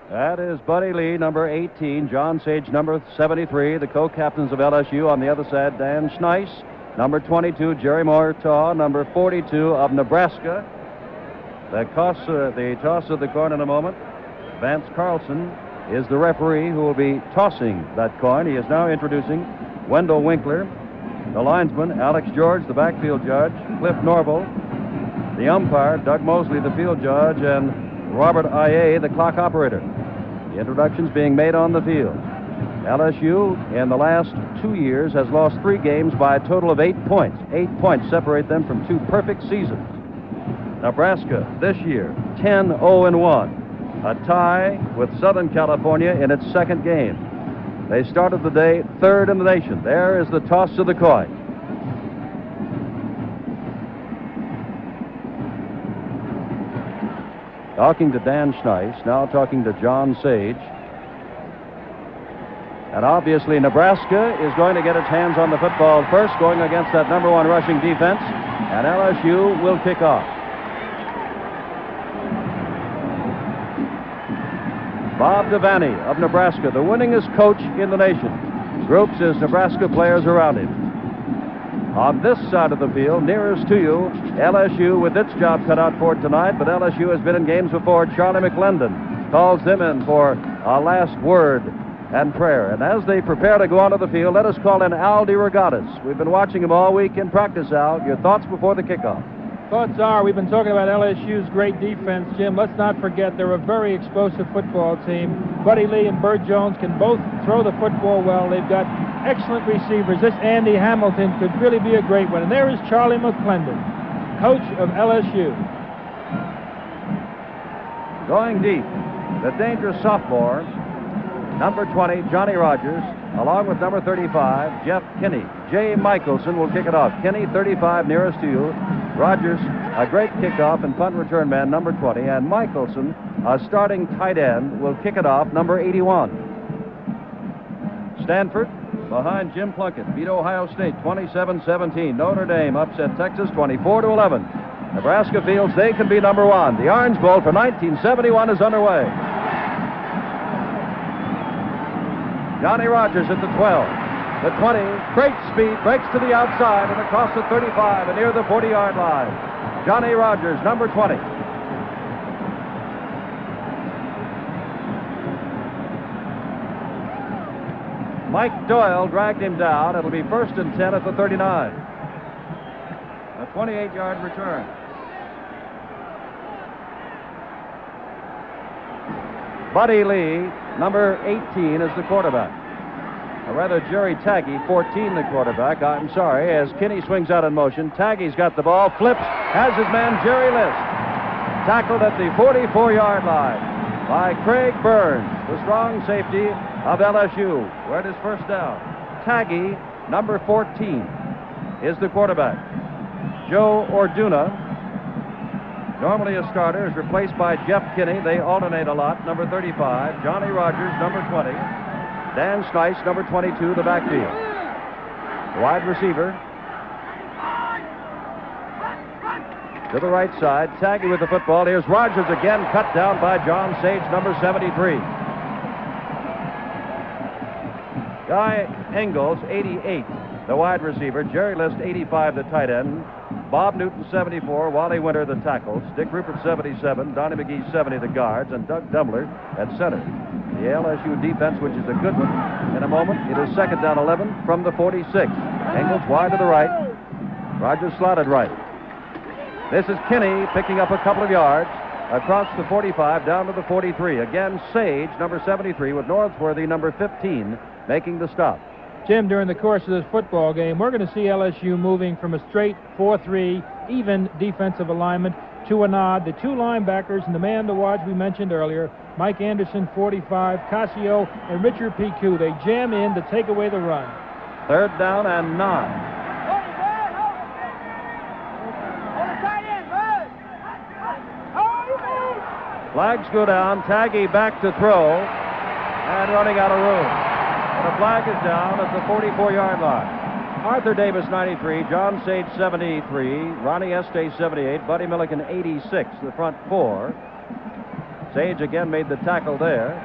That is Buddy Lee, number 18, John Sage, number 73, the co-captains of LSU. On the other side, Dan Schneis, number 22, Jerry Mortaw, number 42 of Nebraska. The toss of the coin in a moment. Vance Carlson is the referee who will be tossing that coin. He is now introducing Wendell Winkler, the linesman, Alex George, the backfield judge, Cliff Norville, the umpire, Doug Mosley, the field judge, and Robert Aye, the clock operator. The introductions being made on the field. LSU, in the last 2 years, has lost 3 games by a total of 8 points. 8 points separate them from 2 perfect seasons. Nebraska, this year, 10-0-1. A tie with Southern California in its second game. They started the day 3rd in the nation. There is the toss of the coin. Talking to Dan Schneis, now talking to John Sage. And obviously Nebraska is going to get its hands on the football first, going against that number 1 rushing defense, and LSU will kick off. Bob Devaney of Nebraska, the winningest coach in the nation, groups his Nebraska players around him. On this side of the field, nearest to you, LSU with its job cut out for it tonight, but LSU has been in games before. Charlie McClendon calls them in for a last word and prayer. And as they prepare to go onto the field, let us call in Al DeRogatis. We've been watching him all week in practice, Al. Your thoughts before the kickoff? Thoughts are, we've been talking about LSU's great defense, Jim. Let's not forget they're a very explosive football team. Buddy Lee and Bert Jones can both throw the football well. They've got excellent receivers. This Andy Hamilton could really be a great one. And there is Charlie McClendon, coach of LSU. Going deep, the dangerous sophomore, number 20, Johnny Rogers, along with number 35, Jeff Kinney. Jay Michelson will kick it off. Kinney, 35, nearest to you. Rogers, a great kickoff and punt return man, number 20. And Michelson, a starting tight end, will kick it off, number 81. Stanford, behind Jim Plunkett, beat Ohio State 27-17. Notre Dame upset Texas 24-11. Nebraska feels they can be number 1. The Orange Bowl for 1971 is underway. Johnny Rogers at the 12. The 20, great speed, breaks to the outside and across the 35 and near the 40-yard line. Johnny Rogers, number 20. Mike Doyle dragged him down. It'll be 1st and 10 at the 39. A 28-yard return. Buddy Lee, number 18, is the quarterback. Or rather, Jerry Taggy, 14, the quarterback. I'm sorry, as Kinney swings out in motion. Taggy's got the ball, flips, has his man Jerry List. Tackled at the 44-yard line by Craig Burns, the strong safety of LSU, where it is first down. Taggy, number 14, is the quarterback. Joe Orduna, normally a starter, is replaced by Jeff Kinney. They alternate a lot. Number 35, Johnny Rogers, number 20. Dan Schneis, number 22, the backfield. The wide receiver to the right side. Taggy with the football. Here's Rogers again, cut down by John Sage, number 73. Guy Engels, 88, the wide receiver. Jerry List, 85, the tight end. Bob Newton, 74. Wally Winter, the tackles. Dick Rupert, 77. Donnie McGee, 70, the guards. And Doug Dumbler at center. The LSU defense, which is a good one. In a moment, it is 2nd down 11 from the 46. Engels wide to the right. Rogers slotted right. This is Kinney picking up a couple of yards across the 45 down to the 43. Again, Sage, number 73, with Northworthy, number 15, making the stop. Jim, during the course of this football game, we're going to see LSU moving from a straight 4-3 even defensive alignment to a nod. The 2 linebackers and the man to watch we mentioned earlier, Mike Anderson, 45, Casio, and Richard Picu. They jam in to take away the run. 3rd down and 9. Flags go down. Taggy back to throw and running out of room. The flag is down at the 44-yard line. Arthur Davis, 93. John Sage, 73. Ronnie Estee, 78. Buddy Milliken, 86. The front 4. Sage again made the tackle there.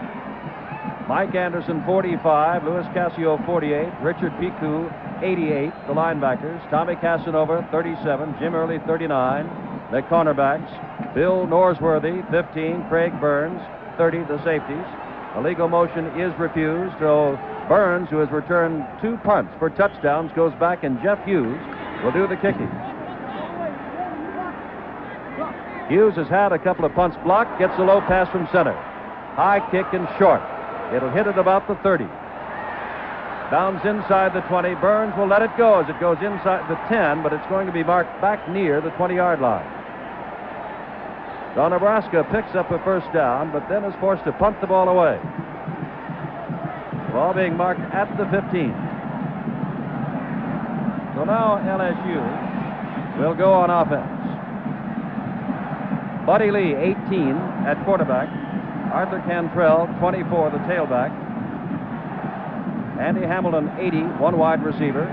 Mike Anderson, 45. Louis Cascio, 48. Richard Picu, 88. The linebackers. Tommy Casanova, 37. Jim Early, 39. The cornerbacks. Bill Norsworthy, 15. Craig Burns, 30. The safeties. A legal motion is refused, so Burns, who has returned 2 punts for touchdowns, goes back, and Jeff Hughes will do the kicking. Hughes has had a couple of punts blocked, gets a low pass from center. High kick and short. It'll hit at about the 30. Bounds inside the 20. Burns will let it go as it goes inside the 10, but it's going to be marked back near the 20-yard line. So Nebraska picks up a first down, but then is forced to punt the ball away. The ball being marked at the 15. So now LSU will go on offense. Buddy Lee, 18 at quarterback. Arthur Cantrell, 24, the tailback. Andy Hamilton, 80, one wide receiver.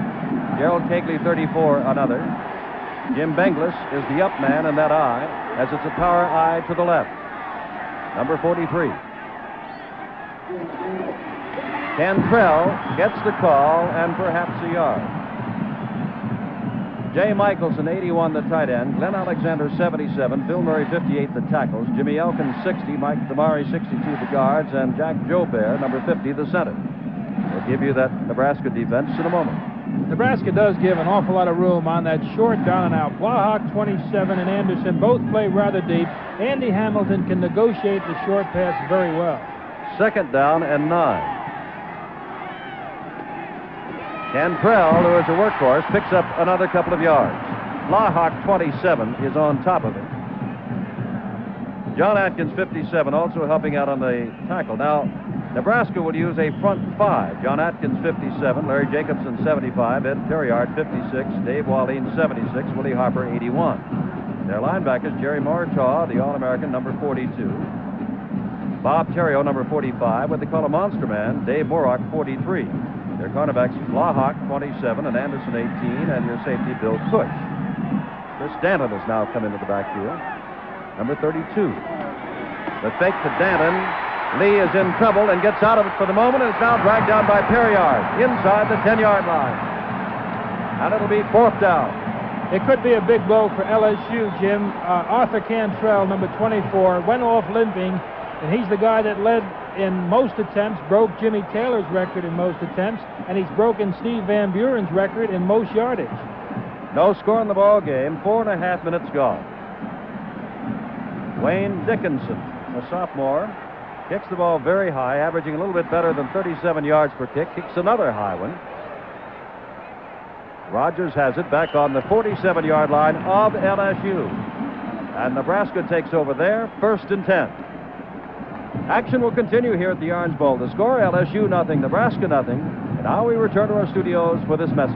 Gerald Kegley, 34, another. Jim Benglis is the up man in that eye, as it's a power eye to the left. Number 43. Cantrell gets the call and perhaps a yard. Jay Michelson, 81, the tight end. Glenn Alexander, 77. Bill Murray, 58, the tackles. Jimmy Elkins, 60. Mike Damari, 62, the guards. And Jack Joubert, number 50, the center. We'll give you that Nebraska defense in a moment. Nebraska does give an awful lot of room on that short down and out. Blahak, 27, and Anderson both play rather deep. Andy Hamilton can negotiate the short pass very well. Second down and 9. Cantrell, who is a workhorse, picks up another couple of yards. Blahak, 27, is on top of it. John Atkins, 57, also helping out on the tackle. Now, Nebraska will use a front 5. John Atkins, 57. Larry Jacobson, 75. Ed Terriard, 56. Dave Wallin, 76. Willie Harper, 81. Their linebackers, Jerry Mortaw, the All-American, number 42. Bob Terrio, number 45. What they call a monster man, Dave Morock, 43. Their cornerbacks, Blahak, 27, and Anderson, 18, and your safety, Bill Cush. Chris Danton has now come into the backfield. Number 32. The fake to Danton. Lee is in trouble and gets out of it for the moment, and is now dragged down by Terriard inside the 10-yard line. And it'll be 4th down. It could be a big blow for LSU, Jim. Arthur Cantrell, number 24, went off limping, and he's the guy that led in most attempts, broke Jimmy Taylor's record in most attempts, and he's broken Steve Van Buren's record in most yardage. No score in the ball game. 4.5 minutes gone. Wayne Dickinson, a sophomore, kicks the ball very high, averaging a little bit better than 37 yards per kick. Kicks another high one. Rogers has it back on the 47-yard line of LSU. And Nebraska takes over there, 1st and 10. Action will continue here at the Orange Bowl. The score, LSU nothing, Nebraska nothing. And now we return to our studios for this message.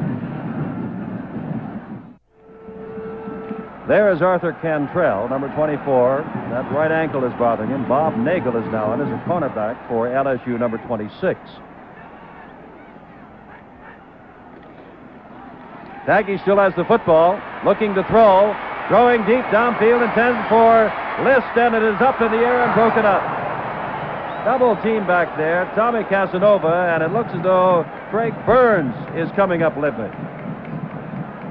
There is Arthur Cantrell, number 24. That right ankle is bothering him. Bob Nagel is now in as a cornerback for LSU, number 26. Taggy still has the football, looking to throw. Throwing deep downfield, intended for List, and it is up in the air and broken up. Double team back there, Tommy Casanova, and it looks as though Craig Burns is coming up limping.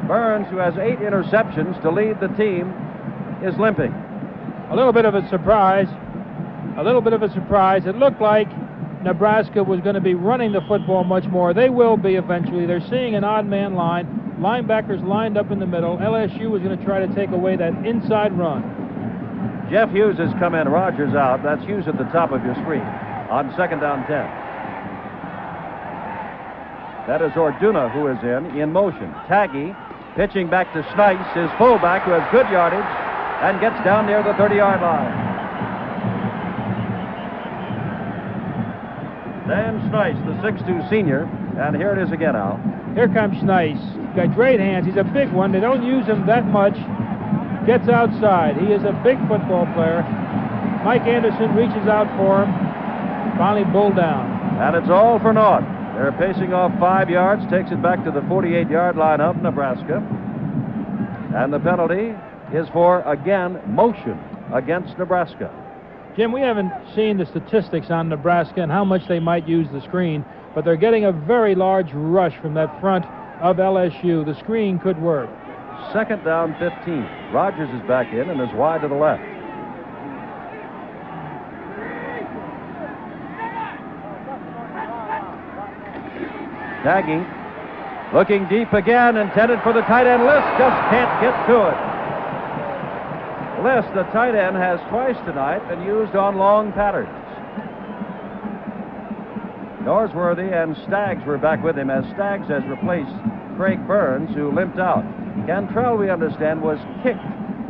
Burns, who has 8 interceptions to lead the team, is limping. A little bit of a surprise. It looked like Nebraska was going to be running the football much more. They will be eventually. They're seeing an odd man line. Linebackers lined up in the middle. LSU was going to try to take away that inside run. Jeff Hughes has come in, Rogers out. That's Hughes at the top of your screen on 2nd down 10. That is Orduna who is in motion. Taggy pitching back to Snice, his fullback, who has good yardage, and gets down near the 30-yard line. Dan Snice, the 6'2 senior, and here it is again, Al. Here comes Snice. He's got great hands. He's a big one. They don't use him that much. Gets outside. He is a big football player. Mike Anderson reaches out for him. Finally pulled down. And it's all for naught. They're pacing off 5 yards, takes it back to the 48-yard line of Nebraska. And the penalty is for, again, motion against Nebraska. Jim, we haven't seen the statistics on Nebraska and how much they might use the screen, but they're getting a very large rush from that front of LSU. The screen could work. Second down, 15. Rogers is back in and is wide to the left. Nagy looking deep again, intended for the tight end. List just can't get to it. List, the tight end, has twice tonight been used on long patterns. Norsworthy and Staggs were back with him, as Staggs has replaced Craig Burns, who limped out. Cantrell, we understand, was kicked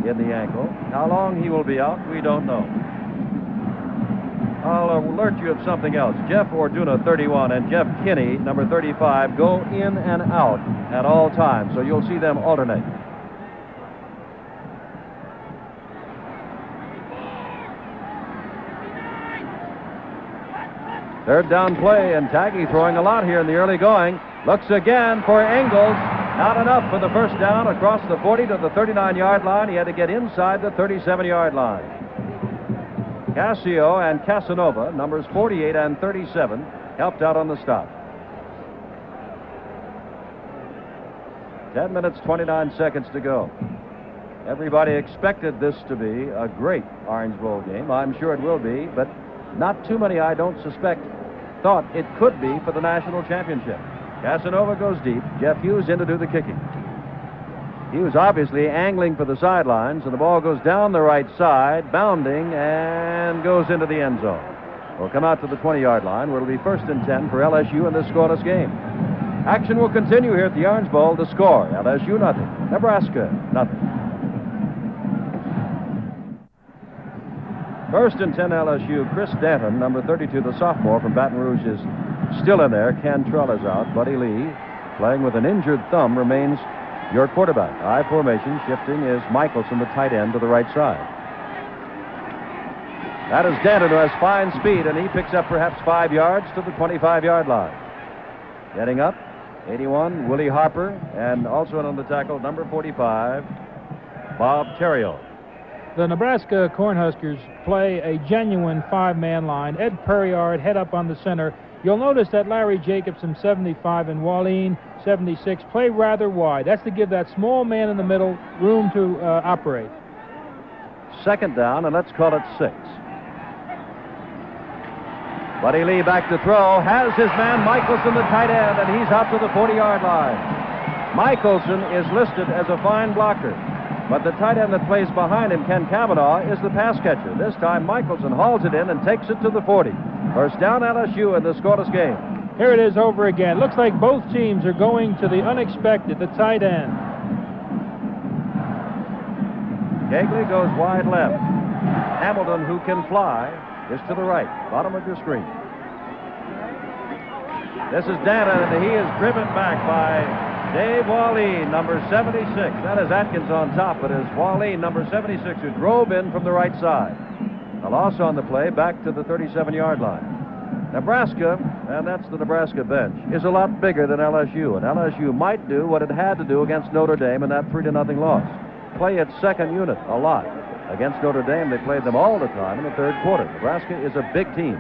in the ankle. How long he will be out, we don't know. I'll alert you of something else. Jeff Orduna, 31, and Jeff Kinney, number 35, go in and out at all times, so you'll see them alternate. Third down play, and Taggy throwing a lot here in the early going. Looks again for Engels. Not enough for the first down across the 40 to the 39-yard line. He had to get inside the 37-yard line. Cassio and Casanova, numbers 48 and 37, helped out on the stop. 10 minutes, 29 seconds to go. Everybody expected this to be a great Orange Bowl game. I'm sure it will be, but not too many, I don't suspect, thought it could be for the national championship. Casanova goes deep. Jeff Hughes in to do the kicking. Hughes obviously angling for the sidelines, and the ball goes down the right side, bounding, and goes into the end zone. We'll come out to the 20-yard line, where it'll be 1st and 10 for LSU in this scoreless game. Action will continue here at the Orange Bowl. The score, LSU nothing, Nebraska nothing. 1st and 10 LSU. Chris Danton, number 32, the sophomore from Baton Rouge, is still in there. Cantrell is out. Buddy Lee, playing with an injured thumb, remains your quarterback. I formation. Shifting is Michelson, the tight end, to the right side. That is Danton, who has fine speed, and he picks up perhaps 5 yards to the 25-yard line. Getting up, 81, Willie Harper, and also on the tackle, number 45, Bob Terrio. The Nebraska Cornhuskers play a genuine 5-man line. Ed Perriard head up on the center. You'll notice that Larry Jacobson, 75, and Wallin, 76, play rather wide. That's to give that small man in the middle room to operate. Second down, and let's call it 6. Buddy Lee back to throw, has his man Michelson, the tight end, and he's out to the 40-yard line. Michelson is listed as a fine blocker, but the tight end that plays behind him, Ken Cavanaugh, is the pass catcher. This time, Michelson hauls it in and takes it to the 40. First down, LSU in the scoreless game. Here it is over again. Looks like both teams are going to the unexpected, the tight end. Kegley goes wide left. Hamilton, who can fly, is to the right, bottom of your screen. This is Danton, and he is driven back by Dave Wallin, number 76. That is Atkins on top, but it's Wallin, number 76, who drove in from the right side. A loss on the play, back to the 37-yard line. Nebraska, and that's the Nebraska bench, is a lot bigger than LSU, and LSU might do what it had to do against Notre Dame in that 3-0 loss. Play its second unit a lot. Against Notre Dame, they played them all the time in the third quarter. Nebraska is a big team.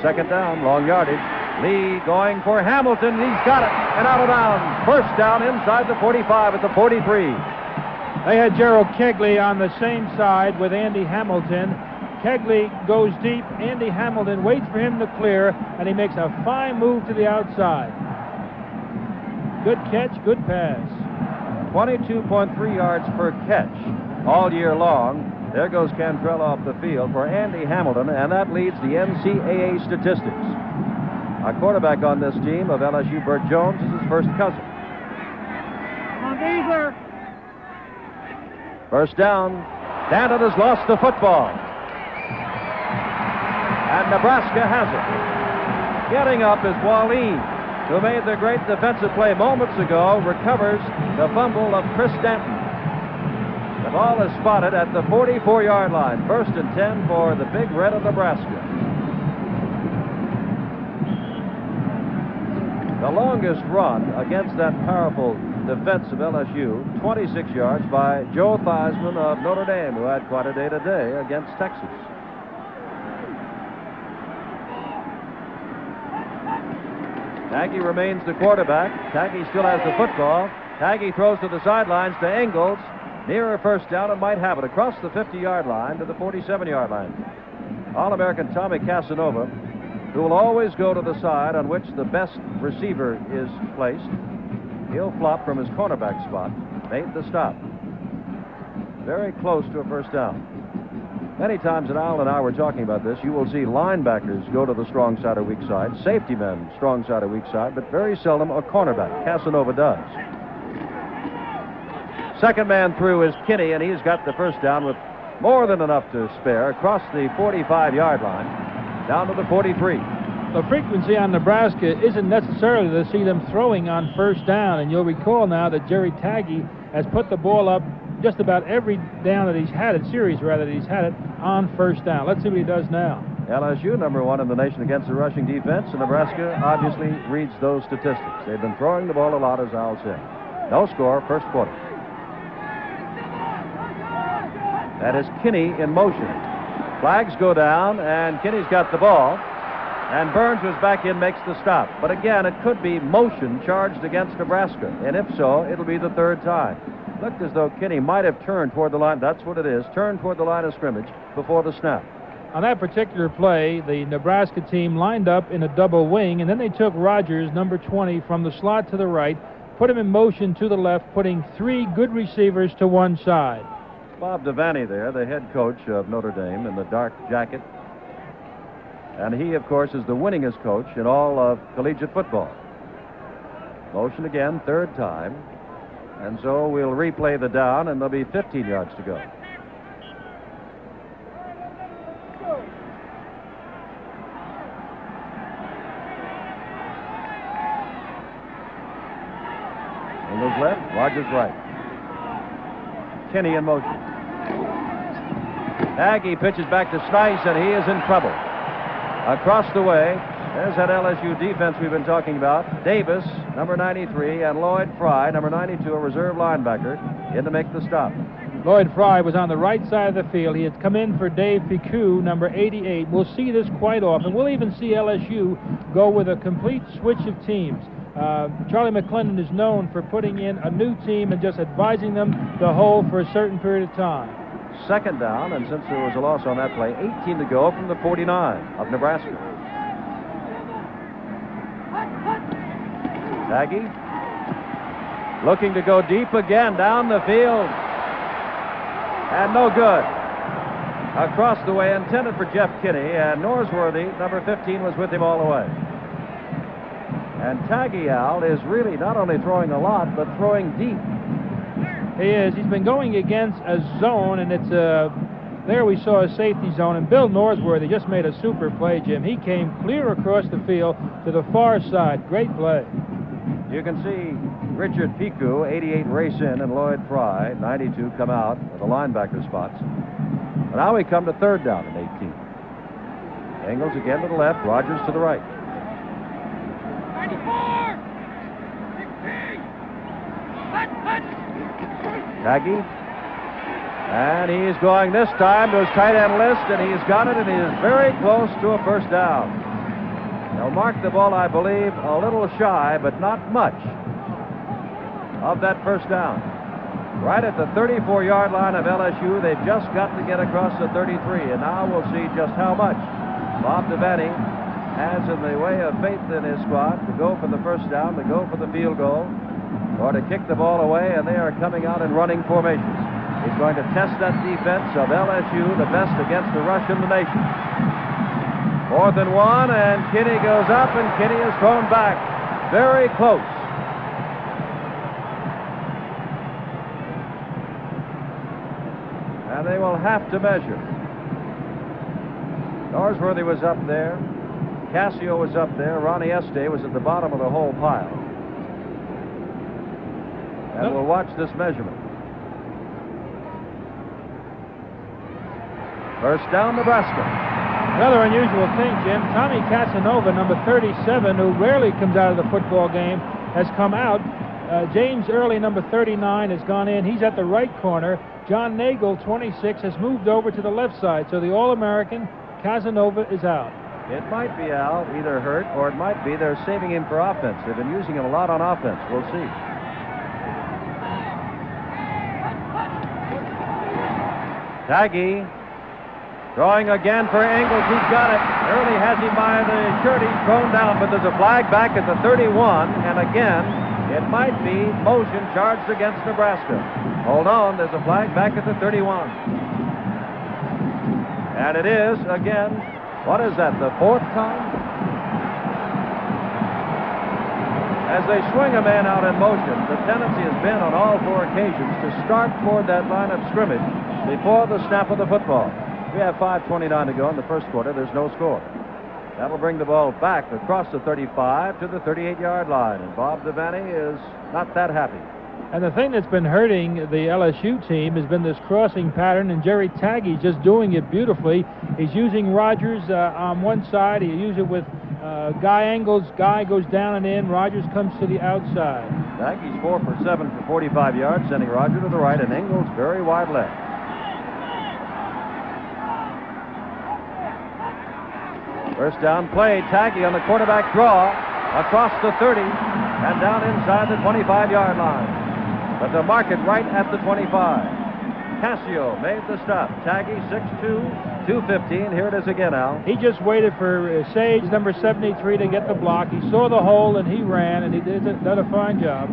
Second down, long yardage. Lee going for Hamilton. He's got it, and out of bounds. First down inside the 45 at the 43. They had Gerald Kegley on the same side with Andy Hamilton. Kegley goes deep. Andy Hamilton waits for him to clear, and he makes a fine move to the outside. Good catch, good pass. 22.3 yards per catch all year long. There goes Cantrell off the field for Andy Hamilton, and that leads the NCAA statistics. A quarterback on this team of LSU, Bert Jones, is his first cousin. Come on, Beaver. First down. Danton has lost the football. And Nebraska has it. Getting up is Wallin, who made the great defensive play moments ago, recovers the fumble of Chris Danton. The ball is spotted at the 44-yard line. 1st and 10 for the Big Red of Nebraska. The longest run against that powerful defense of LSU, 26 yards by Joe Theismann of Notre Dame, who had quite a day today against Texas. Nagy remains the quarterback. Nagy still has the football. Nagy throws to the sidelines to Ingalls. Near a first down and might have it across the 50-yard line to the 47-yard line. All-American Tommy Casanova, who will always go to the side on which the best receiver is placed. He'll flop from his cornerback spot. Made the stop. Very close to a first down. Many times, and Al and I were talking about this, you will see linebackers go to the strong side or weak side, safety men strong side or weak side, but very seldom a cornerback. Casanova does. Second man through is Kinney, and he's got the first down with more than enough to spare across the 45-yard line down to the 43. The frequency on Nebraska isn't necessarily to see them throwing on first down, and you'll recall now that Jerry Tagge has put the ball up just about every down that he's had it, series rather, that he's had it on first down. Let's see what he does now. LSU, number 1 in the nation against the rushing defense, and Nebraska obviously reads those statistics. They've been throwing the ball a lot, as Al said. No score, first quarter. That is Kinney in motion. Flags go down, and Kinney's got the ball. And Burns was back in, makes the stop. But again, it could be motion charged against Nebraska. And if so, it'll be the third time. Looked as though Kinney might have turned toward the line. That's what it is. Turned toward the line of scrimmage before the snap. On that particular play, the Nebraska team lined up in a double wing, and then they took Rogers, number 20, from the slot to the right, put him in motion to the left, putting 3 good receivers to one side. Bob Devaney there, the head coach of Notre Dame, in the dark jacket. And he, of course, is the winningest coach in all of collegiate football. Motion again, third time. And so we'll replay the down, and there'll be 15 yards to go. Ingalls left, Rogers right. Kinney in motion. Nagy pitches back to Snice, and he is in trouble. Across the way, there's that LSU defense we've been talking about. Davis, number 93, and Lloyd Fry, number 92, a reserve linebacker, in to make the stop. Lloyd Fry was on the right side of the field. He had come in for Dave Picou, number 88. We'll see this quite often. We'll even see LSU go with a complete switch of teams. Charlie McClendon is known for putting in a new team and just advising them to hold for a certain period of time. Second down, and since there was a loss on that play, 18 to go from the 49 of Nebraska. Nagy looking to go deep again down the field. And no good. Across the way, intended for Jeff Kinney, and Norsworthy, number 15, was with him all the way. And Tagial is really not only throwing a lot, but throwing deep. He is. He's been going against a zone, and it's there we saw a safety zone, and Bill Norsworthy just made a super play, Jim. He came clear across the field to the far side. Great play. You can see Richard Picou, 88, race in, and Lloyd Fry, 92, come out of the linebacker spots. But now we come to third down and 18. Ingalls again to the left, Rogers to the right. 94! 16! Nagy. And he's going this time to his tight end list, and he's got it, and he is very close to a first down. They'll mark the ball, I believe, a little shy, but not much of that first down. Right at the 34-yard line of LSU, they've just got to get across the 33, and now we'll see just how much Bob Devaney has in the way of faith in his squad to go for the first down, to go for the field goal, or to kick the ball away, and they are coming out in running formations. He's going to test that defense of LSU, the best against the rush in the nation. 4th and 1, and Kinney goes up, and Kinney is thrown back. Very close. And they will have to measure. Norsworthy was up there. Cassio was up there. Ronnie Este was at the bottom of the whole pile. And we'll watch this measurement. First down, Nebraska. Another unusual thing, Jim. Tommy Casanova, number 37, who rarely comes out of the football game, has come out James Early, number 39, has gone in. He's at the right corner. John Nagel, 26, has moved over to the left side. So the All-American, Casanova, is out. It might be Al, either hurt or it might be they're saving him for offense. They've been using him a lot on offense. We'll see. Taggy drawing again for Engels. He's got it. Early has him by the shirt. He's thrown down, but there's a flag back at the 31. And again, it might be motion charged against Nebraska. Hold on, there's a flag back at the 31. And it is again. What is that, the fourth time? As they swing a man out in motion, the tendency has been on all four occasions to start toward that line of scrimmage before the snap of the football. We have 5:29 to go in the first quarter. There's no score. That'll bring the ball back across the 35 to the 38-yard line. And Bob Devaney is not that happy. And the thing that's been hurting the LSU team has been this crossing pattern, and Jerry Taggy just doing it beautifully. He's using Rogers on one side. He uses it with Guy Engels. Guy goes down and in. Rogers comes to the outside. Taggy's 4 for 7 for 45 yards, sending Rogers to the right, and Engels very wide left. First down play. Taggy on the quarterback draw across the 30 and down inside the 25-yard line. But to mark it right at the 25. Cassio made the stop. Taggy, 6'2", 215. Here it is again, Al. He just waited for Sage, number 73, to get the block. He saw the hole and he ran, and he did a fine job.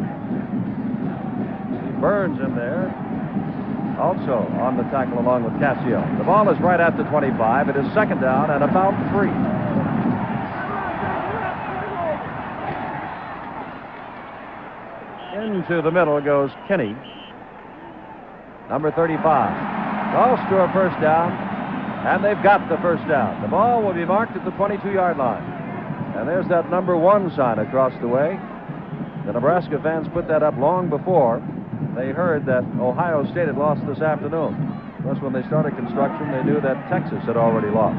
He burns him there. Also on the tackle along with Cassio. The ball is right at the 25. It is second down and about 3. Into the middle goes Kenny, number 35. Calls to a first down, and they've got the first down. The ball will be marked at the 22-yard line. And there's that number 1 sign across the way. The Nebraska fans put that up long before they heard that Ohio State had lost this afternoon. Of course, when they started construction, they knew that Texas had already lost.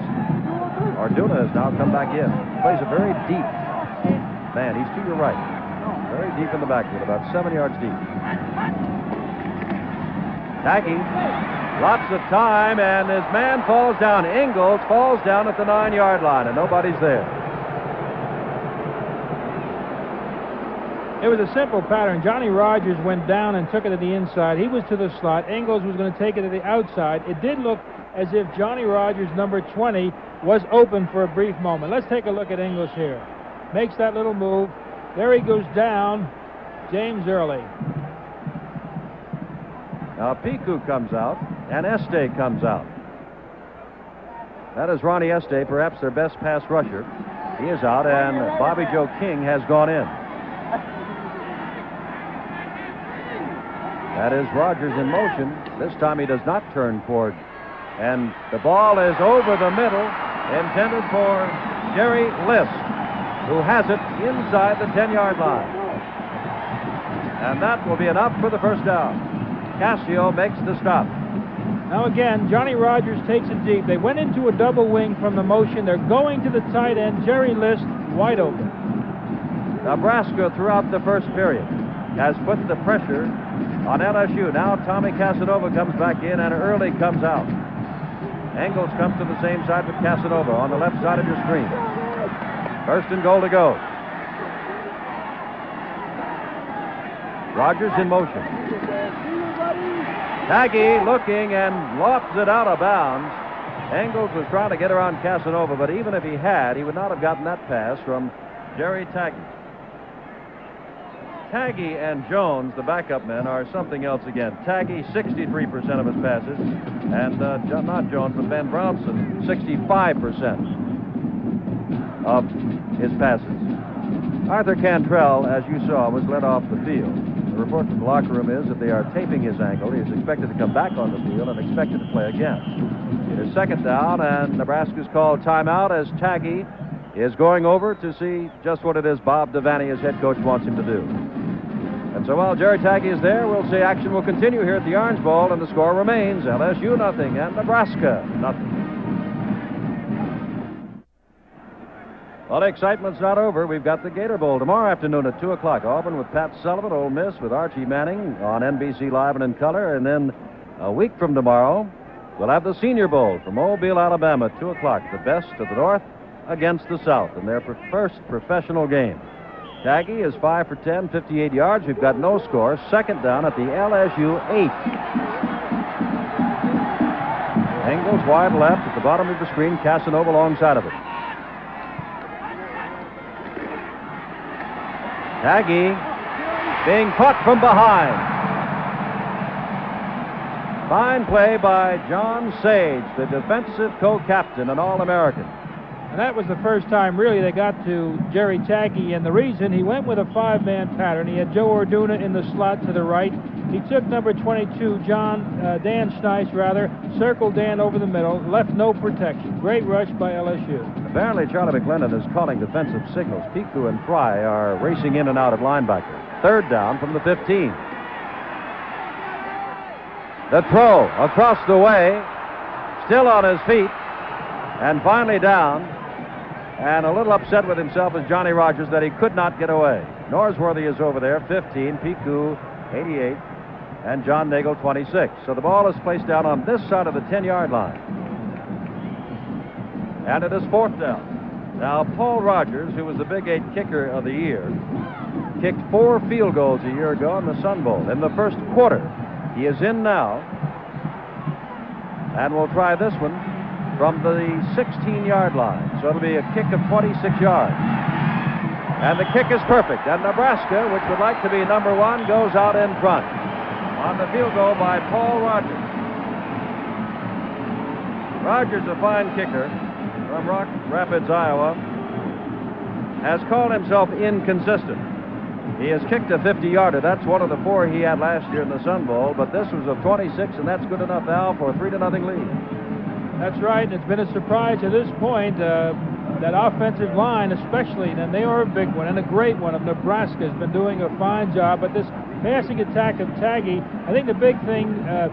Arduna has now come back in. Plays a very deep man. He's to your right. Very deep in the backfield, about 7 yards deep. Taggy, lots of time, and his man falls down. Engels falls down at the 9-yard line, and nobody's there. It was a simple pattern. Johnny Rogers went down and took it to the inside. He was to the slot. Engels was going to take it to the outside. It did look as if Johnny Rogers, number 20, was open for a brief moment. Let's take a look at Engels here. Makes that little move. There he goes down, James Early. Now Piku comes out, and Este comes out. That is Ronnie Este, perhaps their best pass rusher. He is out, and Bobby Joe King has gone in. That is Rogers in motion. This time he does not turn toward. And the ball is over the middle, intended for Jerry List, who has it inside the 10-yard line. And that will be enough for the first down. Cassio makes the stop. Now again, Johnny Rogers takes it deep. They went into a double wing from the motion. They're going to the tight end. Jerry List wide open. Nebraska throughout the first period has put the pressure on LSU. Now Tommy Casanova comes back in and Early comes out. Engels comes to the same side with Casanova on the left side of your screen. First and goal to go. Rogers in motion. Taggy looking and lofts it out of bounds. Engels was trying to get around Casanova, but even if he had, he would not have gotten that pass from Jerry Taggy. Taggy and Jones, the backup men, are something else again. Taggy, 63% of his passes, and not Jones, but Ben Brownson, 65% of his passes. Arthur Cantrell, as you saw, was led off the field. The report from the locker room is that they are taping his ankle. He is expected to come back on the field and expected to play again. It is second down, and Nebraska's called timeout as Taggy is going over to see just what it is Bob Devaney, his head coach, wants him to do. And so while Jerry Taggy is there, we'll say action will continue here at the Orange Bowl, and the score remains LSU nothing and Nebraska nothing. Well, the excitement's not over. We've got the Gator Bowl tomorrow afternoon at 2 o'clock. Auburn with Pat Sullivan, Ole Miss with Archie Manning on NBC Live and in color. And then a week from tomorrow, we'll have the Senior Bowl from Mobile, Alabama at 2 o'clock. The best of the North against the South in their first professional game. Taggy is 5 for 10, 58 yards. We've got no score. Second down at the LSU 8. Engels wide left at the bottom of the screen. Casanova alongside of it. Taggy being caught from behind. Fine play by John Sage, the defensive co-captain and All-American. And that was the first time, really, they got to Jerry Taggy. And the reason, he went with a 5-man pattern. He had Joe Orduna in the slot to the right. He took number 22, Dan Schneis, circled Dan over the middle, left no protection. Great rush by LSU. Apparently, Charlie McLennan is calling defensive signals. Piku and Fry are racing in and out of linebacker. Third down from the 15. The throw across the way, still on his feet, and finally down. And a little upset with himself is Johnny Rogers that he could not get away. Norsworthy is over there, 15, Piku, 88, and John Nagel, 26. So the ball is placed down on this side of the 10-yard line. And it is fourth down. Now, Paul Rogers, who was the Big 8 kicker of the year, kicked 4 field goals a year ago in the Sun Bowl in the first quarter. He is in now, and we'll try this one from the 16-yard line. So it'll be a kick of 26 yards. And the kick is perfect. And Nebraska, which would like to be number 1, goes out in front on the field goal by Paul Rogers. Rogers, a fine kicker from Rock Rapids, Iowa, has called himself inconsistent. He has kicked a 50-yarder. That's one of the 4 he had last year in the Sun Bowl, but this was of 26, and that's good enough, Al, for a 3-0 lead. That's right, and it's been a surprise to this point. That offensive line especially, and they are a big one and a great one of Nebraska, has been doing a fine job. But this passing attack of Taggy, I think the big thing that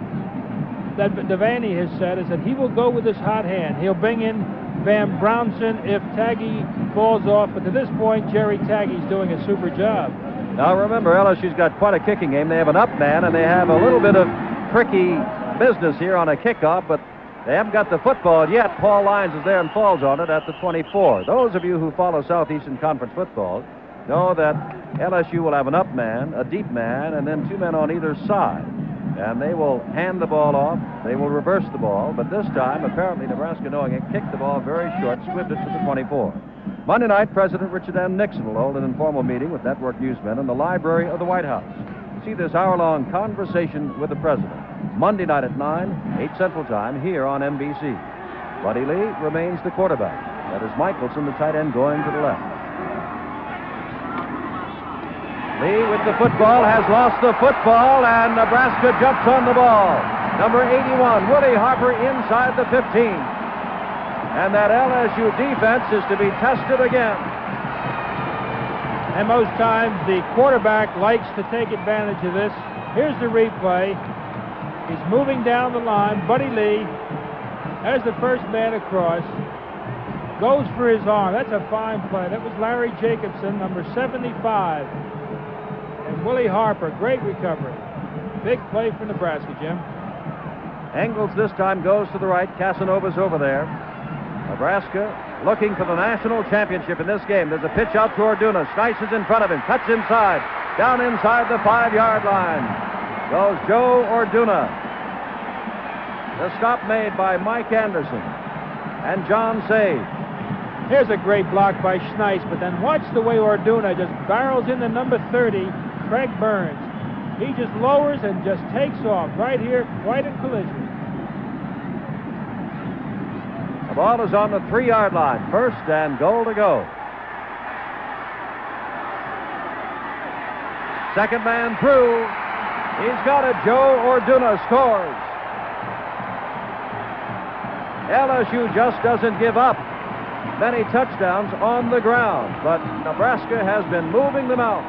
Devaney has said is that he will go with his hot hand. He'll bring in Van Brownson if Taggy falls off, but to this point, Jerry Taggy's doing a super job. Now remember, LSU's got quite a kicking game. They have an up man, and they have a little bit of tricky business here on a kickoff, but they haven't got the football yet. Paul Lyons is there and falls on it at the 24. Those of you who follow Southeastern Conference football know that LSU will have an up man, a deep man, and then 2 men on either side. And they will hand the ball off. They will reverse the ball. But this time, apparently, Nebraska, knowing it, kicked the ball very short, squibbed it to the 24. Monday night, President Richard M. Nixon will hold an informal meeting with network newsmen in the library of the White House. See this hour-long conversation with the president. Monday night at 9, 8 Central Time, here on NBC. Buddy Lee remains the quarterback. That is Michelson, the tight end, going to the left. Lee with the football has lost the football, and Nebraska jumps on the ball. Number 81, Willie Harper inside the 15. And that LSU defense is to be tested again. And most times the quarterback likes to take advantage of this. Here's the replay. He's moving down the line. Buddy Lee, as the first man across, goes for his arm. That's a fine play. That was Larry Jacobson, number 75. And Willie Harper, great recovery. Big play for Nebraska, Jim. Engels this time goes to the right. Casanova's over there. Nebraska looking for the national championship in this game. There's a pitch out to Orduna. Schneis is in front of him. Cuts inside. Down inside the 5-yard line goes Joe Orduna. The stop made by Mike Anderson and John Sage. Here's a great block by Schneis, but then watch the way Orduna just barrels into number 30, Craig Burns. He just lowers and just takes off right here, quite a collision. The ball is on the 3-yard line. First and goal to go. Second man through. He's got it. Joe Orduna scores. LSU just doesn't give up. Many touchdowns on the ground, but Nebraska has been moving them out.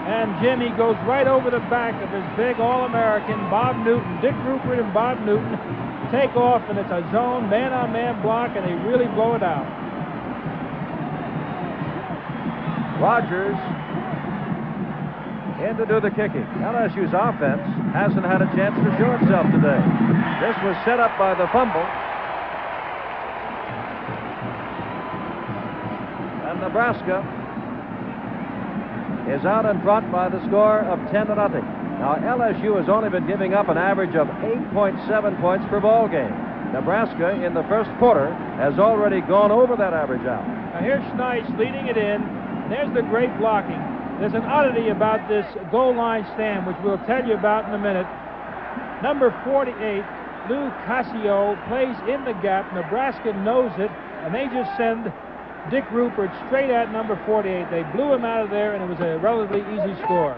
And Jimmy goes right over the back of his big All-American, Bob Newton. Dick Rupert and Bob Newton take off, and it's a zone man-on-man block, and they really blow it out. Rogers in to do the kicking. LSU's offense hasn't had a chance to show itself today. This was set up by the fumble. And Nebraska is out in front by the score of 10-0. Now, LSU has only been giving up an average of 8.7 points per ball game. Nebraska, in the first quarter, has already gone over that average out. Now, here's Schneis leading it in. There's the great blocking. There's an oddity about this goal line stand, which we'll tell you about in a minute. Number 48, Lou Casio, plays in the gap. Nebraska knows it, and they just send Dick Rupert straight at number 48. They blew him out of there, and it was a relatively easy score.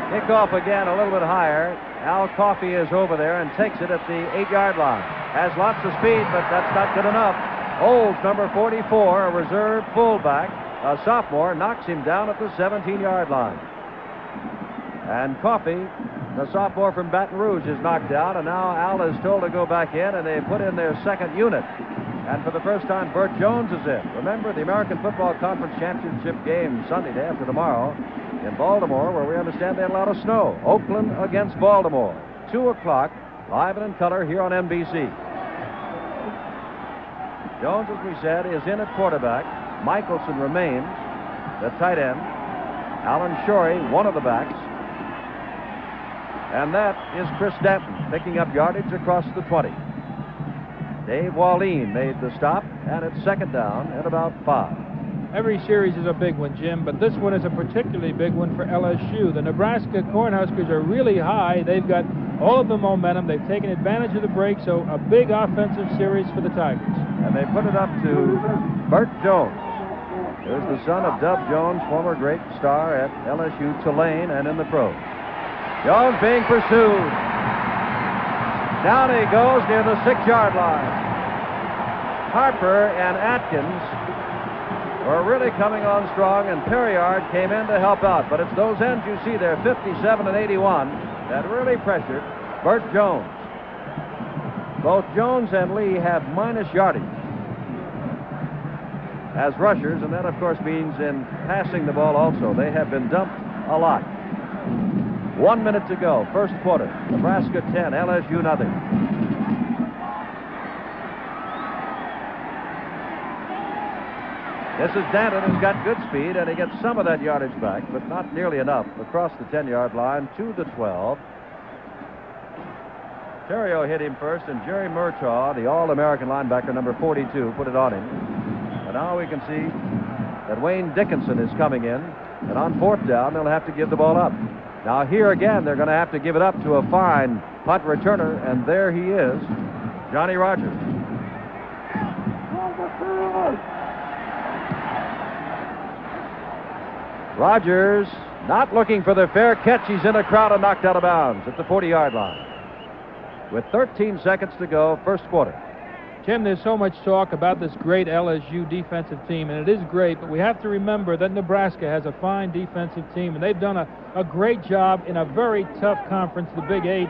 Kickoff again a little bit higher. Al Coffey is over there and takes it at the 8-yard line. Has lots of speed, but that's not good enough. Holds number 44, a reserve fullback, a sophomore, knocks him down at the 17-yard line. And Coffey, the sophomore from Baton Rouge, is knocked down, and now Al is told to go back in, and they put in their second unit. And for the first time, Burt Jones is in. Remember, the American Football Conference Championship game Sunday, day after tomorrow, in Baltimore, where we understand they had a lot of snow. Oakland against Baltimore. 2 o'clock, live and in color here on NBC. Jones, as we said, is in at quarterback. Michelson remains the tight end. Alan Shorey, one of the backs. And that is Chris Danton, picking up yardage across the 20. Dave Wallin made the stop, and it's second down at about 5. Every series is a big one, Jim, but this one is a particularly big one for LSU. The Nebraska Cornhuskers are really high. They've got all of the momentum. They've taken advantage of the break, so a big offensive series for the Tigers. And they put it up to Burt Jones. There's the son of Dub Jones, former great star at LSU, Tulane, and in the pros. Jones being pursued. Down he goes near the 6-yard line. Harper and Atkins were really coming on strong, and Perriard came in to help out. But it's those ends you see there, 57 and 81, that really pressured Burt Jones. Both Jones and Lee have minus yardage as rushers, and that, of course, means in passing the ball also. They have been dumped a lot. 1 minute to go, first quarter. Nebraska 10, LSU nothing. This is Danton, who's got good speed, and he gets some of that yardage back, but not nearly enough. Across the 10-yard line, 2 to 12. Terrio hit him first, and Jerry Murtaugh, the All-American linebacker, number 42, put it on him. And now we can see that Wayne Dickinson is coming in, and on 4th down, they'll have to give the ball up. Now here again, they're going to have to give it up to a fine punt returner, and there he is, Johnny Rogers. Rogers not looking for the fair catch. He's in a crowd and knocked out of bounds at the 40-yard line. With 13 seconds to go, first quarter. Jim, there's so much talk about this great LSU defensive team, and it is great, but we have to remember that Nebraska has a fine defensive team, and they've done a great job in a very tough conference, the Big 8.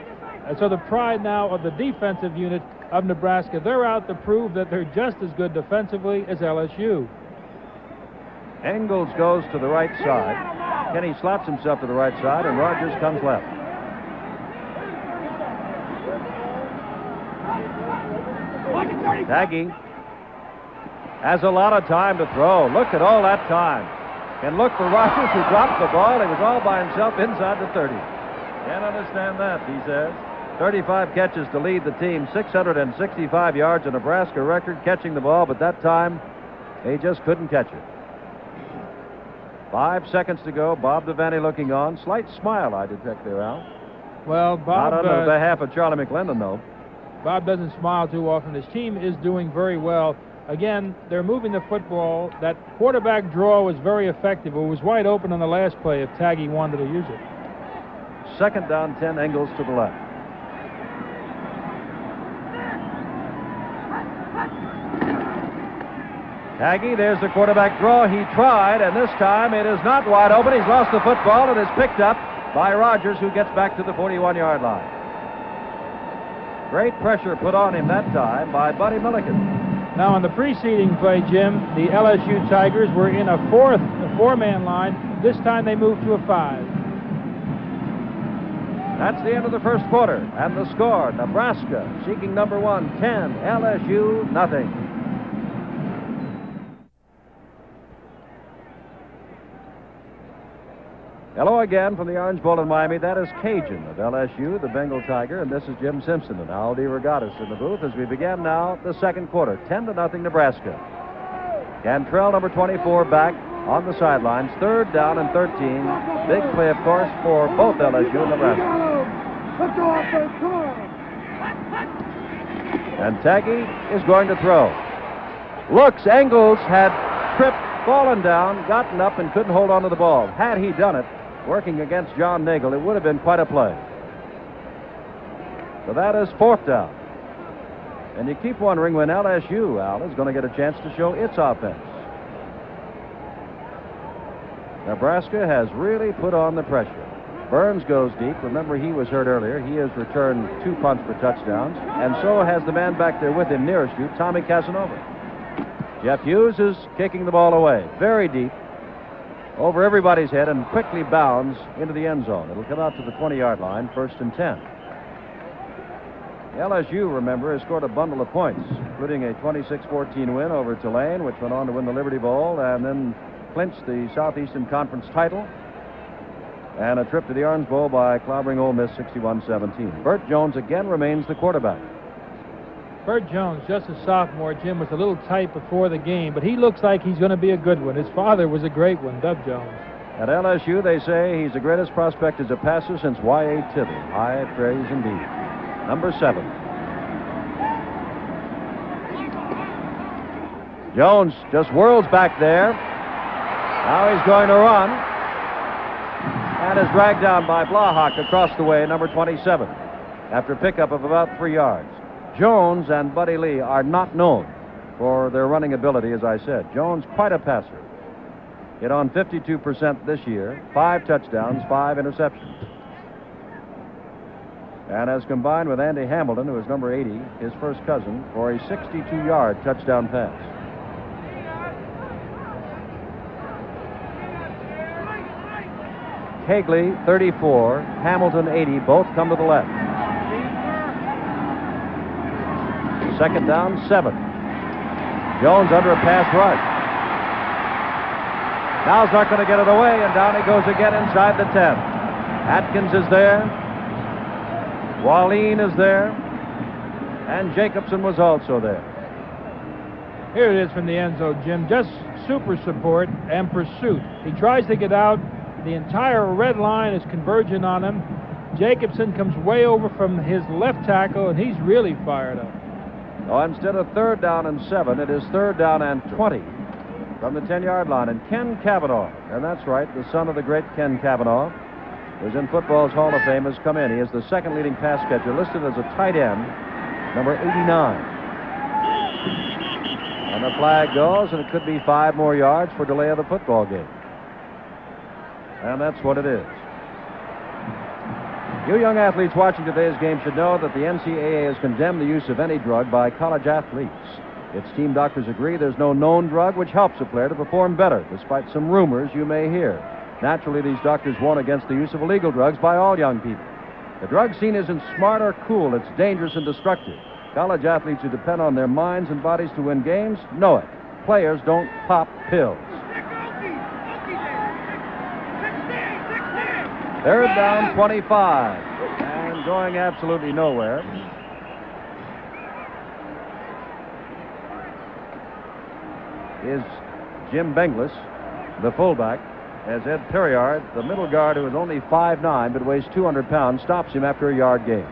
So the pride now of the defensive unit of Nebraska, they're out to prove that they're just as good defensively as LSU. Engels goes to the right side. Kenny slaps himself to the right side, and Rogers comes left. Nagy has a lot of time to throw. Look at all that time. And look for Rogers, who dropped the ball. He was all by himself inside the 30. Can't understand that, he says. 35 catches to lead the team, 665 yards, a Nebraska record catching the ball, but that time he just couldn't catch it. 5 seconds to go. Bob Devaney looking on. Slight smile I detect there, Al. Well, Bob... Not on behalf of Charlie McClendon, though. Bob doesn't smile too often. His team is doing very well. Again, they're moving the football. That quarterback draw was very effective. It was wide open on the last play if Taggy wanted to use it. Second down, 10, Engels to the left. Taggy, there's the quarterback draw. He tried, and this time it is not wide open. He's lost the football and is picked up by Rogers, who gets back to the 41-yard line. Great pressure put on him that time by Buddy Milliken. Now, on the preceding play, Jim, the LSU Tigers were in a 4th 4-man line. This time they move to a 5. That's the end of the first quarter. And the score, Nebraska seeking number 1, 10, LSU, nothing. Hello again from the Orange Bowl in Miami. That is Cajun of LSU, the Bengal Tiger, and this is Jim Simpson and Al DeRogatis in the booth as we begin now the second quarter. 10-0 Nebraska. Cantrell, number 24, back on the sidelines. 3rd down and 13. Big play, of course, for both LSU and Nebraska. Let's go offense, come on. And Taggy is going to throw. Looks, Engels had tripped, fallen down, gotten up, and couldn't hold on to the ball. Had he done it, working against John Nagel, it would have been quite a play. So that is 4th down. And you keep wondering when LSU, Al, is going to get a chance to show its offense. Nebraska has really put on the pressure. Burns goes deep. Remember, he was hurt earlier. He has returned 2 punts for touchdowns, and so has the man back there with him nearest you, Tommy Casanova. Jeff Hughes is kicking the ball away, very deep, over everybody's head, and quickly bounds into the end zone. It'll come out to the 20-yard line, 1st and 10. LSU, remember, has scored a bundle of points, including a 26-14 win over Tulane, which went on to win the Liberty Bowl, and then clinched the Southeastern Conference title, and a trip to the Orange Bowl by clobbering Ole Miss 61-17. Burt Jones again remains the quarterback. Burt Jones, just a sophomore, Jim, was a little tight before the game, but he looks like he's going to be a good one. His father was a great one, Dub Jones. At LSU, they say he's the greatest prospect as a passer since Y.A. Tibble. High praise indeed. Number 7. Jones just whirls back there. Now he's going to run. And is dragged down by Blahak across the way, number 27, after a pickup of about 3 yards. Jones and Buddy Lee are not known for their running ability, as I said. Jones, quite a passer. Hit on 52% this year, 5 touchdowns, 5 interceptions. And has combined with Andy Hamilton, who is number 80, his first cousin, for a 62-yard touchdown pass. Hagley, 34, Hamilton, 80, both come to the left. 2nd down, 7. Jones under a pass rush. Now's not going to get it away, and down he goes again inside the 10. Atkins is there. Wallin is there. And Jacobson was also there. Here it is from the end zone, Jim. Just super support and pursuit. He tries to get out. The entire red line is converging on him. Jacobson comes way over from his left tackle, and he's really fired up. Oh, instead of 3rd down and 7, it is 3rd down and 20 from the 10-yard line. And Ken Cavanaugh, and that's right, the son of the great Ken Cavanaugh, who's in football's Hall of Fame, has come in. He is the 2nd leading pass catcher, listed as a tight end, number 89. And the flag goes, and it could be 5 more yards for delay of the football game. And that's what it is. You young athletes watching today's game should know that the NCAA has condemned the use of any drug by college athletes. Its team doctors agree there's no known drug which helps a player to perform better, despite some rumors you may hear. Naturally, these doctors warn against the use of illegal drugs by all young people. The drug scene isn't smart or cool. It's dangerous and destructive. College athletes who depend on their minds and bodies to win games know it. Players don't pop pills. 3rd down, 25, and going absolutely nowhere. Is Jim Benglis, the fullback, as Ed Perriard, the middle guard, who is only 5'9" but weighs 200 pounds, stops him after a yard gain.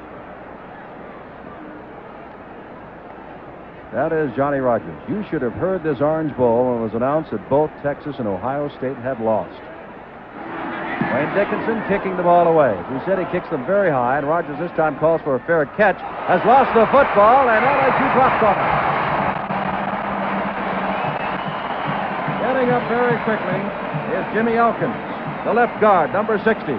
That is Johnny Rogers. You should have heard this Orange Bowl when it was announced that both Texas and Ohio State had lost. Wayne Dickinson kicking the ball away. As we said, he kicks them very high, and Rogers this time calls for a fair catch. Has lost the football, and LSU drops off it. Getting up very quickly is Jimmy Elkins, the left guard, number 60.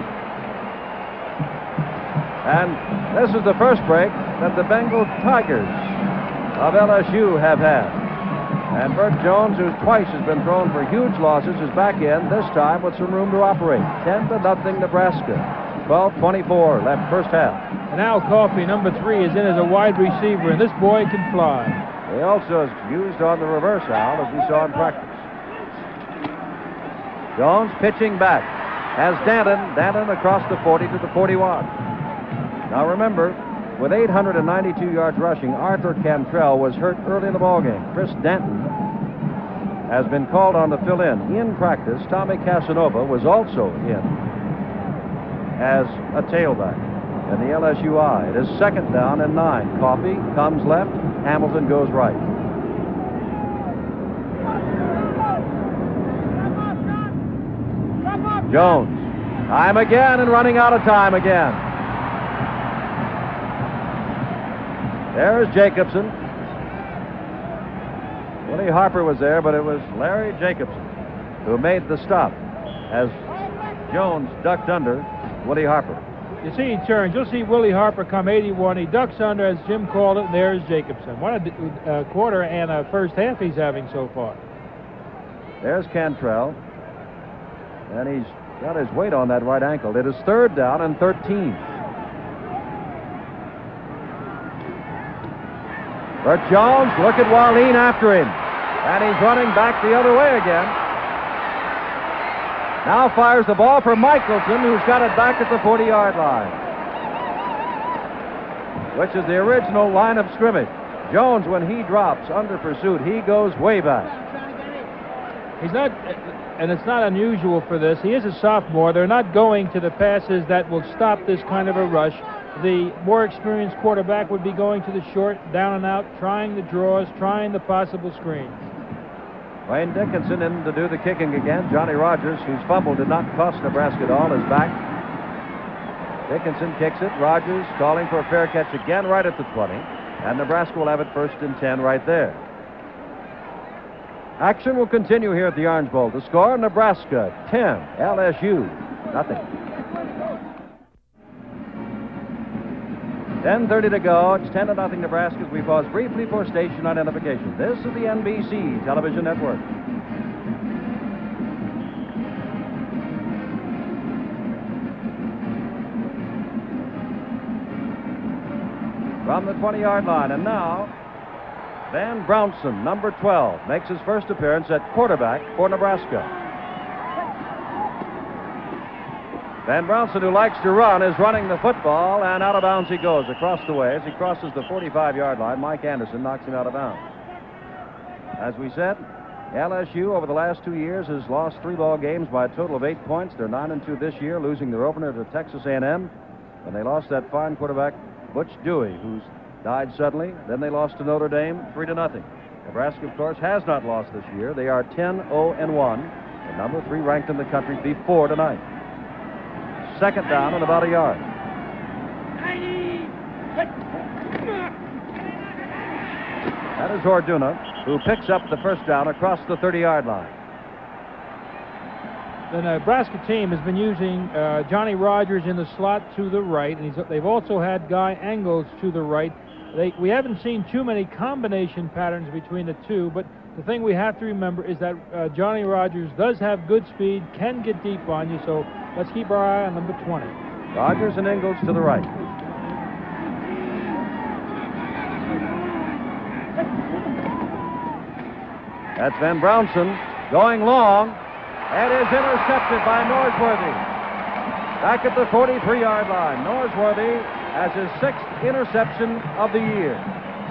And this is the first break that the Bengal Tigers of LSU have had. And Bert Jones, who's twice has been thrown for huge losses, is back in, this time with some room to operate. 10-0 Nebraska. 12:24 left first half. And Al Coffey, number 3, is in as a wide receiver, and this boy can fly. He also is used on the reverse, Al, as we saw in practice. Jones pitching back. Has Danton across the 40 to the 41. Now remember, with 892 yards rushing, Arthur Cantrell was hurt early in the ballgame. Chris Danton has been called on to fill in. In practice, Tommy Casanova was also in as a tailback in the LSU I. It is 2nd down and 9. Coffey comes left, Hamilton goes right. Jones, time again and running out of time again. There's Jacobson. Willie Harper was there, but it was Larry Jacobson who made the stop as Jones ducked under Willie Harper. You see, he turns. You'll see Willie Harper come 81. He ducks under, as Jim called it, and there's Jacobson. What a quarter and a first half he's having so far. There's Cantrell, and he's got his weight on that right ankle. It is 3rd down and 13. Bert Jones, look at Wallin after him, and he's running back the other way again. Now fires the ball for Michelson, who's got it back at the 40-yard line, which is the original line of scrimmage. Jones, when he drops under pursuit, he goes way back. He's not, and it's not unusual for this. He is a sophomore. They're not going to the passes that will stop this kind of a rush. The more experienced quarterback would be going to the short, down and out, trying the draws, trying the possible screens. Wayne Dickinson in to do the kicking again. Johnny Rogers, whose fumble did not cost Nebraska at all, is back. Dickinson kicks it. Rogers calling for a fair catch again right at the 20. And Nebraska will have it 1st and 10 right there. Action will continue here at the Orange Bowl. The score, Nebraska 10, LSU nothing. 10:30 to go. It's 10-0 Nebraska as we pause briefly for station identification. This is the NBC television network. From the 20-yard line, and now Van Brownson, number 12, makes his first appearance at quarterback for Nebraska. Van Brownson, who likes to run, is running the football, and out of bounds he goes across the way. As he crosses the 45-yard line, Mike Anderson knocks him out of bounds. As we said, LSU over the last 2 years has lost 3 ball games by a total of 8 points. They're 9-2 this year, losing their opener to Texas A&M. And they lost that fine quarterback, Butch Dewey, who's died suddenly. Then they lost to Notre Dame 3-0. Nebraska, of course, has not lost this year. They are 10-0-1, and number 3 ranked in the country before tonight. 2nd down and about a yard. That is Orduna, who picks up the first down across the 30-yard line. The Nebraska team has been using Johnny Rogers in the slot to the right, and they've also had Guy Engels to the right. We haven't seen too many combination patterns between the two, but the thing we have to remember is that Johnny Rogers does have good speed, can get deep on you, so let's keep our eye on number 20. Rogers and Engels to the right. That's Van Brownson going long. And is intercepted by Norsworthy. Back at the 43-yard line. Norsworthy has his 6th interception of the year.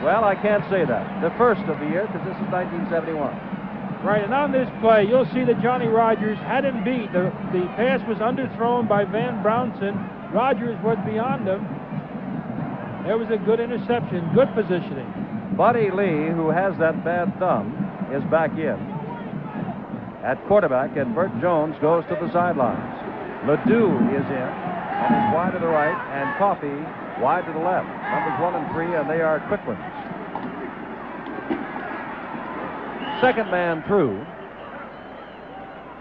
Well, I can't say that. The first of the year, because this is 1971. Right, and on this play, you'll see that Johnny Rogers had him beat. The pass was underthrown by Van Brownson. Rogers was beyond him. There was a good interception, good positioning. Buddy Lee, who has that bad thumb, is back in at quarterback, and Bert Jones goes to the sidelines. Ledoux is in, and is wide to the right, and Coffey wide to the left. Numbers 1 and 3, and they are quick ones. Second man through,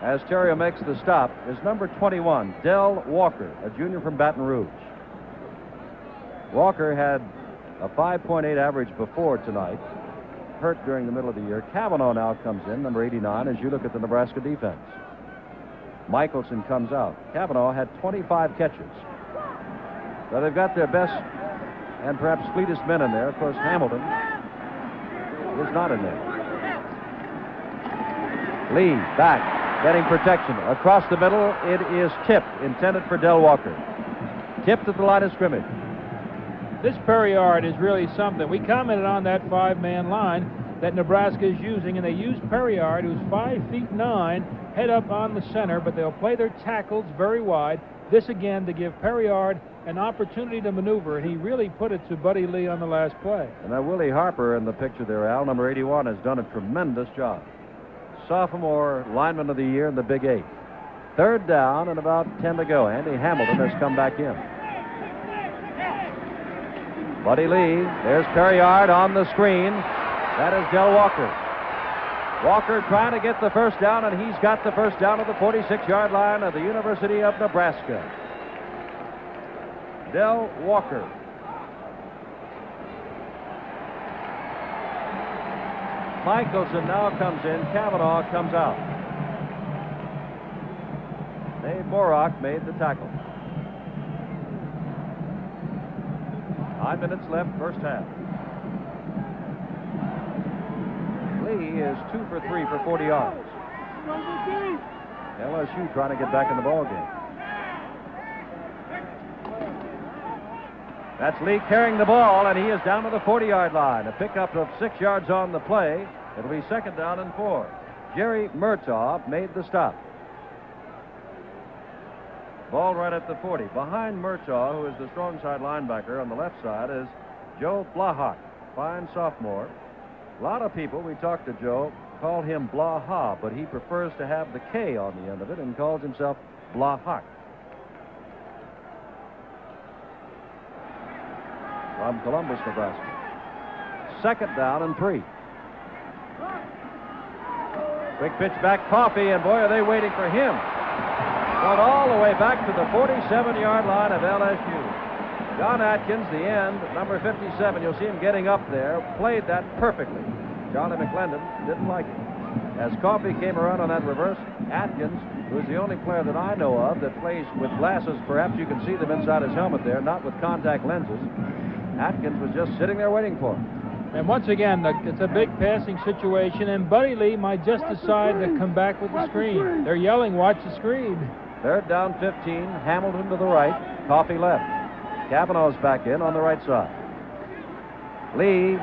as Terrio makes the stop, is number 21, Del Walker, a junior from Baton Rouge. Walker had a 5.8 average before tonight, hurt during the middle of the year. Cavanaugh now comes in, number 89, as you look at the Nebraska defense. Michelson comes out. Cavanaugh had 25 catches. So they've got their best and perhaps fleetest men in there. Of course, Hamilton is not in there. Lee back, getting protection. Across the middle, it is tipped, intended for Del Walker. Tipped at the line of scrimmage. This Perriard is really something. We commented on that 5-man line that Nebraska is using, and they use Perriard, who's 5'9", head up on the center, but they'll play their tackles very wide. This again to give Perriard an opportunity to maneuver, and he really put it to Buddy Lee on the last play. And now Willie Harper in the picture there, Al, number 81, has done a tremendous job. Sophomore lineman of the year in the Big 8. Third down and about 10 to go. Andy Hamilton has come back in. Buddy Lee, there's Perriard on the screen. That is Del Walker. Walker trying to get the first down, and he's got the first down at the 46-yard line of the University of Nebraska. Del Walker. Michelson now comes in. Cavanaugh comes out. Dave Borak made the tackle. 5 minutes left, first half. Lee is 2 for 3 for 40 yards. LSU trying to get back in the ball game. That's Lee carrying the ball, and he is down to the 40-yard line. A pickup of 6 yards on the play. It'll be second down and 4. Jerry Murtaugh made the stop. Ball right at the 40. Behind Murtaugh, who is the strong side linebacker on the left side, is Joe Blahak, fine sophomore. A lot of people, we talked to Joe, call him Blaha, but he prefers to have the K on the end of it and calls himself Blahak. From Columbus, Nebraska. Second down and 3. Quick pitch back, Coffey, and boy, are they waiting for him. Going all the way back to the 47-yard line of LSU. John Atkins, the end, number 57, you'll see him getting up there, played that perfectly. Johnny McClendon didn't like it. As Coffey came around on that reverse, Atkins, who's the only player that I know of that plays with glasses, perhaps you can see them inside his helmet there, not with contact lenses. Atkins was just sitting there waiting for him. And once again, it's a big passing situation, and Buddy Lee might just decide to come back with the screen. They're yelling, watch the screen. Third down, 15. Hamilton to the right. Coffey left. Cavanaugh's back in on the right side. Lee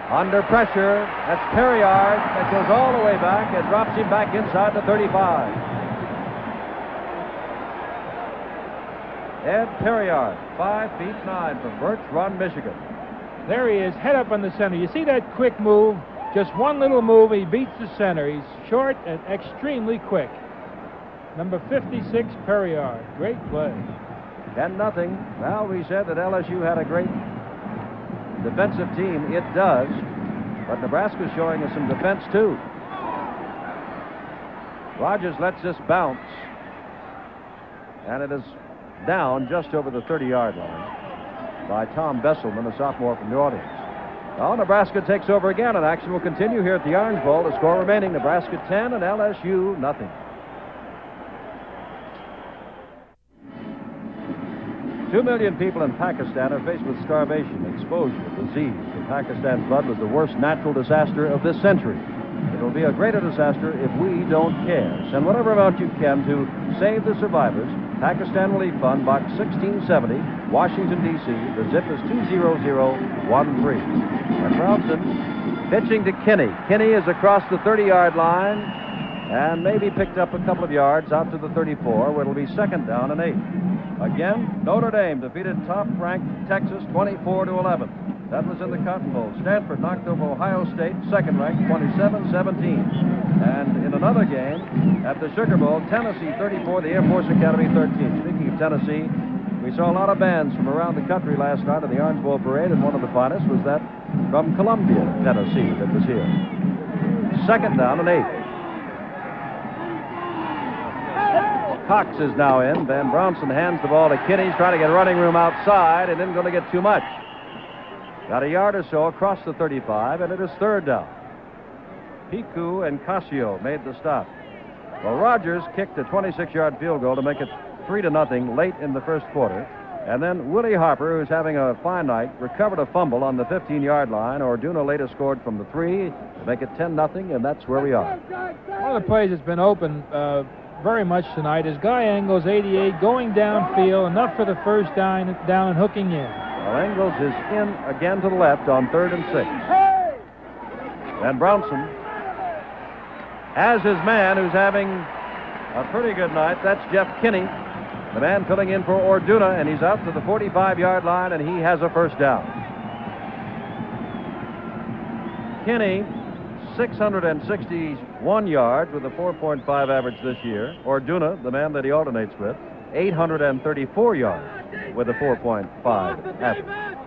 under pressure. That's Perriard. That goes all the way back and drops him back inside the 35. Ed Perriard, 5'9" from Birch Run, Michigan. There he is, head up on the center. You see that quick move? Just one little move, he beats the center. He's short and extremely quick. Number 56, Perriard. Great play. 10-0. Well, we said that LSU had a great defensive team. It does. But Nebraska's showing us some defense, too. Rogers lets this bounce. And it is down just over the 30-yard line by Tom Besselman, a sophomore from the audience. Well, Nebraska takes over again, and action will continue here at the Orange Bowl. The score remaining, Nebraska 10 and LSU nothing. 2 million people in Pakistan are faced with starvation, exposure, disease. The Pakistan flood was the worst natural disaster of this century. It will be a greater disaster if we don't care. Send whatever amount you can to save the survivors. Pakistan Relief Fund, Box 1670, Washington, D.C. The zip is 20013. And Brownson pitching to Kinney. Kinney is across the 30-yard line and maybe picked up a couple of yards out to the 34, where it'll be second down and 8. Again, Notre Dame defeated top-ranked Texas 24-11. That was in the Cotton Bowl. Stanford knocked over Ohio State, second-ranked, 27-17. And in another game, at the Sugar Bowl, Tennessee 34, the Air Force Academy 13. Speaking of Tennessee, we saw a lot of bands from around the country last night at the Orange Bowl Parade, and one of the finest was that from Columbia, Tennessee, that was here. Second down and 8. Cox is now in. Van Bronson hands the ball to Kinney. He's trying to get running room outside and isn't going to get too much. Got a yard or so across the 35, and it is third down. Piku and Casio made the stop. Well, Rogers kicked a 26-yard field goal to make it 3-0 late in the first quarter. And then Willie Harper, who's having a fine night, recovered a fumble on the 15-yard line. Orduna later scored from the 3 to make it 10-0, and that's where we are. One of the plays that's been open very much tonight is Guy Engels, 88, going downfield, enough for the first down and hooking in. Well, Engels is in again to the left on 3rd and 6. And Brownson has his man who's having a pretty good night. That's Jeff Kinney, the man filling in for Orduna, and he's out to the 45-yard line, and he has a first down. Kinney, 661 yards with a 4.5 average this year. Orduna, the man that he alternates with, 834 yards with a 4.5 average.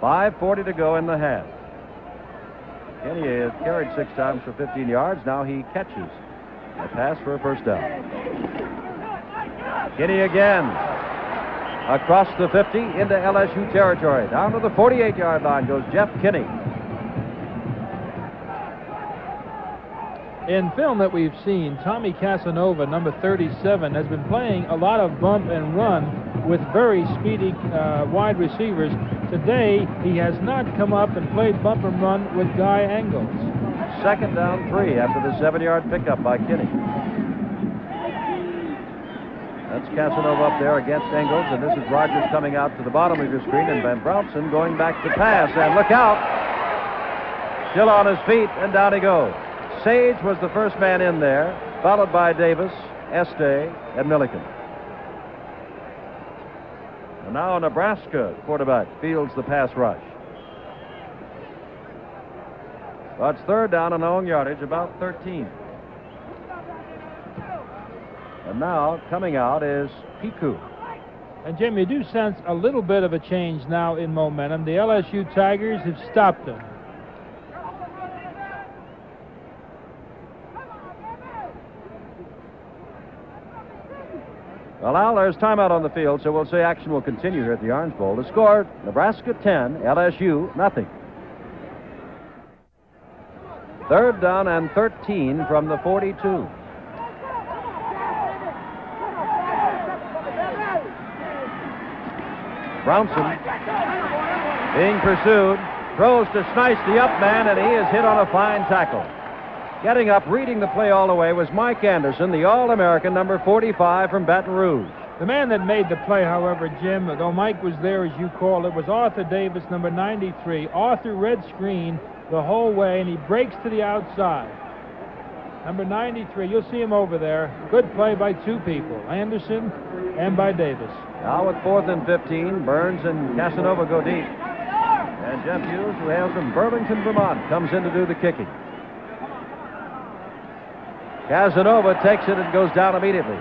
5:40 to go in the half. Kinney has carried 6 times for 15 yards. Now he catches a pass for a first down. Kinney again across the 50 into LSU territory. Down to the 48-yard line goes Jeff Kinney. In film that we've seen, Tommy Casanova, number 37, has been playing a lot of bump and run with very speedy wide receivers. Today, he has not come up and played bump and run with Guy Engels. 2nd down 3 after the 7-yard pickup by Kinney. That's Casanova up there against Engels, and this is Rogers coming out to the bottom of your screen, and Van Brownson going back to pass, and look out! Still on his feet, and down he goes. Sage was the first man in there, followed by Davis, Este, and Milliken. And now Nebraska quarterback fields the pass rush. Well, it's 3rd down and long yardage, about 13. And now coming out is Piku. And Jim, you do sense a little bit of a change now in momentum. The LSU Tigers have stopped them. Well, Al, there's timeout on the field, so we'll say action will continue here at the Orange Bowl. The score, Nebraska 10, LSU nothing. 3rd down and 13 from the 42. Brownson being pursued, throws to Schneis, the up man, and he is hit on a fine tackle. Getting up, reading the play all the way, was Mike Anderson, the All-American, number 45 from Baton Rouge. The man that made the play, however, Jim, though Mike was there, as you called it, was Arthur Davis, number 93. Arthur red screen the whole way, and he breaks to the outside. Number 93, you'll see him over there. Good play by 2 people, Anderson and by Davis. Now with 4th and 15, Burns and Casanova go deep. And Jeff Hughes, who hails from Burlington, Vermont, comes in to do the kicking. Casanova takes it and goes down immediately.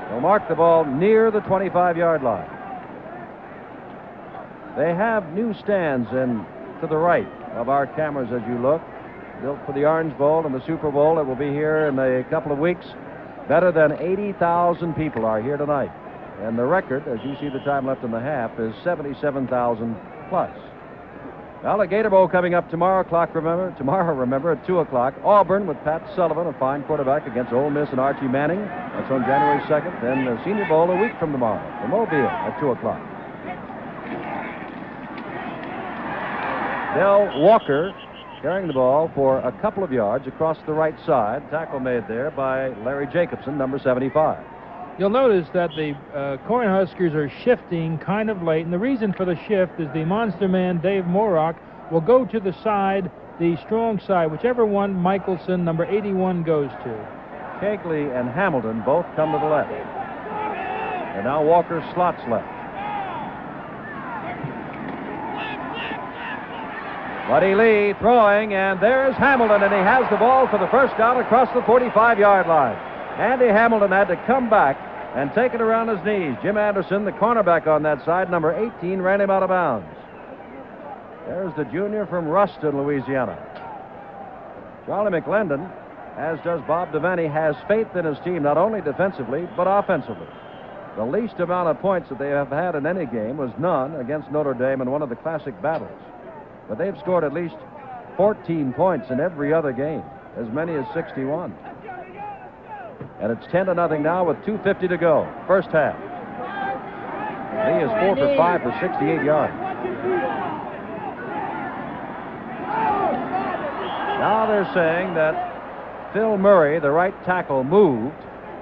They'll mark the ball near the 25-yard line. They have new stands in to the right of our cameras as you look, built for the Orange Bowl and the Super Bowl. It will be here in a couple of weeks. Better than 80,000 people are here tonight. And the record, as you see the time left in the half, is 77,000 plus. Well, the Gator Bowl coming up tomorrow, remember, at 2 o'clock. Auburn with Pat Sullivan, a fine quarterback, against Ole Miss and Archie Manning. That's on January 2nd. Then the Senior Bowl a week from tomorrow, in Mobile at 2 o'clock. Del Walker carrying the ball for a couple of yards across the right side. Tackle made there by Larry Jacobson, number 75. You'll notice that the Cornhuskers are shifting kind of late, and the reason for the shift is the monster man, Dave Morock, will go to the side, the strong side, whichever one Michelson, number 81, goes to. Kegley and Hamilton both come to the left. And now Walker slots left. Buddy Lee throwing, and there's Hamilton, and he has the ball for the first down across the 45-yard line. Andy Hamilton had to come back and take it around his knees. Jim Anderson, the cornerback on that side, number 18, ran him out of bounds. There's the junior from Ruston, Louisiana. Charlie McClendon, as does Bob Devaney, has faith in his team, not only defensively, but offensively. The least amount of points that they have had in any game was none against Notre Dame in one of the classic battles. But they've scored at least 14 points in every other game, as many as 61. And it's 10-0 now with 2:50 to go. First half. Lee is 4 for 5 for 68 yards. Now they're saying that Phil Murray, the right tackle, moved,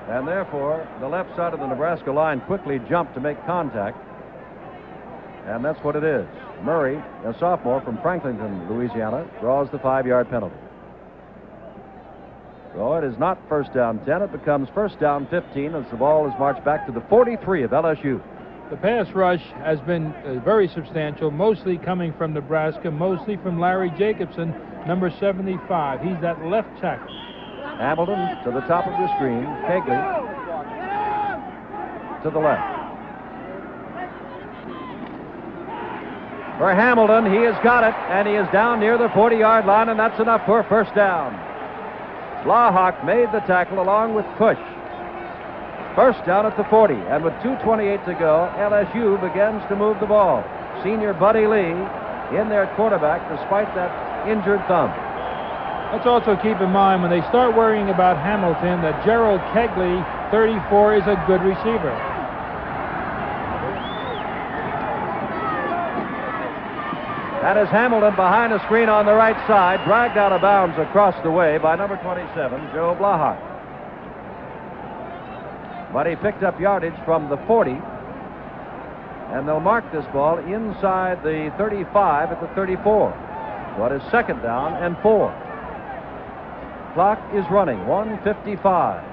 and therefore the left side of the Nebraska line quickly jumped to make contact. And that's what it is. Murray, a sophomore from Franklinton, Louisiana, draws the 5-yard penalty. So it is not first down 10. It becomes first down 15 as the ball is marched back to the 43 of LSU. The pass rush has been very substantial, mostly coming from Nebraska, mostly from Larry Jacobson, number 75. He's that left tackle. Hamilton to the top of the screen. Kegley to the left. For Hamilton, he has got it, and he is down near the 40-yard line, and that's enough for a first down. Blahak made the tackle along with Cush. First down at the 40, and with 2:28 to go, LSU begins to move the ball. Senior Buddy Lee in their quarterback despite that injured thumb. Let's also keep in mind when they start worrying about Hamilton that Gerald Kegley, 34, is a good receiver. That is Hamilton behind a screen on the right side, dragged out of bounds across the way by number 27, Joe Blahak. But he picked up yardage from the 40, and they'll mark this ball inside the 35 at the 34. So it is second down and 4. Clock is running, 1:55.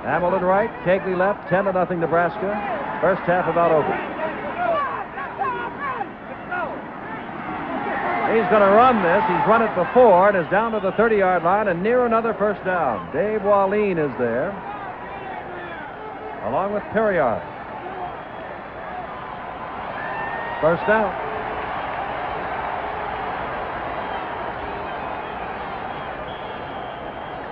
Hamilton right, Kegley left, 10-0 Nebraska. First half about over. He's going to run this. He's run it before and is down to the 30-yard line and near another first down. Dave Wallin is there, along with Perriard. First down.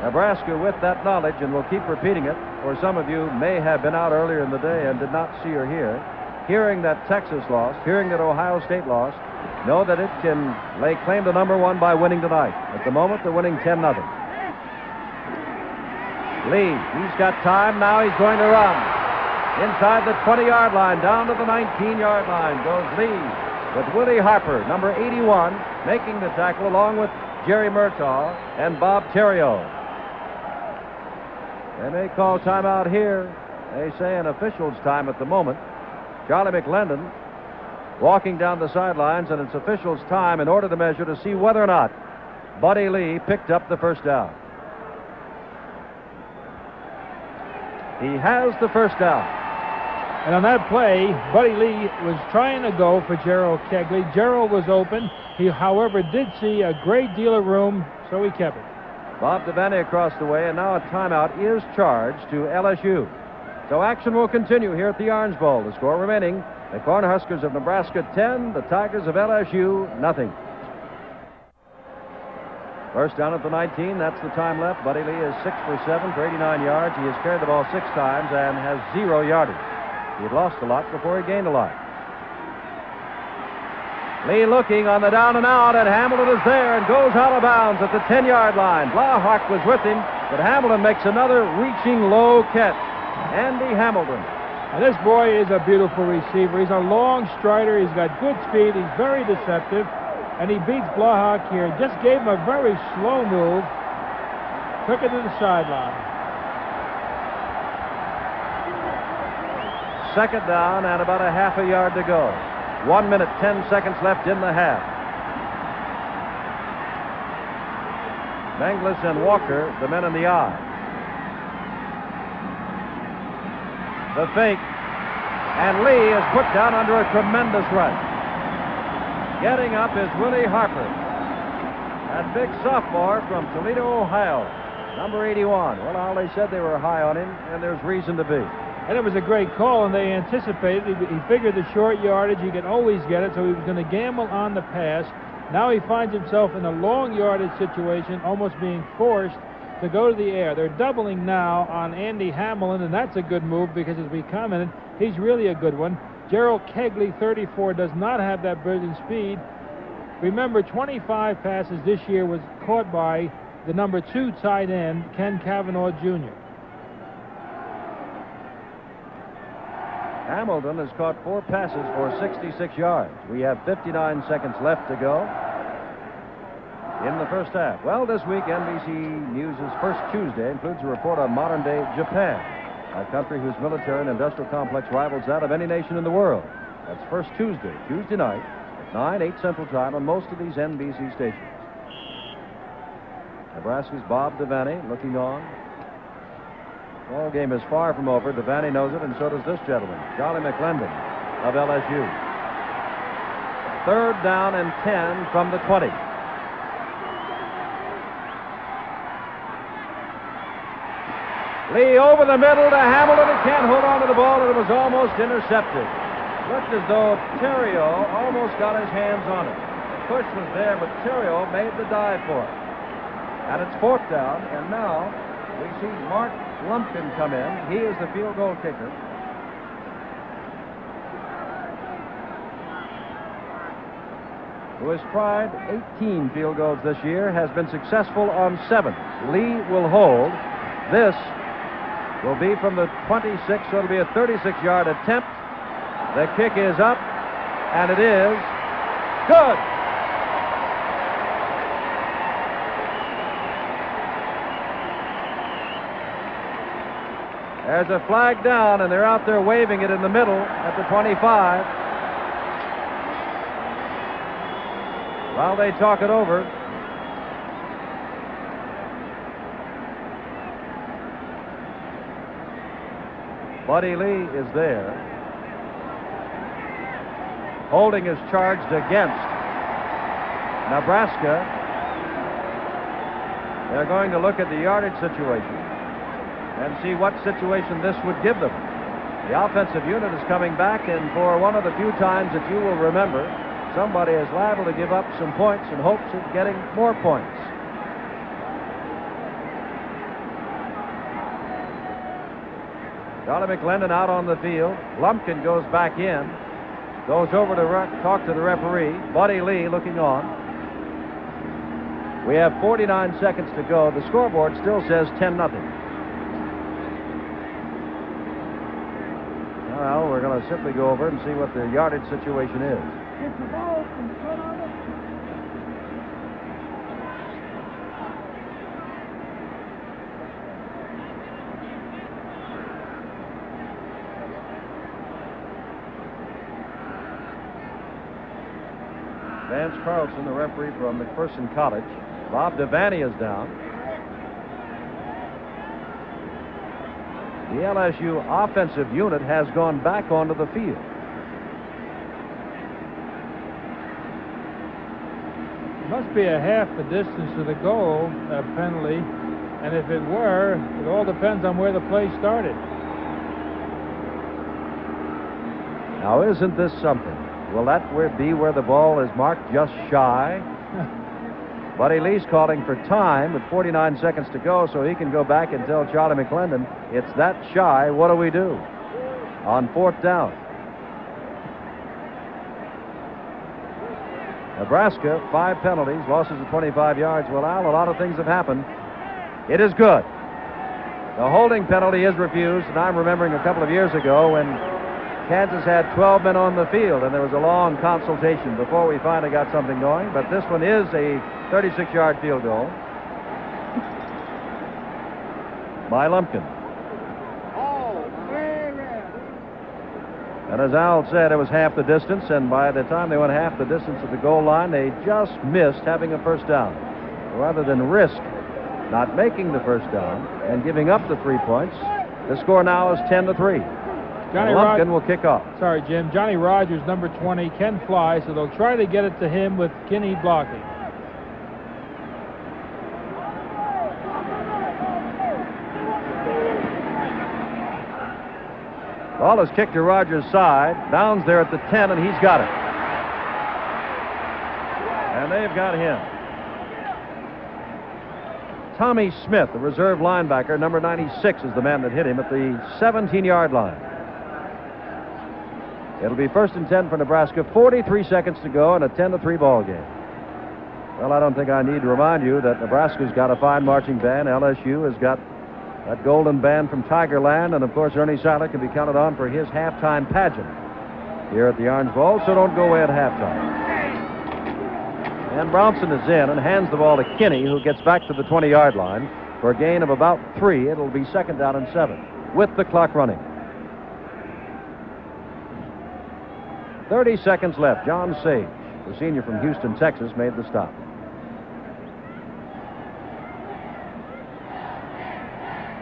Nebraska with that knowledge, and we'll keep repeating it, for some of you may have been out earlier in the day and did not see or hear. Hearing that Texas lost, hearing that Ohio State lost, know that it can lay claim to number 1 by winning tonight. At the moment, they're winning 10-0. Lee, he's got time. Now he's going to run. Inside the 20-yard line, down to the 19-yard line goes Lee with Willie Harper, number 81, making the tackle along with Jerry Murtaugh and Bob Theriault. They may call timeout here. They say an official's time at the moment. Charlie McLendon walking down the sidelines, and it's officials' time in order to measure to see whether or not Buddy Lee picked up the first down. He has the first down. And on that play, Buddy Lee was trying to go for Gerald Kegley. Gerald was open. He, however, did see a great deal of room, so he kept it. Bob Devaney across the way, and now a timeout is charged to LSU. So action will continue here at the Orange Bowl. The score remaining, the Cornhuskers of Nebraska 10, the Tigers of LSU nothing. First down at the 19, that's the time left. Buddy Lee is 6 for 7 for 89 yards. He has carried the ball 6 times and has 0 yardage. He'd lost a lot before he gained a lot. Lee looking on the down and out, and Hamilton is there and goes out of bounds at the 10-yard line. Blahak was with him, but Hamilton makes another reaching low catch. Andy Hamilton. And this boy is a beautiful receiver. He's a long strider. He's got good speed. He's very deceptive. And he beats Blahak here. Just gave him a very slow move. Took it to the sideline. Second down and about a half a yard to go. 1 minute, 10 seconds left in the half. Manglis and Walker, the men in the eye. The fake, and Lee is put down under a tremendous rush. Getting up is Willie Harper, that big sophomore from Toledo, Ohio, number 81. Well, now they said they were high on him, and there's reason to be. And it was a great call, and they anticipated. He figured the short yardage, he could always get it, so he was going to gamble on the pass. Now he finds himself in a long yardage situation, almost being forced to go to the air. They're doubling now on Andy Hamlin, and that's a good move because, as we commented, he's really a good one. Gerald Kegley, 34, does not have that brilliant speed. Remember, 25 passes this year was caught by the number 2 tight end, Ken Cavanaugh Jr. Hamilton has caught 4 passes for 66 yards. We have 59 seconds left to go in the first half. Well, this week, NBC News' First Tuesday includes a report on modern-day Japan, a country whose military and industrial complex rivals that of any nation in the world. That's First Tuesday, Tuesday night, at 9, 8 Central Time on most of these NBC stations. Nebraska's Bob Devaney looking on. Ball game is far from over. Devaney knows it, and so does this gentleman, Charlie McClendon of LSU. 3rd down and 10 from the 20. Lee over the middle to Hamilton. He can't hold on to the ball, and it was almost intercepted. Looked as though Theriot almost got his hands on it. The push was there, but Theriot made the dive for it. And it's 4th down, and now we see Mark Lumpkin come in. He is the field goal kicker. Who has tried 18 field goals this year, has been successful on 7. Lee will hold. This will be from the 26, so it'll be a 36-yard attempt. The kick is up, and it is good. There's a flag down, and they're out there waving it in the middle at the 25. While they talk it over. Buddy Lee is there. Holding is charged against Nebraska. They're going to look at the yardage situation and see what situation this would give them. The offensive unit is coming back, and for one of the few times that you will remember, somebody is liable to give up some points in hopes of getting more points. Charlie McClendon out on the field. Lumpkin goes back in. Goes over to talk to the referee. Buddy Lee looking on. We have 49 seconds to go. The scoreboard still says 10-0. Well, we're going to simply go over and see what the yardage situation is. Get the ball and cut on it. Vance Carlson, the referee from McPherson College. Bob Devaney is down. The LSU offensive unit has gone back onto the field. It must be a half the distance to the goal penalty, and if it were, it all depends on where the play started. Now, isn't this something? Will that be where the ball is marked just shy? Buddy Lee's calling for time with 49 seconds to go, so he can go back and tell Charlie McClendon, it's that shy, what do we do? On 4th down. Nebraska, 5 penalties, losses of 25 yards. Well, Al, a lot of things have happened. It is good. The holding penalty is refused, and I'm remembering a couple of years ago when Kansas had 12 men on the field, and there was a long consultation before we finally got something going. But this one is a 36-yard field goal by Lumpkin. And as Al said, it was half the distance, and by the time they went half the distance at the goal line, they just missed having a first down. Rather than risk not making the first down and giving up the 3 points, the score now is 10-3. Lumpkin will kick off. Sorry, Jim. Johnny Rogers, number 20, can fly, so they'll try to get it to him with Kinney blocking. Ball is kicked to Rogers' side. Downs there at the 10, and he's got it. And they've got him. Tommy Smith, the reserve linebacker, number 96, is the man that hit him at the 17-yard line. It'll be 1st and 10 for Nebraska, 43 seconds to go, and a 10-3 ball game. Well, I don't think I need to remind you that Nebraska's got a fine marching band. LSU has got that golden band from Tigerland, and of course Ernie Seiler can be counted on for his halftime pageant here at the Orange Bowl, so don't go away at halftime. And Brownson is in and hands the ball to Kinney, who gets back to the 20-yard line for a gain of about 3. It'll be 2nd down and 7 with the clock running. 30 seconds left. John Sage, the senior from Houston, Texas, made the stop.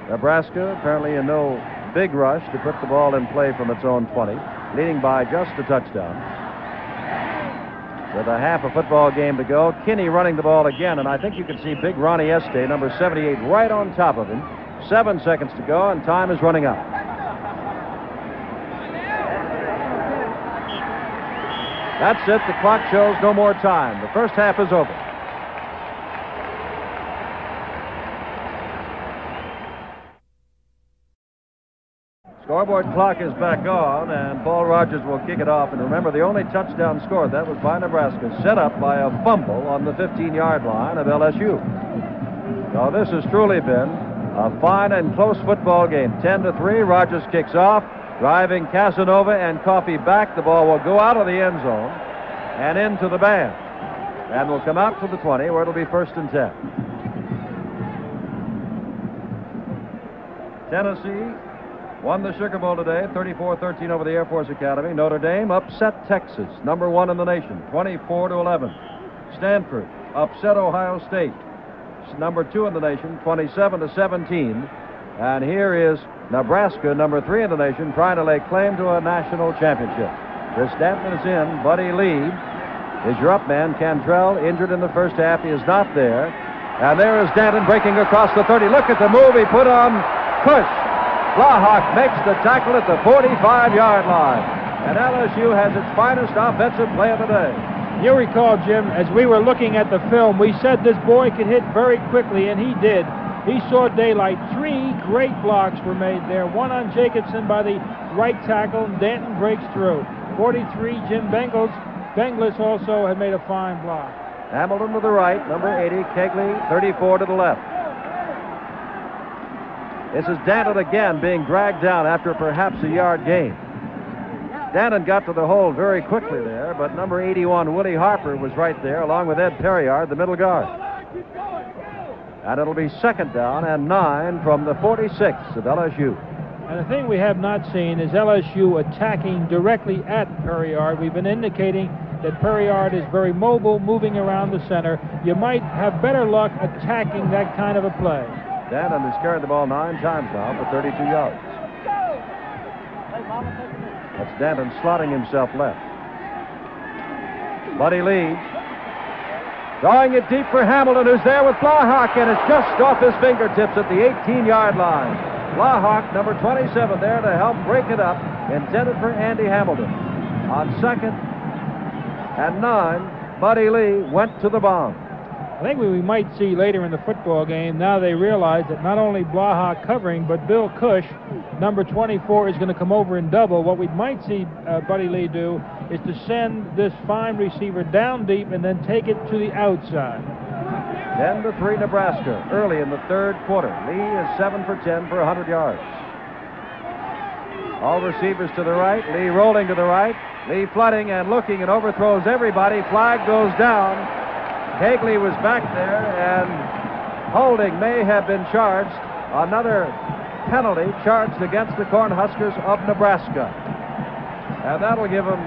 Nebraska apparently in no big rush to put the ball in play from its own 20, leading by just a touchdown. With a half a football game to go, Kinney running the ball again, and I think you can see big Ronnie Este, number 78, right on top of him. 7 seconds to go, and time is running out. That's it. The clock shows no more time. The first half is over. Scoreboard clock is back on, and Paul Rogers will kick it off. And remember, the only touchdown scored, that was by Nebraska, set up by a fumble on the 15-yard line of LSU. So this has truly been a fine and close football game. 10-3, Rogers kicks off, driving Casanova and Coffey back. The ball will go out of the end zone and into the band, and will come out to the 20, where it'll be 1st and 10. Tennessee won the Sugar Bowl today, 34-13 over the Air Force Academy. Notre Dame upset Texas, number 1 in the nation, 24-11. Stanford upset Ohio State, number 2 in the nation, 27-17. And here is Nebraska, number 3 in the nation, trying to lay claim to a national championship. Chris Stanton is in. Buddy Lee is your up man. Cantrell injured in the first half. He is not there. And there is Stanton breaking across the 30. Look at the move he put on Cush. Blahak makes the tackle at the 45-yard line. And LSU has its finest offensive play of the day. You recall, Jim, as we were looking at the film, we said this boy could hit very quickly, and he did. He saw daylight. 3 great blocks were made there. One on Jacobson by the right tackle, and Danton breaks through. 43, Jim Benglis also had made a fine block. Hamilton to the right, number 80, Kegley, 34 to the left. This is Danton again being dragged down after perhaps a yard gain. Danton got to the hole very quickly there, but number 81, Willie Harper, was right there, along with Ed Perriard, the middle guard. And it'll be 2nd down and 9 from the 46 of LSU. And the thing we have not seen is LSU attacking directly at Perriard. We've been indicating that Perriard is very mobile, moving around the center. You might have better luck attacking that kind of a play. Danton has carried the ball 9 times now for 32 yards. That's Danton slotting himself left. Buddy Lee drawing it deep for Hamilton, who's there with Blahak, and it's just off his fingertips at the 18-yard line. Blahak, number 27, there to help break it up, intended for Andy Hamilton. On 2nd and 9, Buddy Lee went to the bomb. I think we might see later in the football game, now they realize that not only Blahak covering, but Bill Cush, number 24, is going to come over and double. What we might see Buddy Lee do is to send this fine receiver down deep and then take it to the outside. 10-3 Nebraska early in the 3rd quarter. Lee is 7 for 10 for 100 yards. All receivers to the right. Lee rolling to the right. Lee flooding and looking and overthrows everybody. Flag goes down. Kegley was back there, and holding may have been charged. Another penalty charged against the Cornhuskers of Nebraska. And that'll give them,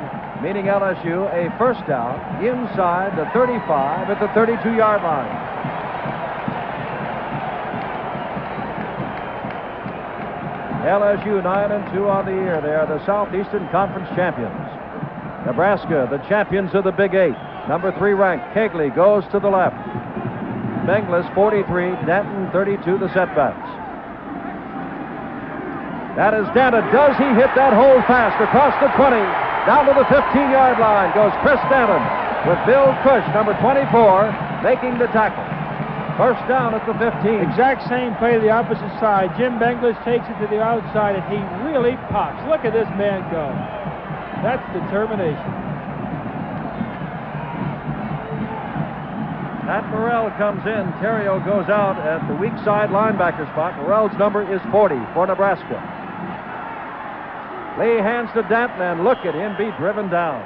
meaning LSU, a 1st down inside the 35 at the 32-yard line. LSU 9-2 on the year. They are the Southeastern Conference champions. Nebraska, the champions of the Big 8. Number 3 ranked, Kegley goes to the left. Benglis, 43, Danton, 32, the setbacks. That is Danton. Does he hit that hold fast across the 20? Down to the 15-yard line goes Chris Danton with Bill Cush, number 24, making the tackle. First down at the 15. Exact same play to the opposite side. Jim Benglis takes it to the outside, and he really pops. Look at this man go. That's determination. Pat Morrell comes in. Terrio goes out at the weak side linebacker spot. Morrell's number is 40 for Nebraska. Lee hands to Danton, and look at him be driven down.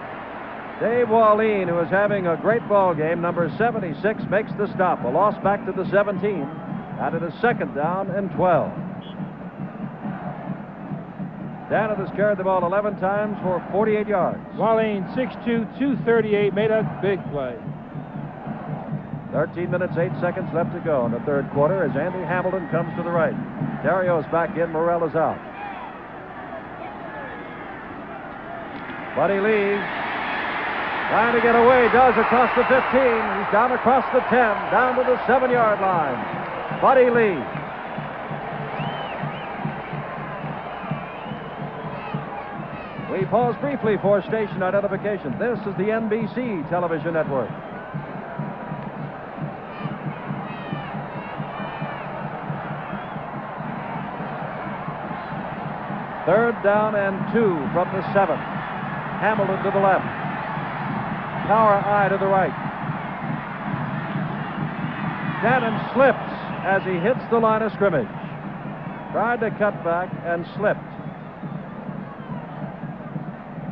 Dave Wallin, who is having a great ball game, number 76, makes the stop. A loss back to the 17, and it is second down and 12. Danton has carried the ball 11 times for 48 yards. Wallin, 6'2", 238, made a big play. 13 minutes, 8 seconds left to go in the third quarter as Andy Hamilton comes to the right. Terrio's back in, Morrell is out. Buddy Lee trying to get away, does across the 15. He's down across the 10, down to the 7-yard line. Buddy Lee. We pause briefly for station identification. This is the NBC television network. Third down and 2 from the 7. Hamilton to the left. Tower eye to the right. Danton slips as he hits the line of scrimmage. Tried to cut back and slipped.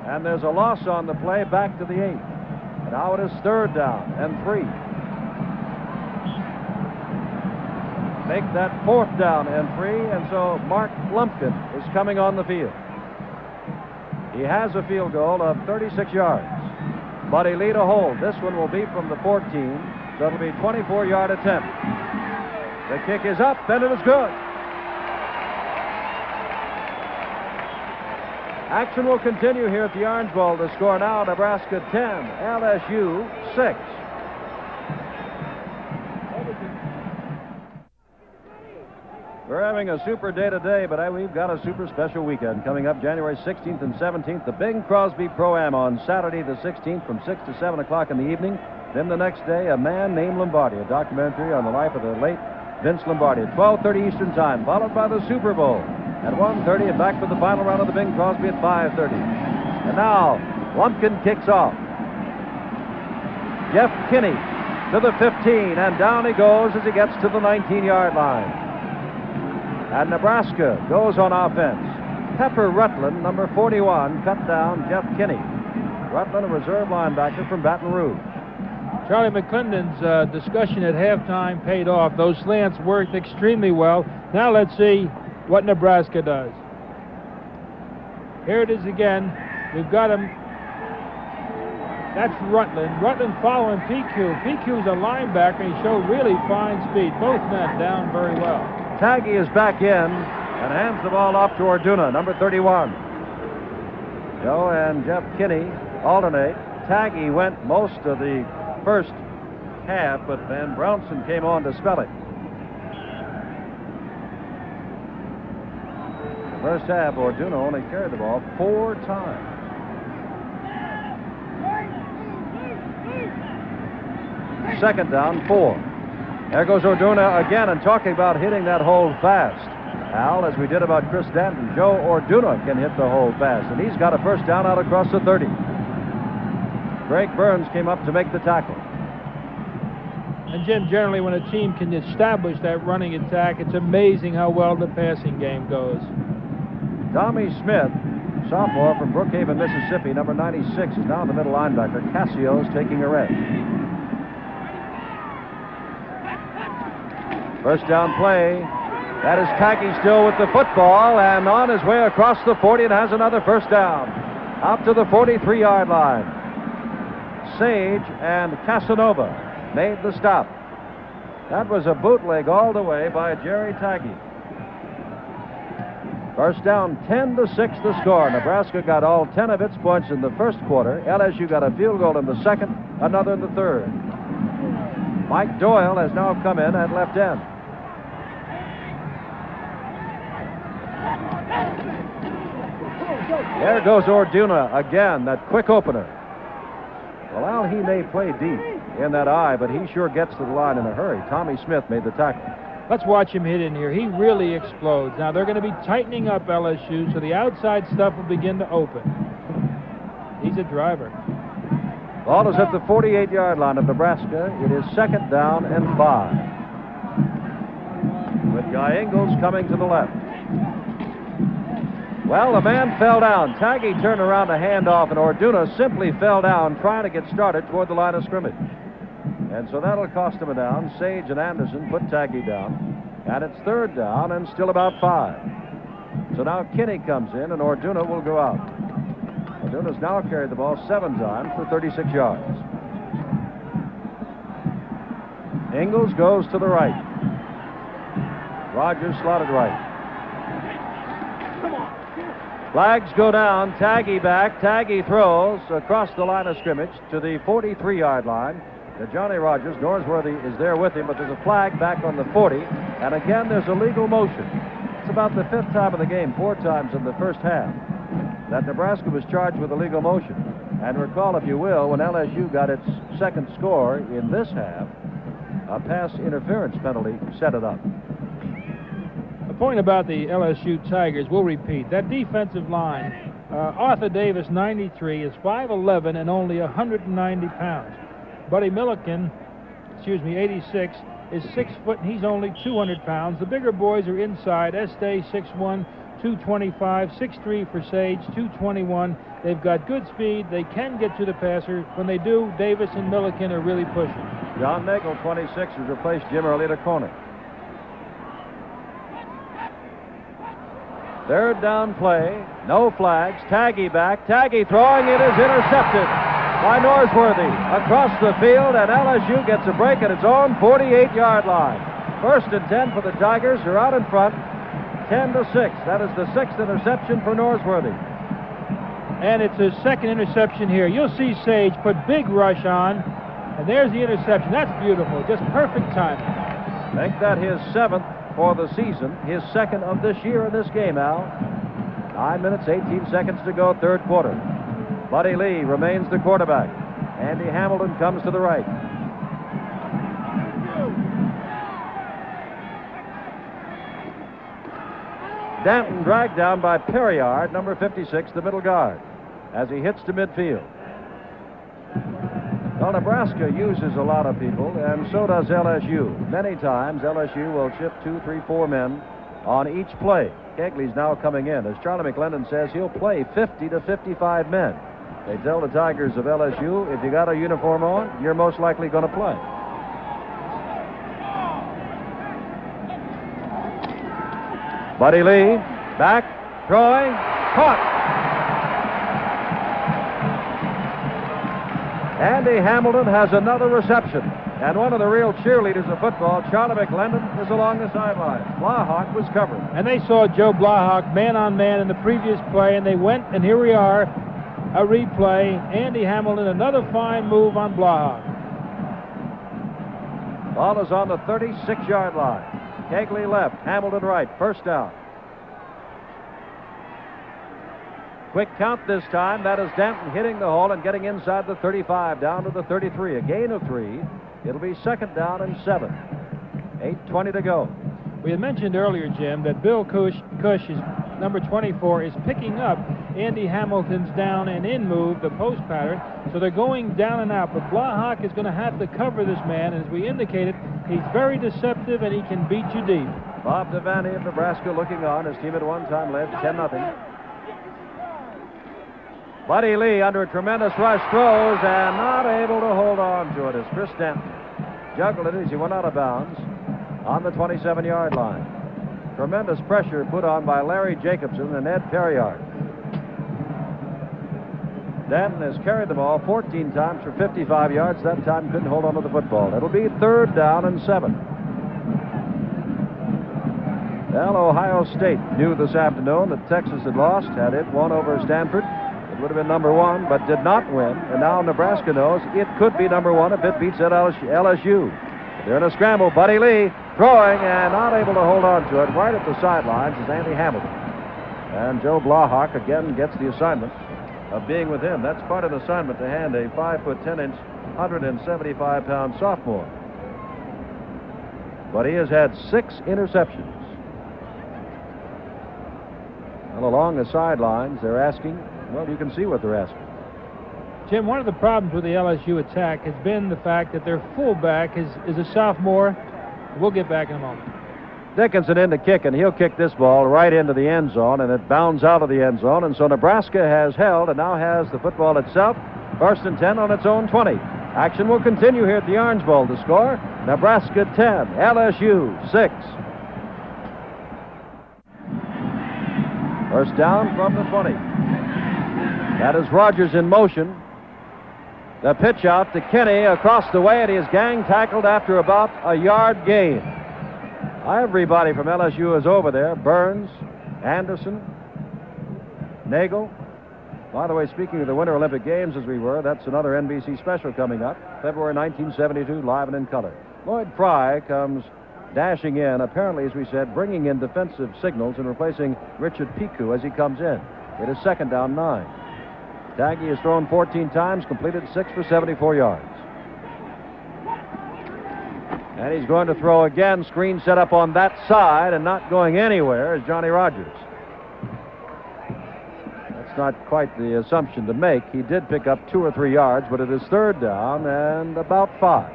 And there's a loss on the play back to the 8. And now it is third down and 3. Make that fourth down and 3, and so Mark Lumpkin is coming on the field. He has a field goal of 36 yards. Buddy Lee to hold. This one will be from the 14, so it'll be a 24-yard attempt. The kick is up, and it is good. Action will continue here at the Orange Bowl. The score now, Nebraska 10, LSU 6. We're having a super day today, but we've got a super special weekend coming up January 16th and 17th. The Bing Crosby Pro-Am on Saturday the 16th from 6 to 7 o'clock in the evening. Then the next day, A Man Named Lombardi, a documentary on the life of the late Vince Lombardi at 12:30 Eastern Time, followed by the Super Bowl at 1:30 and back for the final round of the Bing Crosby at 5:30. And now, Lumpkin kicks off. Jeff Kinney to the 15, and down he goes as he gets to the 19-yard line. And Nebraska goes on offense. Pepper Rutland, number 41, cut down Jeff Kinney. Rutland, a reserve linebacker from Baton Rouge. Charlie McClendon's discussion at halftime paid off. Those slants worked extremely well. Now let's see what Nebraska does. Here it is again. We've got him. That's Rutland. Rutland following PQ. PQ's a linebacker. He showed really fine speed. Both men down very well. Taggy is back in and hands the ball off to Orduna, number 31. Joe and Jeff Kinney alternate. Taggy went most of the first half, but Van Brownson came on to spell it. The first half, Orduna only carried the ball 4 times. Second down, 4. There goes Orduna again, and talking about hitting that hold fast. Al, as we did about Chris Danton, Joe Orduna can hit the hold fast, and he's got a first down out across the 30. Greg Burns came up to make the tackle. And Jim, generally when a team can establish that running attack, it's amazing how well the passing game goes. Tommy Smith, sophomore from Brookhaven, Mississippi, number 96, is now the middle linebacker. Cassio's taking a rest. First down play. That is Taggy still with the football and on his way across the 40 and has another first down. Out to the 43-yard line. Sage and Casanova made the stop. That was a bootleg all the way by Jerry Taggy. First down, 10-6 the score. Nebraska got all 10 of its points in the first quarter. LSU got a field goal in the second, another in the third. Mike Doyle has now come in at left end. There goes Orduna again, that quick opener. Well, Al, he may play deep in that eye, but he sure gets to the line in a hurry. Tommy Smith made the tackle. Let's watch him hit in here. He really explodes. Now, they're going to be tightening up LSU, so the outside stuff will begin to open. He's a driver. Ball is at the 48-yard line of Nebraska. It is 2nd down and 5. With Guy Ingles coming to the left. Well, the man fell down. Taggy turned around to hand off, and Orduna simply fell down trying to get started toward the line of scrimmage. And so that'll cost him a down. Sage and Anderson put Taggy down. And it's 3rd down and still about 5. So now Kinney comes in, and Orduna will go out. Orduna's now carried the ball 7 times for 36 yards. Ingles goes to the right. Rogers slotted right. Flags go down. Taggy back. Taggy throws across the line of scrimmage to the 43-yard line. Johnny Rogers. Norsworthy is there with him, but there's a flag back on the 40. And again, there's a legal motion. It's about the 5th time of the game, 4 times in the first half, that Nebraska was charged with a legal motion. And recall, if you will, when LSU got its 2nd score in this half, a pass interference penalty set it up. The point about the LSU Tigers, we'll repeat. That defensive line, Arthur Davis, 93, is 5'11" and only 190 pounds. Buddy Milliken, 86, is 6 foot and he's only 200 pounds. The bigger boys are inside. Estee, 6'1", 225, 6'3" for Sage, 221. They've got good speed. They can get to the passer. When they do, Davis and Milliken are really pushing. John Nagel, 26, has replaced Jim Early at a corner. 3rd down play. No flags. Taggy back. Taggy throwing. It is intercepted by Norsworthy across the field, and LSU gets a break at its own 48-yard line. 1st and 10 for the Tigers, who are out in front, 10-6. That is the 6th interception for Norsworthy. And it's his 2nd interception here. You'll see Sage put big rush on, and there's the interception. That's beautiful. Just perfect timing. Make that his 7th for the season, his 2nd of this year in this game, Al. 9 minutes, 18 seconds to go, 3rd quarter. Buddy Lee remains the quarterback. Andy Hamilton comes to the right. Danton dragged down by Perriard, number 56, the middle guard, as he hits to midfield. Well, Nebraska uses a lot of people, and so does LSU. Many times, LSU will shift 2, 3, 4 men on each play. Kegley's now coming in. As Charlie McClendon says, he'll play 50 to 55 men. They tell the Tigers of LSU, if you got a uniform on, you're most likely going to play. Buddy Lee, back, throwing, caught. Andy Hamilton has another reception. And one of the real cheerleaders of football, Charlie McClendon, is along the sideline. Blahak was covered. And they saw Joe Blahak man-on-man in the previous play, and they went, and here we are, a replay. Andy Hamilton, another fine move on Blahak. Ball is on the 36-yard line. Kegley left, Hamilton right, 1st down. Quick count this time. That is Danton hitting the hole and getting inside the 35, down to the 33. A gain of 3. It'll be 2nd down and 7. 8:20 to go. We had mentioned earlier, Jim, that Bill Cush is number 24, is picking up Andy Hamilton's down and in move, the post pattern. So they're going down and out. But Blahak is going to have to cover this man. And as we indicated, he's very deceptive and he can beat you deep. Bob Devaney of Nebraska looking on. His team at one time led 10-0. Buddy Lee, under a tremendous rush, throws and not able to hold on to it as Chris Danton juggled it as he went out of bounds on the 27-yard line. Tremendous pressure put on by Larry Jacobson and Ed Perriard. Danton has carried the ball 14 times for 55 yards. That time couldn't hold on to the football. It'll be 3rd down and 7. Well, Ohio State knew this afternoon that Texas had lost. Had it won over Stanford, it would have been number 1, but did not win. And now Nebraska knows it could be number 1 if it beats LSU. They're in a scramble. Buddy Lee throwing and not able to hold on to it. Right at the sidelines is Andy Hamilton. And Joe Blahak again gets the assignment of being with him. That's quite an assignment to hand a 5'10", 175-pound sophomore. But he has had 6 interceptions. And along the sidelines, they're asking, well, you can see what they're asking. Jim, one of the problems with the LSU attack has been the fact that their fullback is a sophomore. We'll get back in a moment. Dickinson in to kick, and he'll kick this ball right into the end zone, and it bounds out of the end zone. And so Nebraska has held and now has the football itself. 1st and 10 on its own 20. Action will continue here at the Orange Bowl. The score, Nebraska 10, LSU 6. First down from the 20. That is Rogers in motion. The pitch out to Kenny across the way, and he is gang tackled after about a yard gain. Everybody from LSU is over there. Burns, Anderson, Nagel. By the way, speaking of the Winter Olympic Games as we were, that's another NBC special coming up. February 1972, live and in color. Lloyd Fry comes dashing in, apparently, as we said, bringing in defensive signals and replacing Richard Piku as he comes in. It is 2nd down 9. Taggy has thrown 14 times, completed 6 for 74 yards. And he's going to throw again. Screen set up on that side, and not going anywhere is Johnny Rogers. That's not quite the assumption to make. He did pick up 2 or 3 yards, but it is 3rd down and about 5.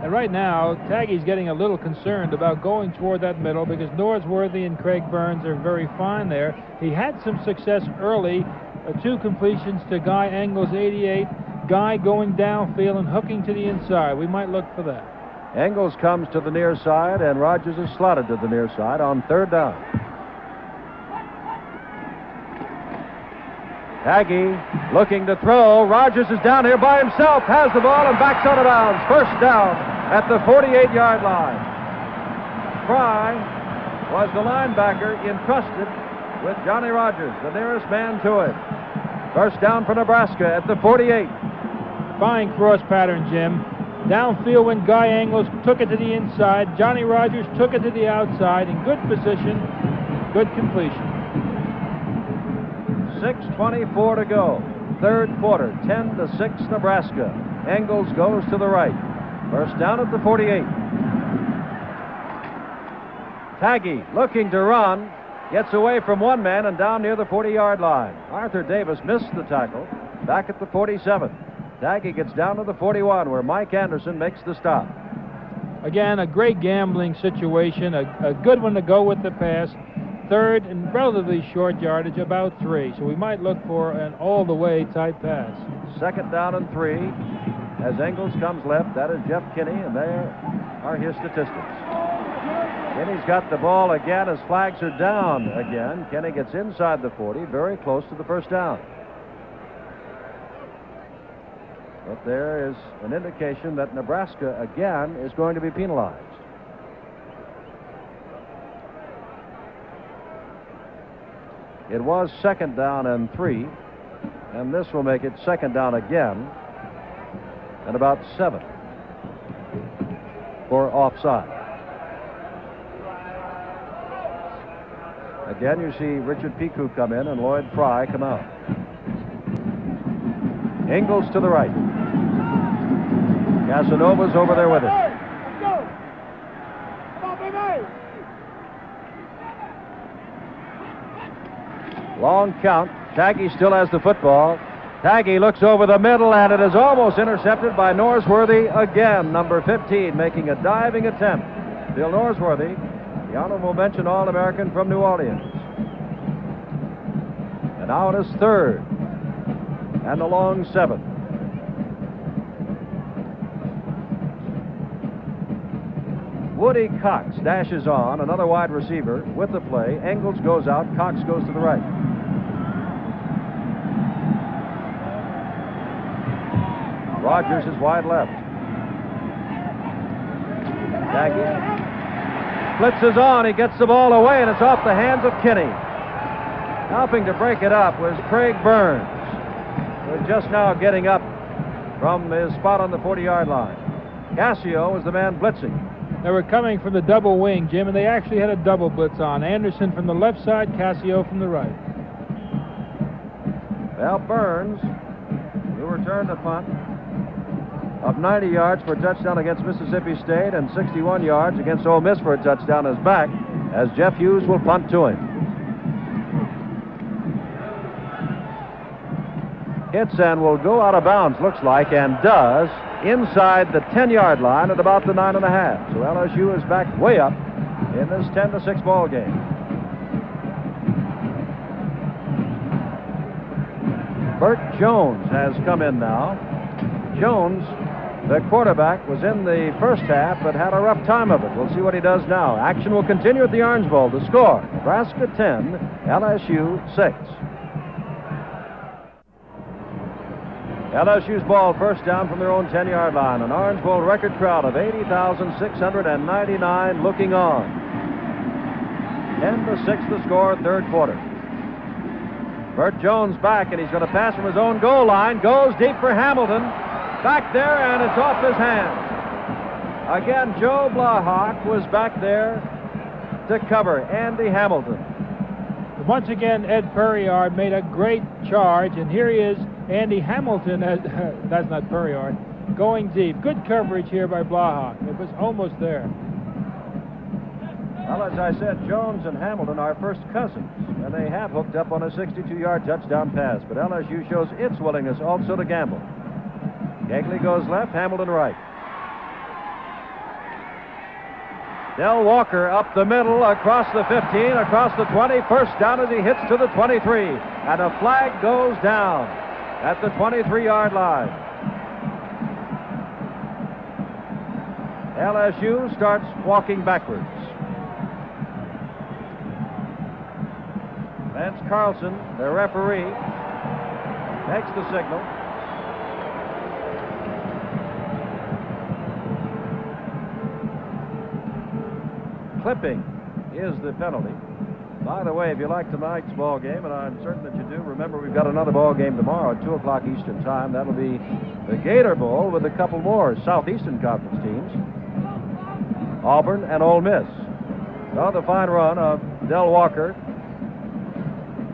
And right now, Taggy's getting a little concerned about going toward that middle because Norsworthy and Craig Burns are very fine there. He had some success early, 2 completions to Guy Engels, 88. Guy going downfield and hooking to the inside. We might look for that. Engels comes to the near side, and Rogers is slotted to the near side on 3rd down. Taggy looking to throw. Rogers is down here by himself, has the ball and backs out of bounds. 1st down at the 48-yard line. Fry was the linebacker entrusted with Johnny Rogers, the nearest man to it. 1st down for Nebraska at the 48. Fine cross pattern, Jim. Downfield when Guy Engels took it to the inside. Johnny Rogers took it to the outside in good position, good completion. 6:24 to go. 3rd quarter, 10-6 Nebraska. Engels goes to the right. 1st down at the 48. Taggy looking to run. Gets away from one man and down near the 40-yard line. Arthur Davis missed the tackle. Back at the 47. Taggy gets down to the 41 where Mike Anderson makes the stop. Again, a great gambling situation. A good one to go with the pass. 3rd and relatively short yardage, about 3. So we might look for an all-the-way type pass. 2nd down and 3. As Engels comes left, that is Jeff Kinney, and there are his statistics. Kinney's got the ball again as flags are down again. Kinney gets inside the 40, very close to the 1st down. But there is an indication that Nebraska again is going to be penalized. It was 2nd down and 3, and this will make it 2nd down again and about 7 for offside. Again, you see Richard Piku come in and Lloyd Fry come out. Engels to the right. Casanova's over there with it. Long count. Taggy still has the football. Taggy looks over the middle, and it is almost intercepted by Norsworthy again. Number 15 making a diving attempt. Bill Norsworthy, the honorable mention All-American from New Orleans. And now it is 3rd and a long 7. Woody Cox dashes on, another wide receiver with the play. Engels goes out, Cox goes to the right. Rogers is wide left. Taggy blitzes on, he gets the ball away, and it's off the hands of Kinney. Helping to break it up was Craig Burns, who was just now getting up from his spot on the 40-yard line. Cassio was the man blitzing. They were coming from the double wing, Jim, and they actually had a double blitz on. Anderson from the left side, Cassio from the right. Al Burns, who returned a punt of 90 yards for a touchdown against Mississippi State and 61 yards against Ole Miss for a touchdown, is back as Jeff Hughes will punt to him. Hits and will go out of bounds, looks like, and does, inside the 10-yard line at about the 9.5. So LSU is back way up in this 10-6 ball game. Bert Jones has come in now. Jones, the quarterback, was in the first half but had a rough time of it. We'll see what he does now. Action will continue at the Orange Bowl. The score, Nebraska 10, LSU 6. LSU's ball, first down from their own 10-yard line. An Orange Bowl record crowd of 80,699 looking on. 10-6 the score, third quarter. Bert Jones back, and he's going to pass from his own goal line. Goes deep for Hamilton. Back there, and it's off his hands. Again, Joe Blahak was back there to cover Andy Hamilton. Once again, Ed Perriard made a great charge, and here he is, Andy Hamilton, that's not Perriard, going deep. Good coverage here by Blahak. It was almost there. Well, as I said, Jones and Hamilton are first cousins, and they have hooked up on a 62-yard touchdown pass, but LSU shows its willingness also to gamble. Kegley goes left, Hamilton right. Del Walker up the middle, across the 15, across the 20, first down as he hits to the 23, and a flag goes down at the 23-yard line. LSU starts walking backwards. Vance Carlson, the referee, makes the signal. Clipping is the penalty. By the way, if you like tonight's ball game, and I'm certain that you do, remember we've got another ball game tomorrow at 2 o'clock Eastern time. That'll be the Gator Bowl with a couple more Southeastern Conference teams, Auburn and Ole Miss. So the fine run of Del Walker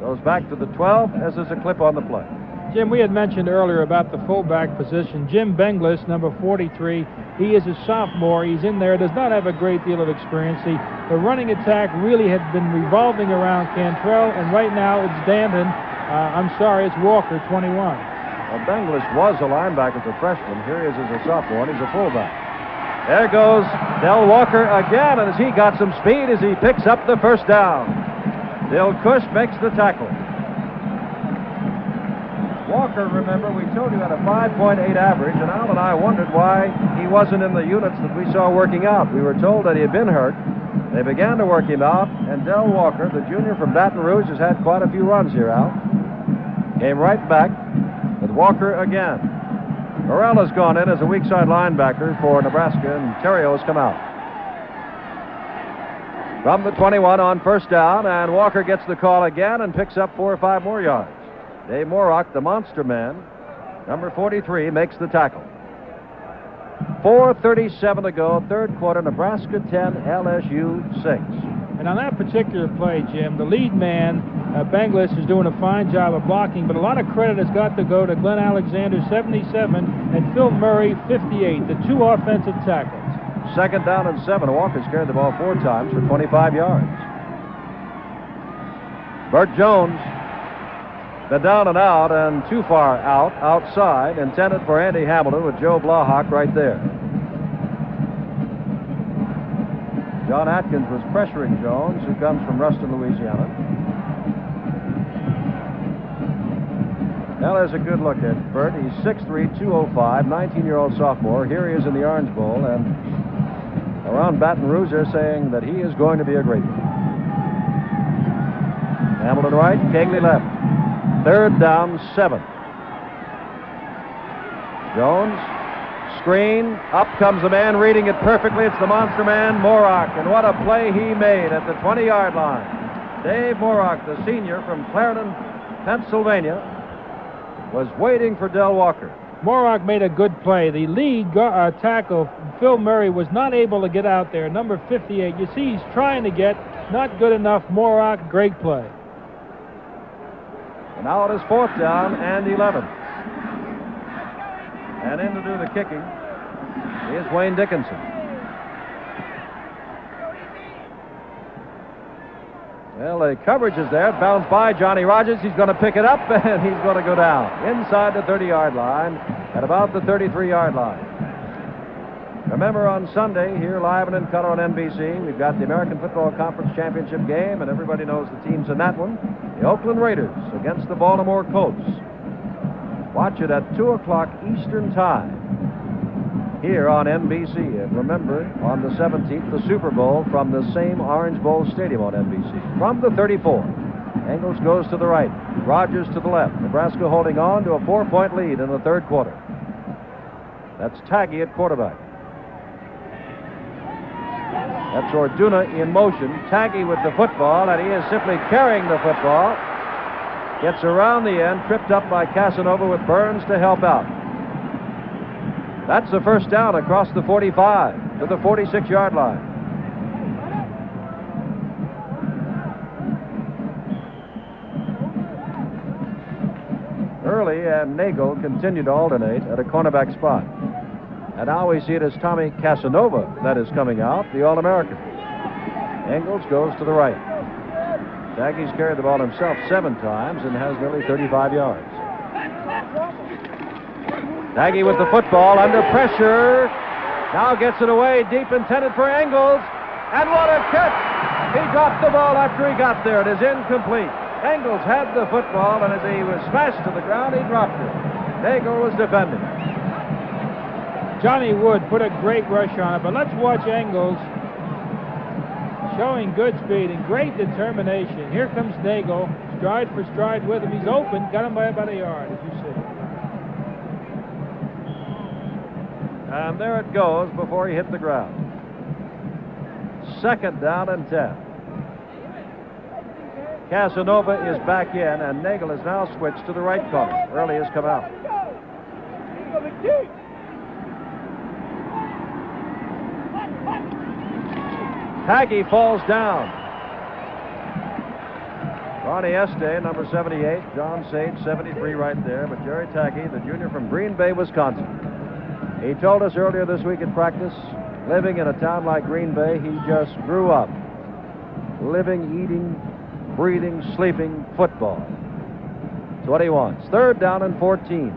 goes back to the 12, as is a clip on the play. Jim, we had mentioned earlier about the fullback position. Jim Benglis, number 43, he is a sophomore. He's in there, does not have a great deal of experience. The running attack really had been revolving around Cantrell, and right now it's Danton. It's Walker, 21. Well, Benglis was a linebacker as a freshman. Here he is as a sophomore, and he's a fullback. There goes Del Walker again, and as he got some speed as he picks up the first down. Bill Cush makes the tackle. Walker, remember, we told you had a 5.8 average, and Al and I wondered why he wasn't in the units that we saw working out. We were told that he had been hurt. They began to work him out, and Del Walker, the junior from Baton Rouge, has had quite a few runs here, Al. Came right back with Walker again. Burrell has gone in as a weak side linebacker for Nebraska, and Terrio has come out. From the 21 on first down, and Walker gets the call again and picks up 4 or 5 more yards. Dave Morrock, the monster man, number 43, makes the tackle. 4:37 to go, third quarter, Nebraska 10, LSU 6. And on that particular play, Jim, the lead man, Benglis, is doing a fine job of blocking, but a lot of credit has got to go to Glenn Alexander, 77, and Phil Murray, 58, the 2 offensive tackles. Second down and 7. Walker's carried the ball 4 times for 25 yards. Bert Jones, the down and out, and too far out, outside, intended for Andy Hamilton with Joe Blahak right there. John Atkins was pressuring Jones, who comes from Ruston, Louisiana. Now there's a good look at Bert. He's 6'3", 205, 19-year-old sophomore. Here he is in the Orange Bowl, and around Baton Rouge they're saying that he is going to be a great one. Hamilton right, Kegley left. Third down, 7. Jones, screen, up comes the man reading it perfectly. It's the monster man, Morrock, and what a play he made at the 20-yard line. Dave Morrock, the senior from Clarendon, Pennsylvania, was waiting for Del Walker. Morrock made a good play. The lead tackle, Phil Murray, was not able to get out there. Number 58, you see he's trying to get, not good enough. Morrock, great play. Now it is 4th down and 11. And in to do the kicking is Wayne Dickinson. Well, the coverage is there. Bounced by Johnny Rogers. He's going to pick it up, and he's going to go down inside the 30-yard line at about the 33-yard line. Remember, on Sunday, here live and in color on NBC, we've got the American Football Conference Championship game, and everybody knows the teams in that one. The Oakland Raiders against the Baltimore Colts. Watch it at 2 o'clock Eastern Time here on NBC. And remember, on the 17th, the Super Bowl from the same Orange Bowl Stadium on NBC. From the 34, Engels goes to the right, Rogers to the left. Nebraska holding on to a 4-point lead in the 3rd quarter. That's Taggy at quarterback. That's Orduna in motion. Taggy with the football, and he is simply carrying the football. Gets around the end, tripped up by Casanova with Burns to help out. That's the 1st down across the 45 to the 46-yard line. Early and Nagel continue to alternate at a cornerback spot. And now we see it as Tommy Casanova that is coming out, the All-American. Engels goes to the right. Taggy's carried the ball himself 7 times and has nearly 35 yards. Taggy with the football under pressure. Now gets it away deep, intended for Engels. And what a catch! He dropped the ball after he got there. It is incomplete. Engels had the football, and as he was smashed to the ground, he dropped it. Nagel was defending. Johnny Wood put a great rush on it, but let's watch Engels showing good speed and great determination. Here comes Nagel, stride for stride with him. He's open, got him by about a yard, as you see. And there it goes before he hit the ground. 2nd down and 10. Casanova is back in, and Nagel has now switched to the right corner. Early has come out. Taggy falls down. Ronnie Este, number 78. John Sage, 73 right there. But Jerry Taggy, the junior from Green Bay, Wisconsin. He told us earlier this week at practice, living in a town like Green Bay, he just grew up living, eating, breathing, sleeping football. That's what he wants. 3rd down and 14.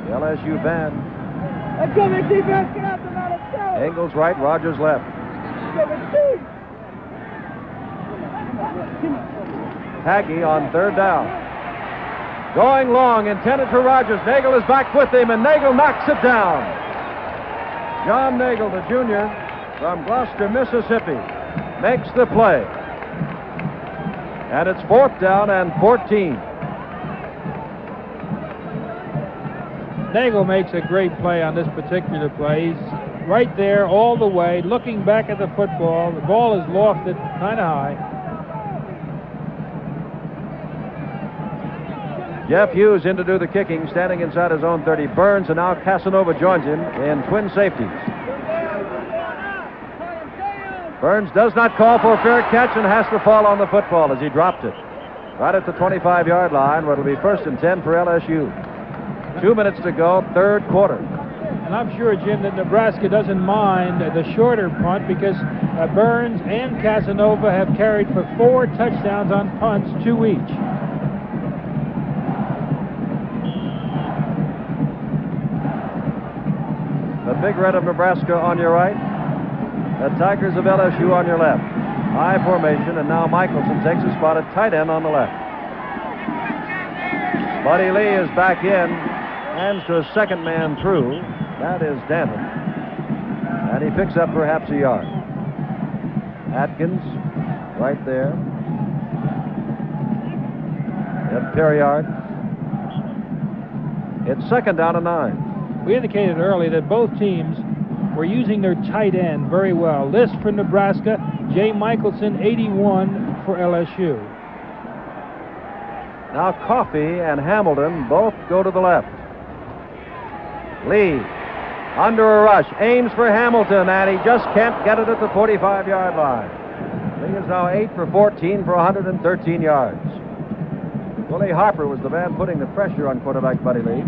The LSU band. Let's go, Big defense. Get out the middle. Engels right, Rogers left. Taggy on 3rd down. Going long, intended for Rogers. Nagel is back with him, and Nagel knocks it down. John Nagel, the junior from Gloucester, Mississippi, makes the play. And it's 4th down and 14. Nagel makes a great play on this particular play. He's right there all the way, looking back at the football. The ball is lofted kind of high. Jeff Hughes in to do the kicking, standing inside his own 30. Burns, and now Casanova joins him in twin safeties. Burns does not call for a fair catch and has to fall on the football as he dropped it. Right at the 25-yard line, where it'll be 1st and 10 for LSU. 2 minutes to go, 3rd quarter. And I'm sure, Jim, that Nebraska doesn't mind the shorter punt because Burns and Casanova have carried for 4 touchdowns on punts, 2 each. The Big Red of Nebraska on your right. The Tigers of LSU on your left. High formation, and now Michelson takes a spot at tight end on the left. Buddy Lee is back in, hands to a 2nd man through. That is Danton. And he picks up perhaps a yard. Atkins right there. At Perriard. It's 2nd down and 9. We indicated earlier that both teams were using their tight end very well. List for Nebraska, Jay Michelson, 81 for LSU. Now Coffey and Hamilton both go to the left. Lee under a rush, aims for Hamilton, and he just can't get it at the 45-yard line. He is now 8 for 14 for 113 yards. Willie Harper was the man putting the pressure on quarterback Buddy Lee.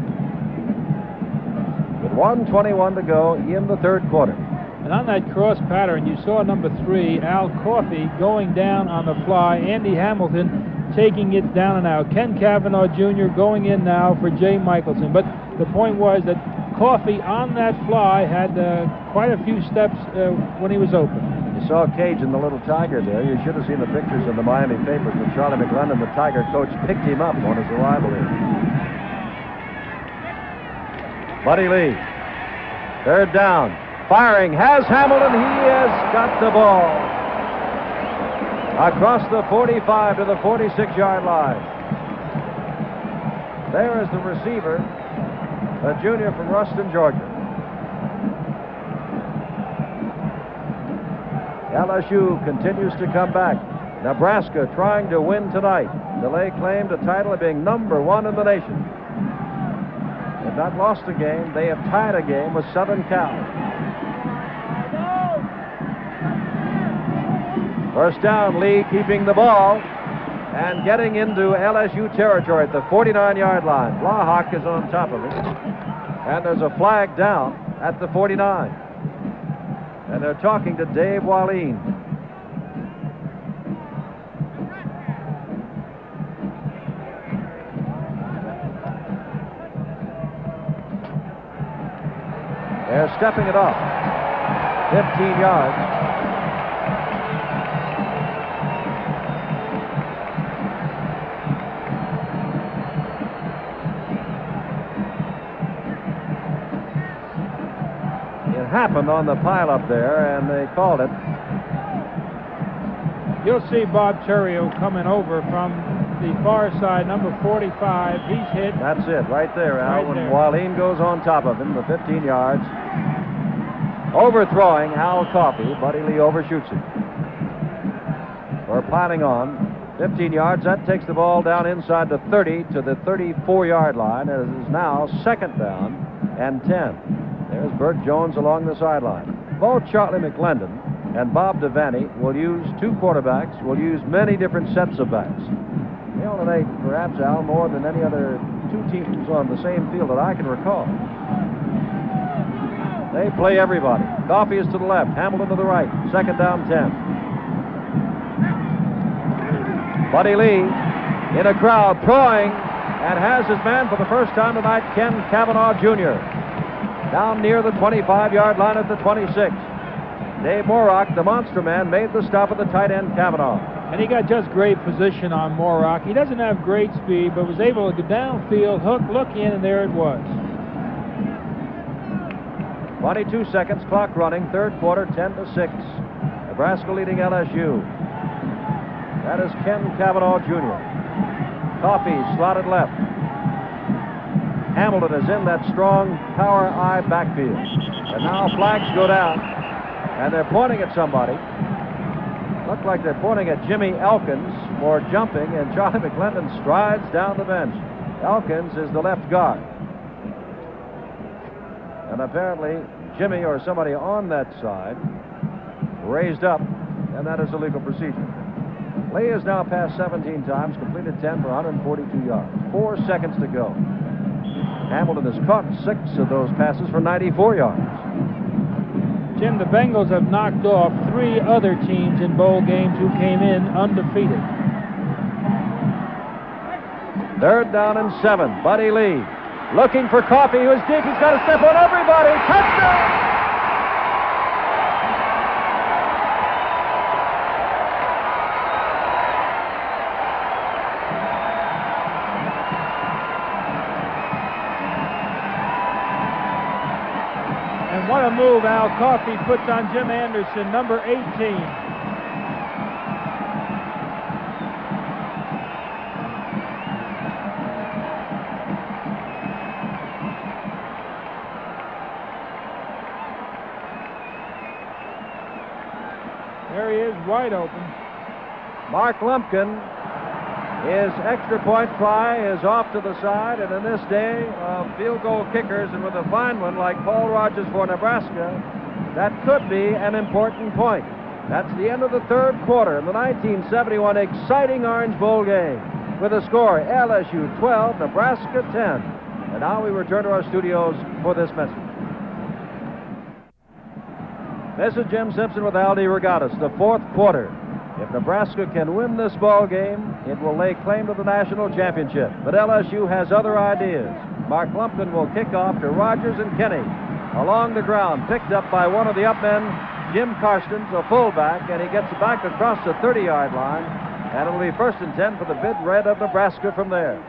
With 1:21 to go in the third quarter. And on that cross pattern, you saw number 3, Al Coffey, going down on the fly. Andy Hamilton taking it down and out. Ken Cavanaugh Jr. going in now for Jay Michelson. But the point was that Coffey on that fly had quite a few steps when he was open. You saw Cage and the little Tiger there. You should have seen the pictures in the Miami papers when Charlie McLendon, the Tiger coach, picked him up on his arrival here. Buddy Lee, third down, firing, has Hamilton. He has got the ball across the 45 to the 46-yard line. There is the receiver, a junior from Ruston, Georgia. LSU continues to come back. Nebraska trying to win tonight to lay claim to title of being number 1 in the nation. They've not lost a game. They have tied a game with Southern Cal. First down, Lee keeping the ball and getting into LSU territory at the 49-yard line. Blahak is on top of it. And there's a flag down at the 49. And they're talking to Dave Wallin. They're stepping it up. 15 yards. It happened on the pile up there, and they called it. You'll see Bob Terrio coming over from the far side, number 45. He's hit. That's it, right there, Al. Right when there. Wallin goes on top of him, the 15 yards. Overthrowing Al Coffey. Buddy Lee overshoots him. We're piling on. 15 yards. That takes the ball down inside the 30 to the 34-yard line. It is now second down and 10. There's Bert Jones along the sideline. Both Charlie McLendon and Bob Devaney will use 2 quarterbacks, will use many different sets of backs. They alternate, perhaps, Al, more than any other 2 teams on the same field that I can recall. They play everybody. Coffey is to the left, Hamilton to the right. Second down, 10. Buddy Lee in a crowd, throwing, and has his man for the first time tonight, Ken Cavanaugh Jr. Down near the 25-yard line at the 26. Dave Morock, the monster man, made the stop at the tight end, Cavanaugh. And he got just great position on Morock. He doesn't have great speed, but was able to go downfield, hook, look in, and there it was. 22 seconds, clock running, third quarter, 10-6. Nebraska leading LSU. That is Ken Cavanaugh Jr. Coffey slotted left. Hamilton is in that strong power I backfield. And now flags go down, and they're pointing at somebody. Looks like they're pointing at Jimmy Elkins for jumping, and Charlie McLendon strides down the bench. Elkins is the left guard. And apparently Jimmy or somebody on that side raised up, and that is a legal procedure. Lee has now passed 17 times, completed 10 for 142 yards. 4 seconds to go. Hamilton has caught 6 of those passes for 94 yards. Jim, the Bengals have knocked off 3 other teams in bowl games who came in undefeated. Third down and 7. Buddy Lee looking for Coffey, who's deep. He's got to step on everybody. Touchdown! And what a move Al Coffey puts on Jim Anderson, number 18. There he is, wide open. Mark Lumpkin, his extra point try is off to the side, and in this day of field goal kickers, and with a fine one like Paul Rogers for Nebraska, that could be an important point. That's the end of the third quarter in the 1971 exciting Orange Bowl game. With a score, LSU 12, Nebraska 10. And now we return to our studios for this message. This is Jim Simpson with Al DeRogatis. The fourth quarter. If Nebraska can win this ball game, it will lay claim to the national championship. But LSU has other ideas. Mark Lumpkin will kick off to Rogers and Kenny. Along the ground, picked up by one of the upmen, Jim Karstens, a fullback, and he gets back across the 30-yard line, and it'll be 1st and 10 for the Big Red of Nebraska from there.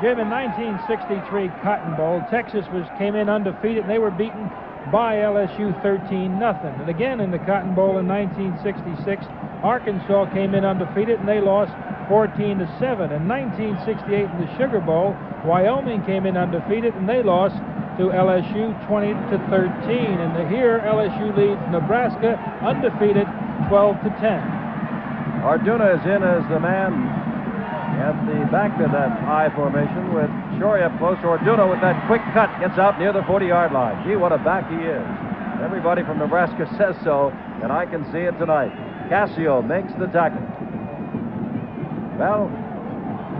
Jim, in 1963 Cotton Bowl, Texas came in undefeated, and they were beaten by LSU 13-0. And again in the Cotton Bowl in 1966, Arkansas came in undefeated, and they lost 14-7. In 1968 in the Sugar Bowl, Wyoming came in undefeated, and they lost to LSU 20-13. And here LSU leads Nebraska undefeated 12-10. Arduna is in as the man at the back of that I formation with Shorey up close. Arduna with that quick cut gets out near the 40-yard line. Gee, what a back he is. Everybody from Nebraska says so, and I can see it tonight. Cassio makes the tackle. Well,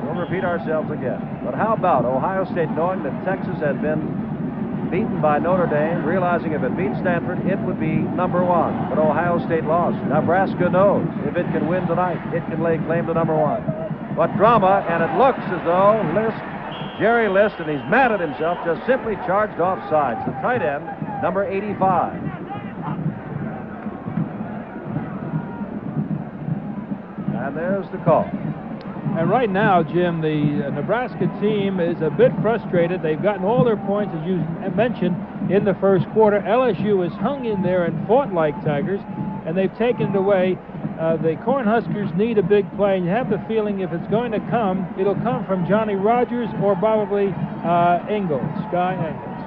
we'll repeat ourselves again. But how about Ohio State knowing that Texas had been beaten by Notre Dame, realizing if it beat Stanford, it would be number one. But Ohio State lost. Nebraska knows if it can win tonight, it can lay claim to number one. What drama, and it looks as though Jerry List, and he's mad at himself, just simply charged off sides. The tight end, number 85. And there's the call. And right now, Jim, the Nebraska team is a bit frustrated. They've gotten all their points, as you mentioned, in the first quarter. LSU has hung in there and fought like tigers, and they've taken it away. The Cornhuskers need a big play, and you have the feeling if it's going to come, it'll come from Johnny Rogers or probably Ingalls, Sky Ingalls.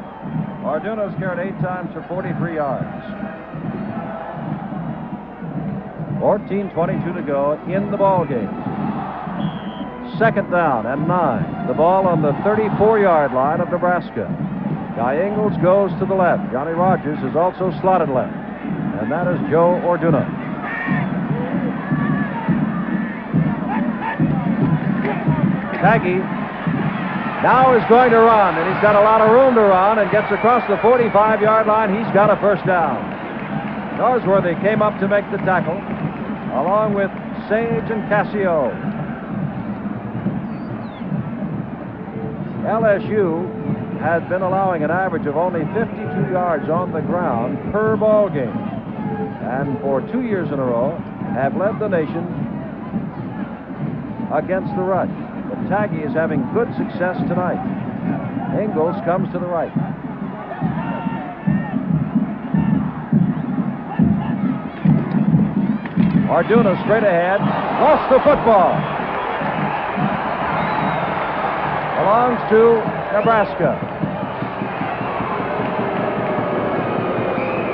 Arduno's carried 8 times for 43 yards. 14:22 to go in the ball game. 2nd down and 9. The ball on the 34-yard line of Nebraska. Guy Ingalls goes to the left. Johnny Rogers is also slotted left. And that is Joe Arduna. Nagy now is going to run, and he's got a lot of room to run and gets across the 45-yard line. He's got a 1st down. Norsworthy came up to make the tackle, along with Sage and Cassio. LSU has been allowing an average of only 52 yards on the ground per ball game, and for 2 years in a row have led the nation against the rush. But Taggy is having good success tonight. Ingalls comes to the right. Arduna straight ahead, lost the football. Belongs to Nebraska.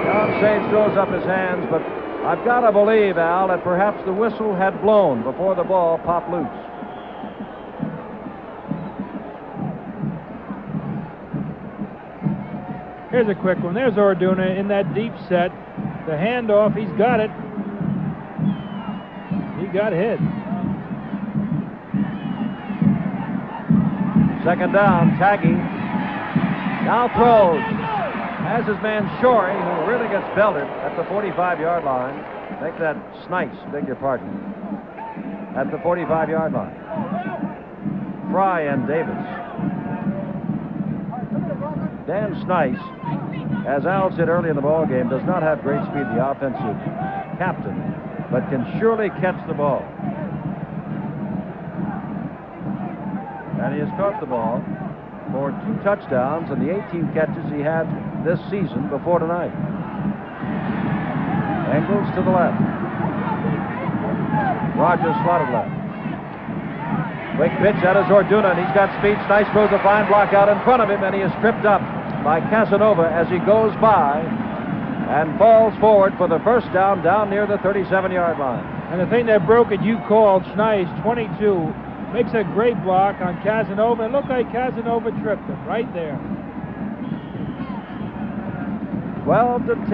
John Sage throws up his hands, but I've got to believe, Al, that perhaps the whistle had blown before the ball popped loose. Here's a quick one. There's Arduna in that deep set. The handoff, he's got it. He got hit. 2nd down, Taggy now throws. Has his man Shorey, who really gets belted at the 45-yard line. Make that Snice, beg your pardon. At the 45-yard line. Fry and Davis. Dan Snice, as Al said early in the ball game, does not have great speed, the offensive captain, but can surely catch the ball. And he has caught the ball for 2 touchdowns and the 18 catches he had this season before tonight. Ingalls to the left. Rogers slotted left. Quick pitch, that is Arduna, and he's got speed. Snice throws a fine block out in front of him, and he is tripped up by Casanova as he goes by and falls forward for the 1st down near the 37-yard line. And the thing that broke it, you called Snice, 22, makes a great block on Casanova. It looked like Casanova tripped him right there. 12 to 10.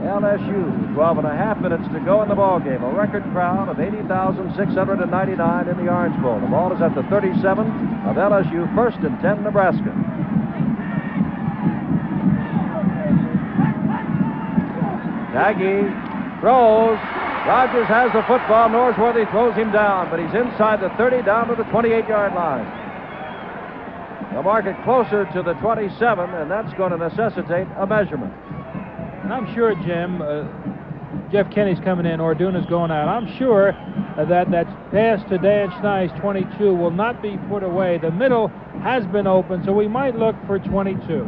LSU. 12 and a half minutes to go in the ball game. A record crowd of 80,699 in the Orange Bowl. The ball is at the 37 of LSU. First and 10, Nebraska. Nagy throws. Rogers has the football. Norsworthy throws him down, but he's inside the 30, down to the 28-yard line. They'll mark it closer to the 27, and that's going to necessitate a measurement. And I'm sure, Jim, Jeff Kenny's coming in, Orduna's going out. I'm sure that pass to Dan Schneiss, 22, will not be put away. The middle has been open, so we might look for 22.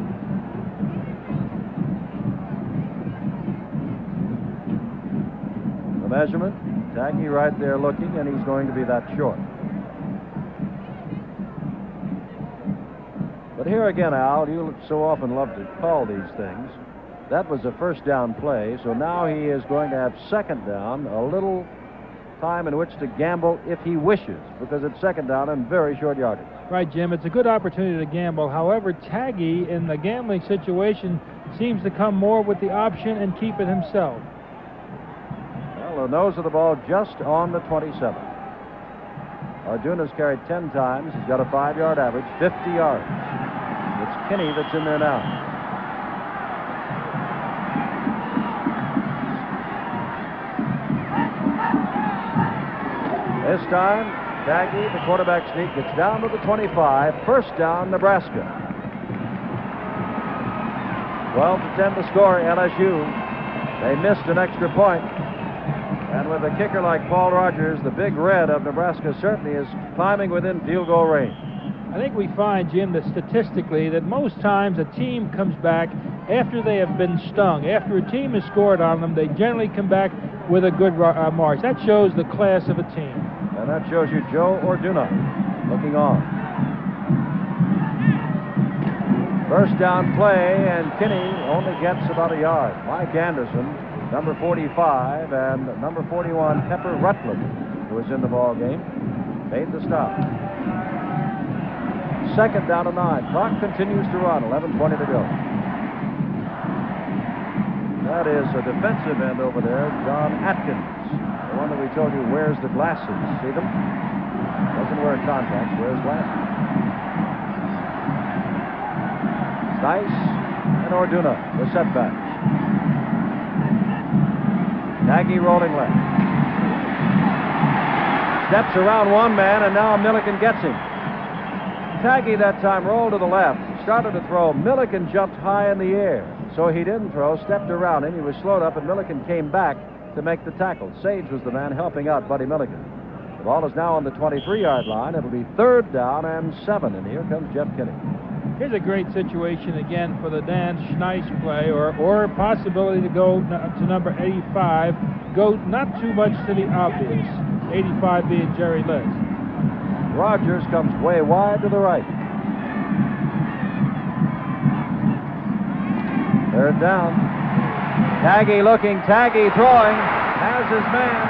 The measurement, Nagy right there looking, and he's going to be that short. But here again, Al, you so often love to call these things. That was a first down play, so now he is going to have second down, a little time in which to gamble if he wishes, because it's second down and very short yardage. Right, Jim. It's a good opportunity to gamble. However, Taggy, in the gambling situation, seems to come more with the option and keep it himself. Well, the nose of the ball just on the 27. Arjuna's carried 10 times. He's got a 5-yard average, 50 yards. It's Kinney that's in there now. This time, Nagy, the quarterback sneak, gets down to the 25. First down, Nebraska. 12 to 10 to score, LSU. They missed an extra point. And with a kicker like Paul Rogers, the big red of Nebraska certainly is climbing within field goal range. I think we find, Jim, that statistically that most times a team comes back after they have been stung. After a team has scored on them, they generally come back with a good march. That shows the class of a team. And that shows you Joe Orduna looking on. First down play, and Kinney only gets about a yard. Mike Anderson, number 45, and number 41, Pepper Rutland, who was in the ball game, made the stop. Second down to 9. Clock continues to run. 11:20 to go. That is a defensive end over there, John Atkins, the one that we told you wears the glasses. See them? Doesn't wear contacts, wears glasses. Nice and Orduna, the setback. Nagy rolling left. Steps around one man, and now Milliken gets him. Nagy that time rolled to the left, started to throw. Milliken jumped high in the air, so he didn't throw, stepped around him. He was slowed up, and Milliken came back to make the tackle. Sage was the man helping out Buddy Milliken. The ball is now on the 23-yard line. It'll be third down and 7, and here comes Jeff Kinney. Here's a great situation again for the Dan Schneiss play, or a possibility to go to number 85, go not too much to the obvious, 85 being Jerry Liz. Rogers comes way wide to the right. Third down. Nagy looking, Nagy throwing, has his man,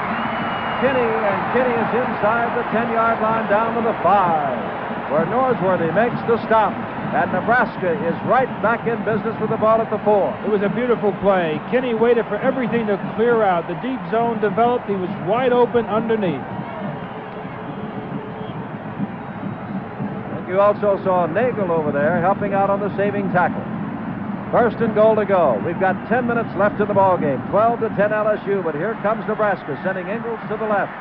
Kinney, and Kinney is inside the 10-yard line down to the 5, where Norsworthy makes the stop. And Nebraska is right back in business with the ball at the 4. It was a beautiful play. Kinney waited for everything to clear out. The deep zone developed. He was wide open underneath. And you also saw Nagel over there helping out on the saving tackle. First and goal to go. We've got 10 minutes left in the ball game. 12 to 10 LSU, but here comes Nebraska, sending Ingalls to the left.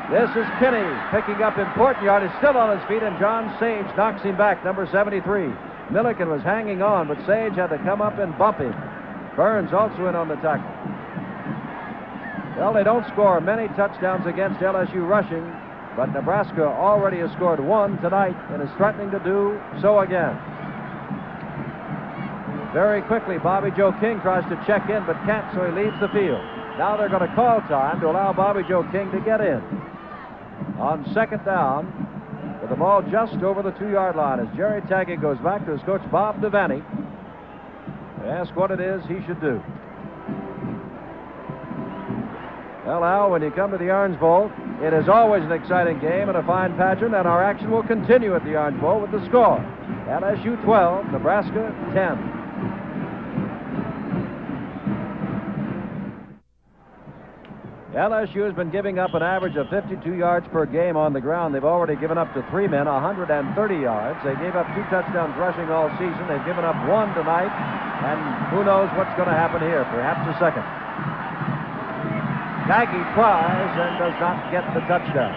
This is Kinney picking up important yardage, still on his feet, and John Sage knocks him back, number 73. Milliken was hanging on, but Sage had to come up and bump him. Burns also in on the tackle. Well, they don't score many touchdowns against LSU rushing, but Nebraska already has scored 1 tonight and is threatening to do so again. Very quickly, Bobby Joe King tries to check in, but can't, so he leaves the field. Now they're going to call time to allow Bobby Joe King to get in. On second down, with the ball just over the 2-yard line, as Jerry Taggart goes back to his coach Bob Devaney to ask what it is he should do. Well, Al, when you come to the Orange Bowl, It is always an exciting game and a fine pageant, and our action will continue at the Orange Bowl with the score. LSU 12, Nebraska 10. LSU has been giving up an average of 52 yards per game on the ground. They've already given up to 3 men 130 yards. They gave up 2 touchdowns rushing all season. They've given up 1 tonight, and who knows what's going to happen here, perhaps a second. Nagy tries and does not get the touchdown.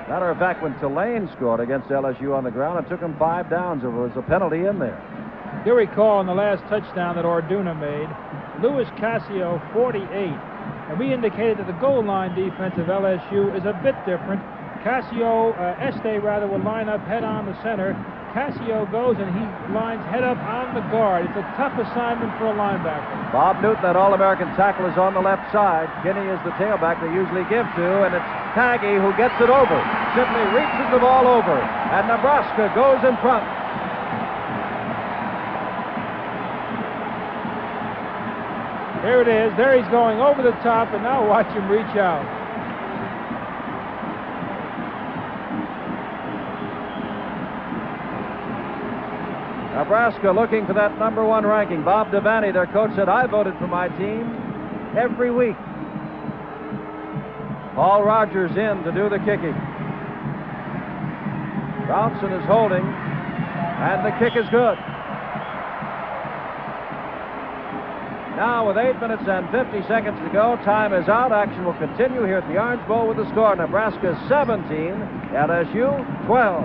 Matter of fact, when Tulane scored against LSU on the ground, it took them 5 downs. There was a penalty in there. You recall in the last touchdown that Orduna made, Louis Cassio, 48. And we indicated that the goal line defense of LSU is a bit different. Este will line up head on the center. Cassio goes and he lines head up on the guard. It's a tough assignment for a linebacker. Bob Newton, that All-American tackle, is on the left side. Kinney is the tailback they usually give to, and it's Nagy who gets it over. Simply reaches the ball over, and Nebraska goes in front. There it is. There he's going over the top, and now watch him reach out. Nebraska looking for that #1 ranking. Bob Devaney, their coach, said, I voted for my team every week. Paul Rogers in to do the kicking. Brownson is holding, and the kick is good. Now, with 8 minutes and 50 seconds to go, time is out. Action will continue here at the Orange Bowl with the score: Nebraska 17, LSU 12.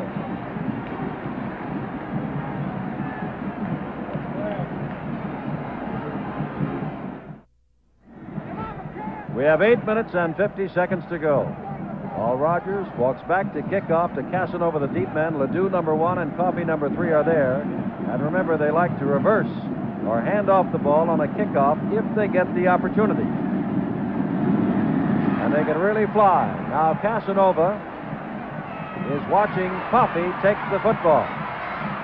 We have 8 minutes and 50 seconds to go. Paul Rogers walks back to kickoff to Casanova, the deep man. Ledoux, #1, and Coffey, #3 are there. And remember, they like to reverse or hand off the ball on a kickoff if they get the opportunity. And they can really fly. Now Casanova is watching Coffey take the football.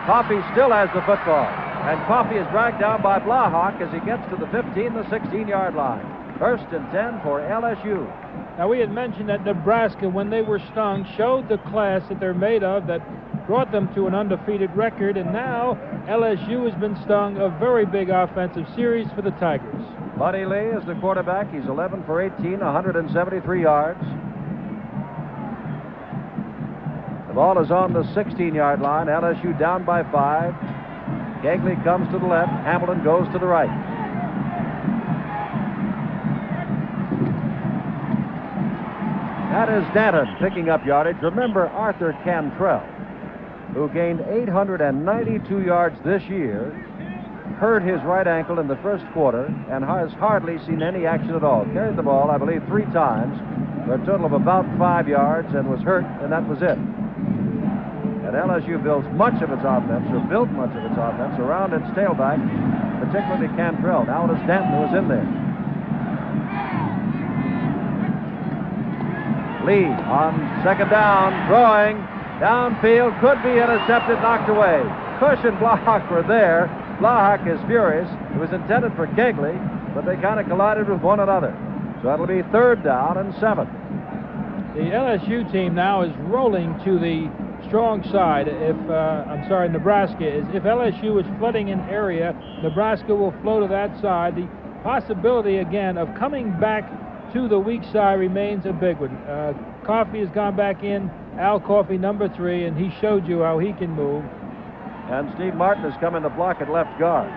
Coffey still has the football. And Coffey is dragged down by Blahak as he gets to the 15, the 16-yard line. 1st and 10 for LSU. Now, we had mentioned that Nebraska, when they were stung, showed the class that they're made of that brought them to an undefeated record, and now LSU has been stung. A very big offensive series for the Tigers. Buddy Lee is the quarterback. He's 11 for 18, 173 yards. The ball is on the 16-yard line. LSU down by 5. Kegley comes to the left. Hamilton goes to the right. That is Danton picking up yardage. Remember Arthur Cantrell, who gained 892 yards this year, hurt his right ankle in the first quarter and has hardly seen any action at all. Carried the ball, I believe, 3 times for a total of about 5 yards and was hurt, and that was it. And LSU built much of its offense around its tailback, particularly Cantrell. Now it is Danton who is in there. Lee on 2nd down, throwing downfield, could be intercepted, knocked away. Cush and Blahak were there. Blahak is furious. It was intended for Kegley, but they kind of collided with one another. So it'll be 3rd down and 7. The LSU team now is rolling to the strong side. Nebraska is. If LSU is flooding an area, Nebraska will flow to that side. The possibility, again, of coming back to the weak side remains a big one. Coffey has gone back in, Al Coffey, #3, and he showed you how he can move. And Steve Martin has come in to block at left guard.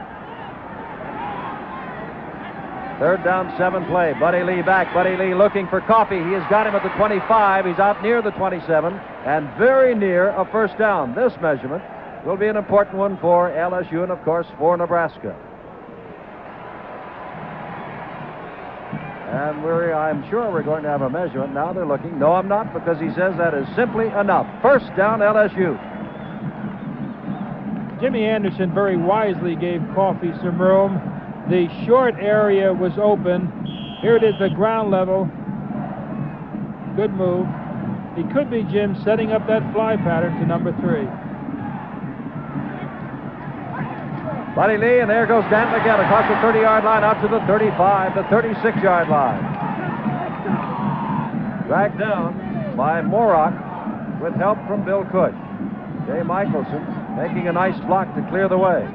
3rd down, 7 play. Buddy Lee back. Buddy Lee looking for Coffey. He has got him at the 25. He's out near the 27 and very near a 1st down. This measurement will be an important one for LSU and, of course, for Nebraska. And I'm sure we're going to have a measurement. Now they're looking. No, I'm not, because he says that is simply enough. 1st down, LSU. Jimmy Anderson very wisely gave Coffey some room. The short area was open. Here it is, the ground level. Good move. He could be, Jim, setting up that fly pattern to #3. Buddy Lee, and there goes Danton again across the 30-yard line out to the 35, the 36-yard line. Dragged down by Morrock with help from Bill Cush. Jay Michelson making a nice block to clear the way.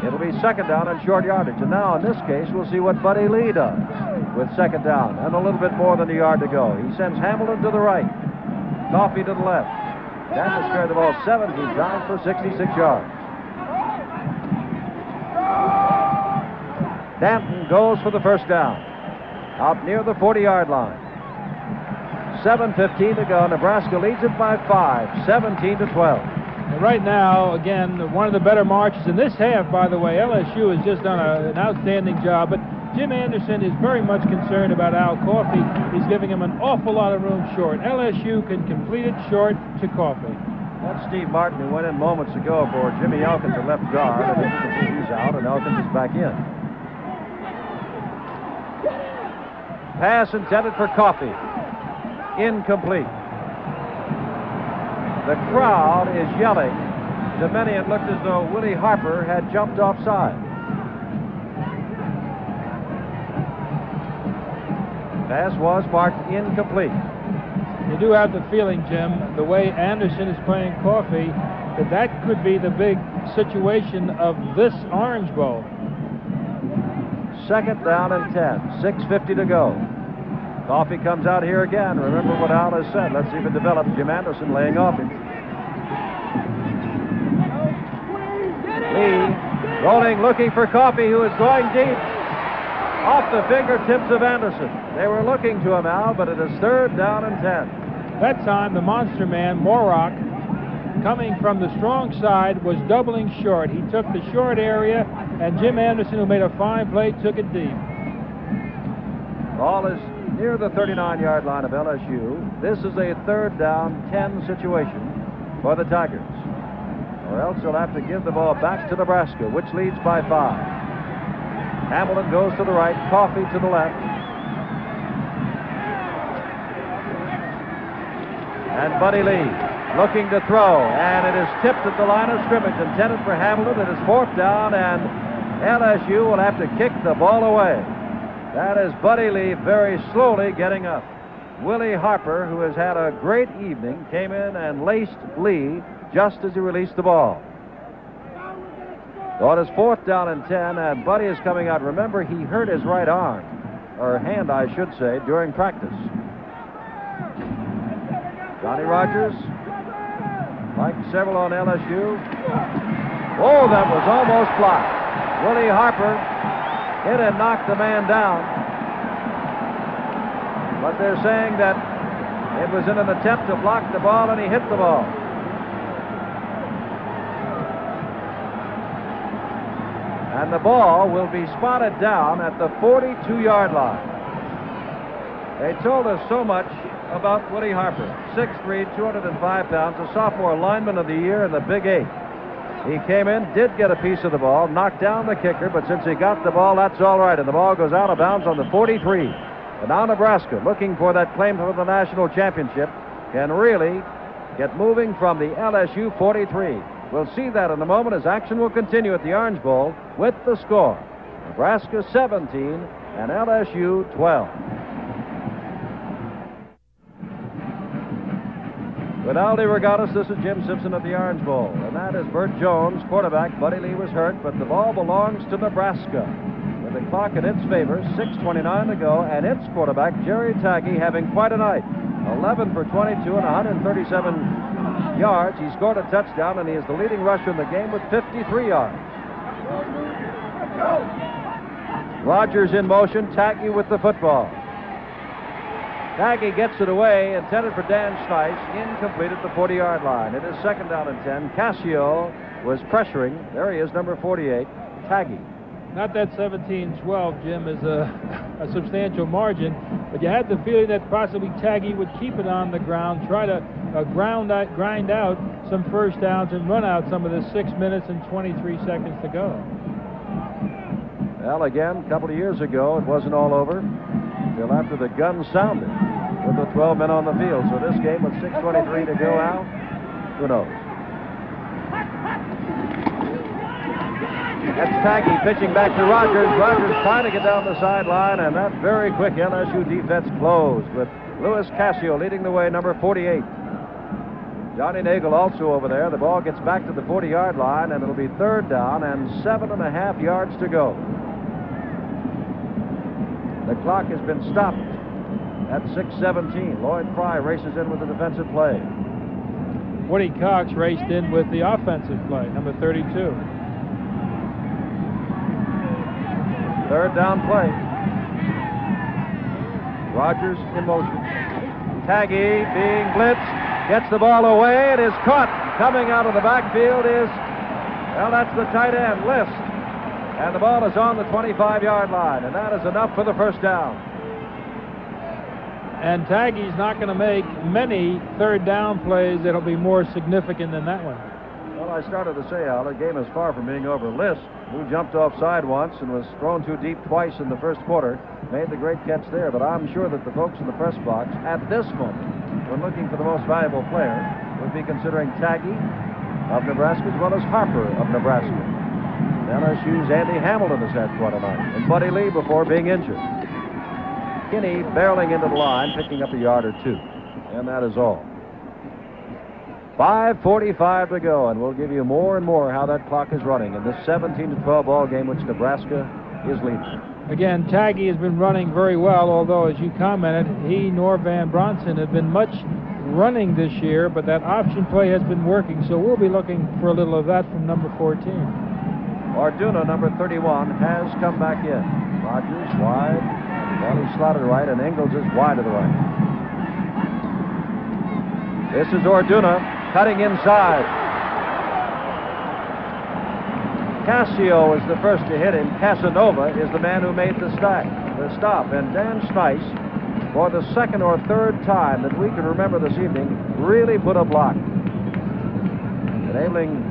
It'll be second down and short yardage. And now in this case, we'll see what Buddy Lee does with second down and a little bit more than a yard to go. He sends Hamilton to the right, Coffey to the left. Danton carried the ball 17 times for 66 yards. Danton goes for the first down out near the 40-yard line. 7:15 to go. Nebraska leads it by 5, 17-12. And right now, again, one of the better marches in this half, by the way. LSU has just done an outstanding job, but Jim Anderson is very much concerned about Al Coffey. He's giving him an awful lot of room short. LSU can complete it short to Coffey. That's Steve Martin, who went in moments ago for Jimmy Elkins at left guard, and as you can see, he's out, and Elkins is back in. Pass intended for Coffey. Incomplete. The crowd is yelling. To many, it looked as though Willie Harper had jumped offside. Pass was marked incomplete. You do have the feeling, Jim, the way Anderson is playing Coffey, that could be the big situation of this Orange Bowl. Second down and 10. 6:50 to go. Coffey comes out here again. Remember what Al has said. Let's see if it develops. Jim Anderson laying off him. Lee rolling, looking for Coffey, who is going deep. Off the fingertips of Anderson. They were looking to him, Al, but it is third down and 10. That time, the monster man, Morrock, coming from the strong side, was doubling short. He took the short area, and Jim Anderson, who made a fine play, took it deep. Ball is near the 39-yard line of LSU. This is a third down, 10 situation for the Tigers. Or else they'll have to give the ball back to Nebraska, which leads by 5. Hamilton goes to the right, Coffey to the left. And Buddy Lee looking to throw, and it is tipped at the line of scrimmage, intended for Hamilton. It is fourth down, and LSU will have to kick the ball away. That is Buddy Lee very slowly getting up. Willie Harper, who has had a great evening, came in and laced Lee just as he released the ball. So it is fourth down and 10, and Buddy is coming out. Remember, he hurt his right arm, or hand, I should say, during practice. Johnny Rogers, like several on LSU. Oh, that was almost blocked. Willie Harper hit and knocked the man down. But they're saying that it was in an attempt to block the ball, and he hit the ball. And the ball will be spotted down at the 42-yard line. They told us so much about Willie Harper. 6'3", 205 pounds, a sophomore lineman of the year in the Big 8. He came in, did get a piece of the ball, knocked down the kicker, but since he got the ball, that's all right. And the ball goes out of bounds on the 43. And now Nebraska, looking for that claim for the national championship, can really get moving from the LSU 43. We'll see that in a moment as action will continue at the Orange Bowl with the score. Nebraska 17 and LSU 12. With Aldi Regattas, this is Jim Simpson at the Orange Bowl. And that is Bert Jones, quarterback. Buddy Lee was hurt, but the ball belongs to Nebraska. With the clock in its favor, 6:29 to go, and its quarterback, Jerry Taggy, having quite a night. 11 for 22 and 137 yards. He scored a touchdown, and he is the leading rusher in the game with 53 yards. Rogers in motion, Taggy with the football. Taggy gets it away, intended for Dan Schneis, incomplete at the 40-yard line. It is second down and 10. Cassio was pressuring. There he is, number 48, Taggy. Not that 17-12, Jim, is a substantial margin, but you had the feeling that possibly Taggy would keep it on the ground, try to grind out some first downs and run out some of the 6 minutes and 23 seconds to go. Well, again, a couple of years ago, it wasn't all over until after the gun sounded with the 12 men on the field. So this game with 6:23 to go out, who knows? That's Taggy pitching back to Rogers. Rogers trying to get down the sideline, and that very quick LSU defense closed with Louis Cascio leading the way, number 48. Johnny Nagel also over there. The ball gets back to the 40-yard line, and it'll be third down and 7.5 yards to go. The clock has been stopped at 6:17. Lloyd Fry races in with the defensive play. Woody Cox raced in with the offensive play, number 32. Third down play. Rogers in motion. Taggy being blitzed. Gets the ball away. It is caught. Coming out of the backfield is, well, that's the tight end, List. And the ball is on the 25-yard line, and that is enough for the first down. And Taggy's not going to make many third down plays that'll be more significant than that one. Well, I started to say, Al, the game is far from being over. List, who jumped offside once and was thrown too deep twice in the first quarter, made the great catch there. But I'm sure that the folks in the press box at this moment, when looking for the most valuable player, would be considering Taggy of Nebraska as well as Harper of Nebraska. LSU's Andy Hamilton has had quite a night, and Buddy Lee before being injured. Kinney barreling into the line, picking up a yard or two, and that is all. 5:45 to go, and we'll give you more and more how that clock is running in this 17-12 ball game, which Nebraska is leading. Again, Taggy has been running very well, although, as you commented, he nor Van Bronson have been much running this year, but that option play has been working, so we'll be looking for a little of that from number 14. Orduna, number 31, has come back in. Rogers wide, Bonnie slotted right, and Ingalls is wide to the right. This is Orduna cutting inside. Cascio is the first to hit him. Casanova is the man who made the stop. And Dan Schneis, for the second or third time that we can remember this evening, really put a block, enabling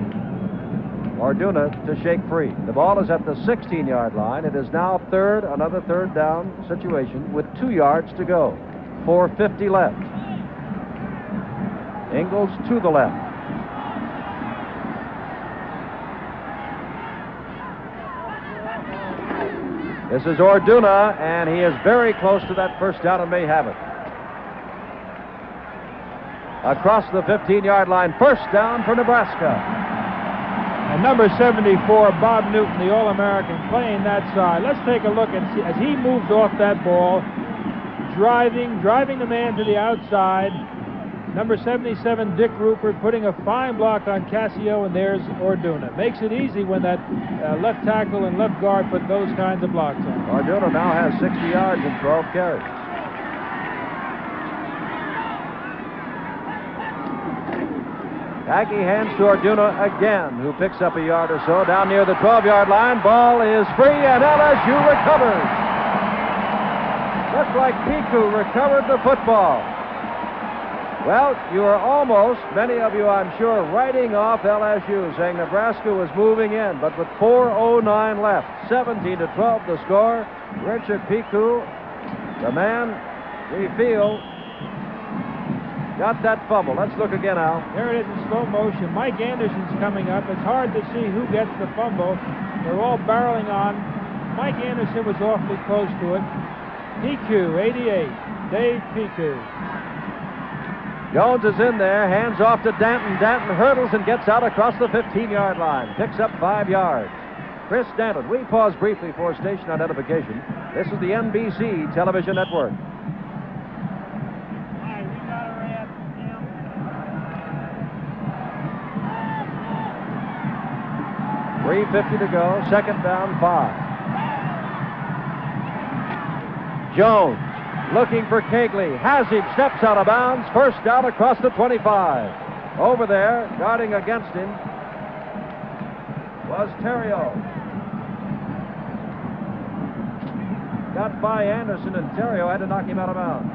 Orduna to shake free. The ball is at the 16-yard line. It is now another third down situation with 2 yards to go. 4:50 left. Ingalls to the left. This is Orduna, and he is very close to that first down and may have it. Across the 15-yard line, first down for Nebraska. And number 74, Bob Newton, the All-American, playing that side. Let's take a look and see as he moves off that ball, driving the man to the outside. Number 77, Dick Rupert, putting a fine block on Cascio, and there's Orduna. Makes it easy when that left tackle and left guard put those kinds of blocks on. Orduna now has 60 yards and 12 carries. Aggie hands to Orduna again, who picks up a yard or so down near the 12-yard line. Ball is free, and LSU recovers. Just like Piku recovered the football. Well, you are almost, many of you I'm sure, writing off LSU, saying Nebraska was moving in, but with 4:09 left, 17-12 the score. Richard Piku, the man we feel got that fumble. Let's look again, Al. There it is in slow motion. Mike Anderson's coming up. It's hard to see who gets the fumble. They're all barreling on. Mike Anderson was awfully close to it. Piku, 88. Dave Piku. Jones is in there, hands off to Danton. Danton hurdles and gets out across the 15-yard line. Picks up 5 yards. Chris Danton. We pause briefly for station identification. This is the NBC television network. 3:50 to go, second down, 5. Jones looking for Kegley, has him, steps out of bounds, first down across the 25. Over there, guarding against him, was Terrio. Got by Anderson, and Terrio had to knock him out of bounds.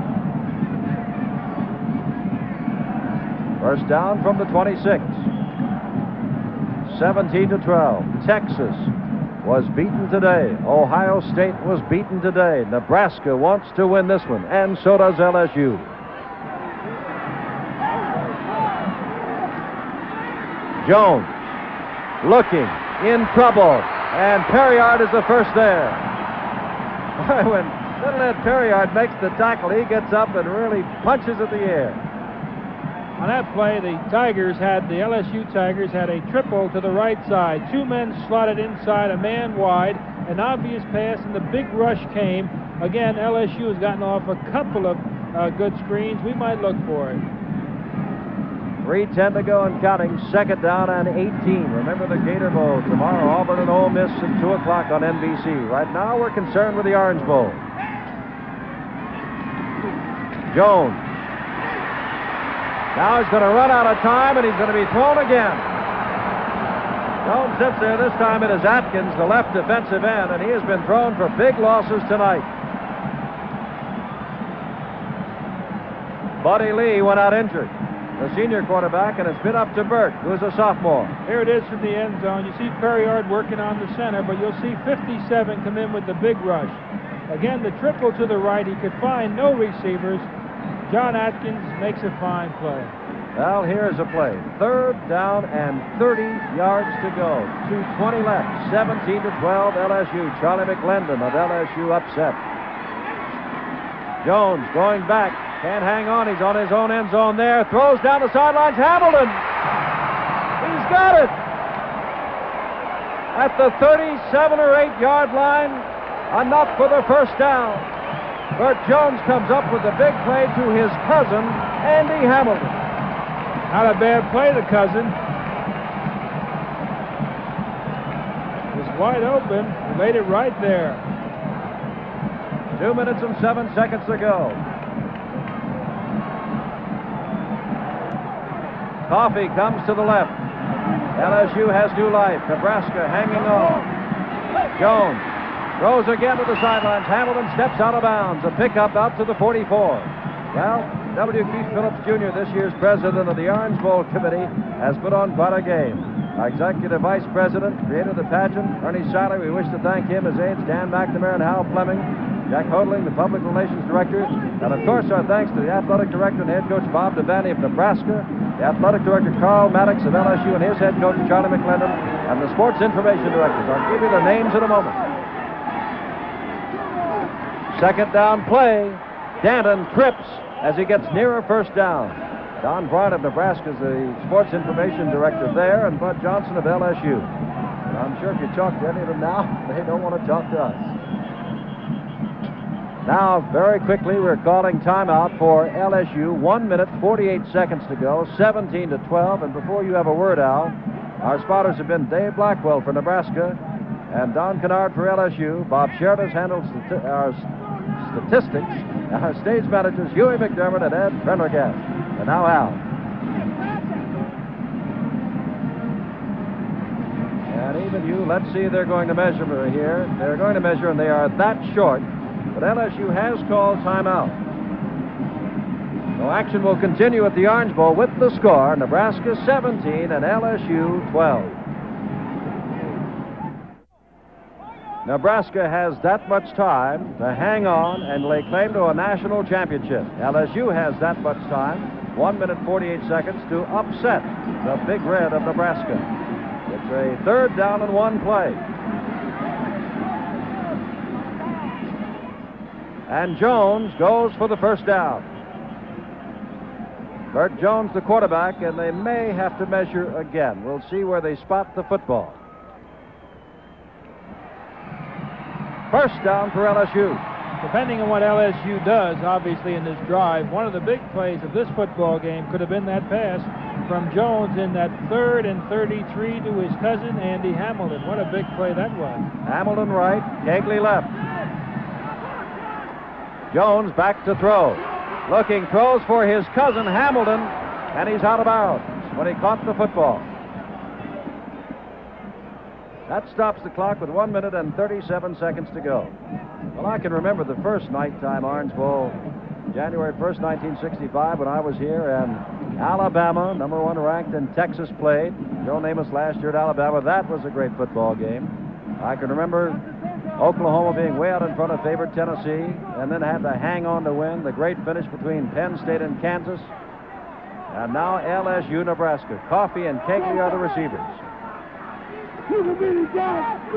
First down from the 26. 17-12. Texas was beaten today. Ohio State was beaten today. Nebraska wants to win this one, and so does LSU. Jones looking in trouble, and Perriard is the first there. Little Ed Perriard makes the tackle. He gets up and really punches at the air. On that play, the LSU Tigers had a triple to the right side. Two men slotted inside, a man wide, an obvious pass, and the big rush came. Again, LSU has gotten off a couple of good screens. We might look for it. 3:10 to go and counting. Second down and 18. Remember the Gator Bowl tomorrow. Auburn and Ole Miss at 2 o'clock on NBC. Right now, we're concerned with the Orange Bowl. Jones. Now he's going to run out of time, and he's going to be thrown again. Jones sits there. This time it is Atkins, the left defensive end, and he has been thrown for big losses tonight. Buddy Lee went out injured, the senior quarterback, and it's been up to Burt, who's a sophomore. Here it is from the end zone. You see Perriard working on the center, but you'll see 57 come in with the big rush. Again, the triple to the right. He could find no receivers. John Atkins makes a fine play. Well, here's a play. Third down and 30 yards to go. 2:20 left. 17-12 LSU. Charlie McClendon of LSU upset. Jones going back. Can't hang on. He's on his own end zone there. Throws down the sidelines. Hamilton. He's got it. At the 37 or 8 yard line. Enough for the first down. Burt Jones comes up with a big play to his cousin, Andy Hamilton. Not a bad play, the cousin. Was wide open. He laid it right there. 2 minutes and 7 seconds to go. Coffey comes to the left. LSU has new life. Nebraska hanging on. Jones throws again to the sidelines. Hamilton steps out of bounds. A pickup out to the 44. Well, W. Keith Phillips Jr., this year's president of the Orange Bowl Committee, has put on quite a game. Our executive vice president created the pageant, Ernie Seiler. We wish to thank him, his aides, Dan McNamara and Hal Fleming, Jack Hodling, the public relations director, and of course our thanks to the athletic director and head coach Bob Devaney of Nebraska, the athletic director Carl Maddox of LSU and his head coach Charlie McClendon, and the sports information directors. I'll give you the names in a moment. Second down play. Danton trips as he gets nearer first down. Don Bryant of Nebraska is the sports information director there, and Bud Johnson of LSU. And I'm sure if you talk to any of them now, they don't want to talk to us. Now, very quickly, we're calling timeout for LSU. 1 minute, 48 seconds to go, 17-12. And before you have a word, Al, our spotters have been Dave Blackwell for Nebraska and Don Kennard for LSU. Bob Sheridan handles our statistics. Our stage managers, Huey McDermott and Ed Prendergast. And now Al. And even you, let's see, they're going to measure here. They're going to measure, and they are that short. But LSU has called timeout. So action will continue at the Orange Bowl with the score, Nebraska 17 and LSU 12. Nebraska has that much time to hang on and lay claim to a national championship. LSU has that much time, 1 minute 48 seconds, to upset the Big Red of Nebraska. It's a third down and one play. And Jones goes for the first down. Burt Jones, the quarterback, and they may have to measure again. We'll see where they spot the football. First down for LSU. Depending on what LSU does, obviously, in this drive, one of the big plays of this football game could have been that pass from Jones in that 3rd and 33 to his cousin, Andy Hamilton. What a big play that was. Hamilton right, Kegley left. Jones back to throw. Looking, throws for his cousin Hamilton, and he's out of bounds when he caught the football. That stops the clock with 1 minute and 37 seconds to go. Well, I can remember the first nighttime Orange Bowl, January 1st, 1965, when I was here, and Alabama, #1 ranked, and Texas played. Joe Namath last year at Alabama. That was a great football game. I can remember Oklahoma being way out in front of favored Tennessee, and then had to hang on to win. The great finish between Penn State and Kansas. And now LSU, Nebraska. Coffey and Kegley are the receivers.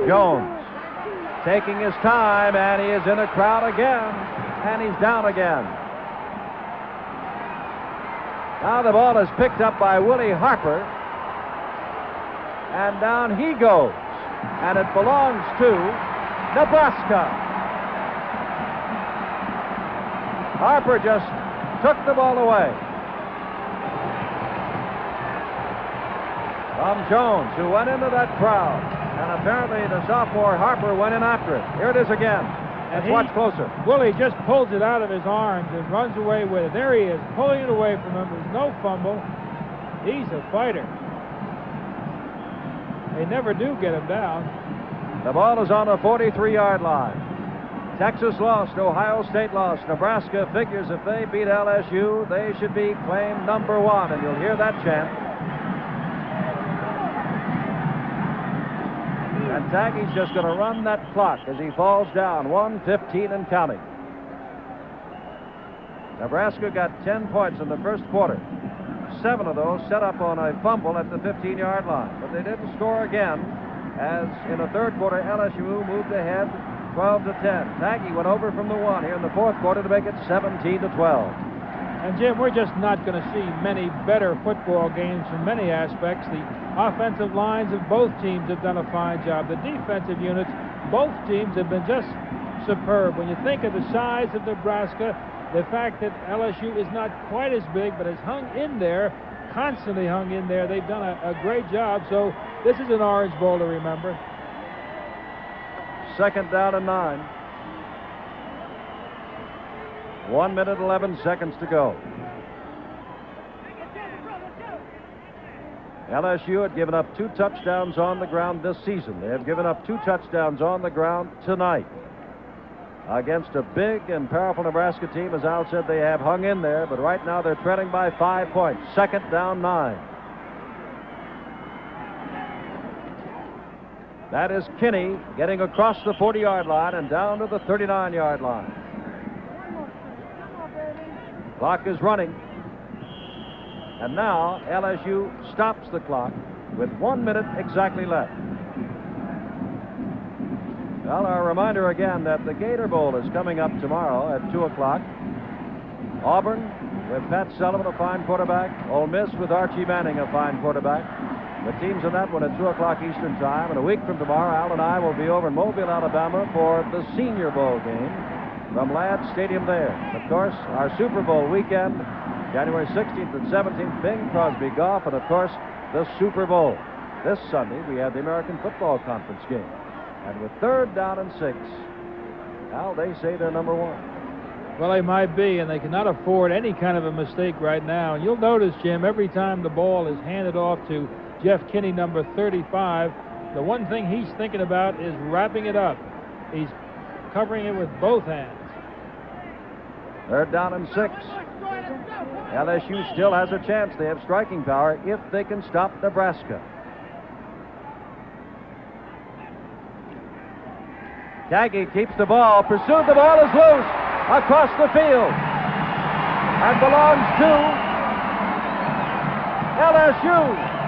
Jones taking his time, and he is in a crowd again, and he's down again. Now the ball is picked up by Willie Harper, and down he goes, and it belongs to Nebraska. Harper just took the ball away from Jones, who went into that crowd, and apparently the sophomore Harper went in after it. Here it is again. Let's watch closer. Willie just pulls it out of his arms and runs away with it. There he is, pulling it away from him. There's no fumble. He's a fighter. They never do get him down. The ball is on the 43-yard line. Texas lost, Ohio State lost. Nebraska figures if they beat LSU, they should be claimed number one, and you'll hear that chant. And Taggy's just going to run that clock as he falls down, 1:15 and counting. Nebraska got 10 points in the first quarter. 7 of those set up on a fumble at the 15-yard line, but they didn't score again, as in the third quarter LSU moved ahead 12-10. Taggy went over from the 1 here in the fourth quarter to make it 17-12. And Jim, we're just not going to see many better football games from many aspects. The offensive lines of both teams have done a fine job. The defensive units, both teams have been just superb. When you think of the size of Nebraska, the fact that LSU is not quite as big but has hung in there, constantly hung in there, they've done a great job. So this is an Orange Bowl to remember. Second down and 9. 1 minute, 11 seconds to go. LSU had given up 2 touchdowns on the ground this season. They have given up 2 touchdowns on the ground tonight against a big and powerful Nebraska team. As Al said, they have hung in there, but right now they're trailing by 5 points. Second down, 9. That is Kinney getting across the 40-yard line and down to the 39-yard line. Clock is running. And now LSU stops the clock with 1 minute exactly left. Well, our reminder again that the Gator Bowl is coming up tomorrow at 2 o'clock. Auburn with Pat Sullivan, a fine quarterback. Ole Miss with Archie Manning, a fine quarterback. The teams in that one at 2 o'clock Eastern Time. And a week from tomorrow, Al and I will be over in Mobile, Alabama for the Senior Bowl game from Ladd Stadium there. Of course, our Super Bowl weekend, January 16th and 17th, Bing Crosby Golf, and of course, the Super Bowl. This Sunday, we have the American Football Conference game. And with third down and 6, Al, they say they're number one. Well, they might be, and they cannot afford any kind of a mistake right now. And you'll notice, Jim, every time the ball is handed off to Jeff Kinney, number 35, the one thing he's thinking about is wrapping it up. He's covering it with both hands. Third down and 6. LSU still has a chance. They have striking power if they can stop Nebraska. Taggy keeps the ball. Pursued. The ball is loose across the field and belongs to LSU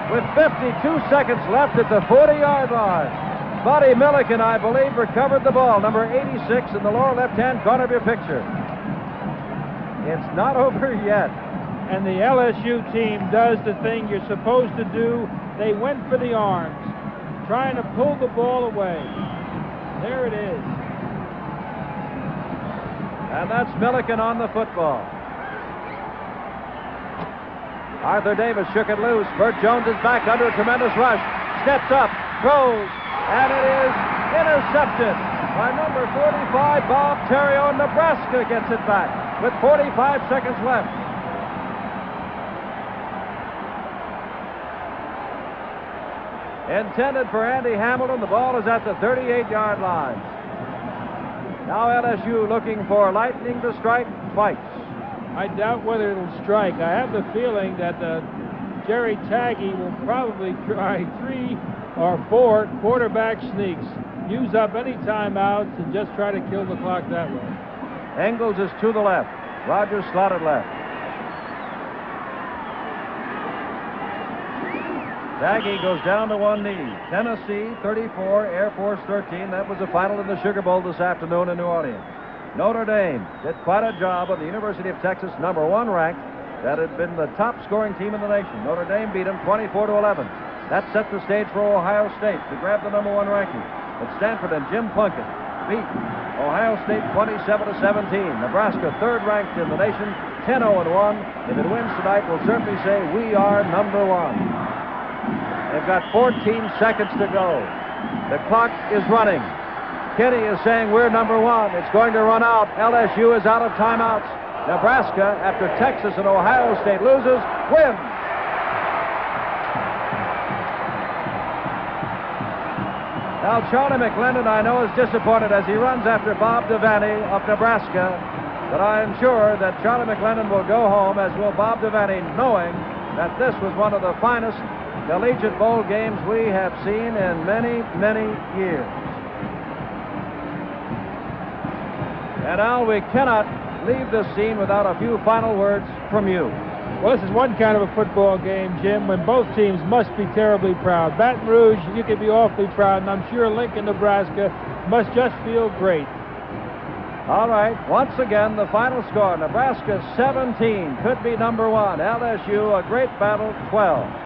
with 52 seconds left at the 40-yard line. Buddy Milliken, I believe, recovered the ball. Number 86 in the lower left-hand corner of your picture. It's not over yet. And the LSU team does the thing you're supposed to do. They went for the arms, trying to pull the ball away. There it is. And that's Milliken on the football. Arthur Davis shook it loose. Bert Jones is back under a tremendous rush. Steps up, throws, and it is intercepted by number 45, Bob Terrio. Nebraska gets it back with 45 seconds left. Intended for Andy Hamilton. The ball is at the 38-yard line. Now LSU looking for lightning to strike twice. I doubt whether it'll strike. I have the feeling that Jerry Taggy will probably try 3 or 4 quarterback sneaks. Use up any timeouts and just try to kill the clock that way. Engels is to the left. Rogers slotted left. Aggie goes down to one knee. Tennessee 34, Air Force 13. That was the final in the Sugar Bowl this afternoon in New Orleans. Notre Dame did quite a job of the University of Texas, #1 ranked. That had been the top scoring team in the nation. Notre Dame beat them 24-11. That set the stage for Ohio State to grab the #1 ranking. But Stanford and Jim Plunkett beat Ohio State 27-17. Nebraska, third ranked in the nation, 10-0-1. If it wins tonight, we'll certainly say we are #1. They've got 14 seconds to go. The clock is running. Kenny is saying we're #1. It's going to run out. LSU is out of timeouts. Nebraska, after Texas and Ohio State loses, wins. Now, Charlie McClendon, I know, is disappointed as he runs after Bob Devaney of Nebraska, but I am sure that Charlie McClendon will go home, as will Bob Devaney, knowing that this was one of the finest collegiate bowl games we have seen in many, many years. And Al, we cannot leave this scene without a few final words from you. Well, this is one kind of a football game, Jim, when both teams must be terribly proud. Baton Rouge, you can be awfully proud, and I'm sure Lincoln, Nebraska must just feel great. All right, once again, the final score, Nebraska 17, could be #1. LSU, a great battle, 12.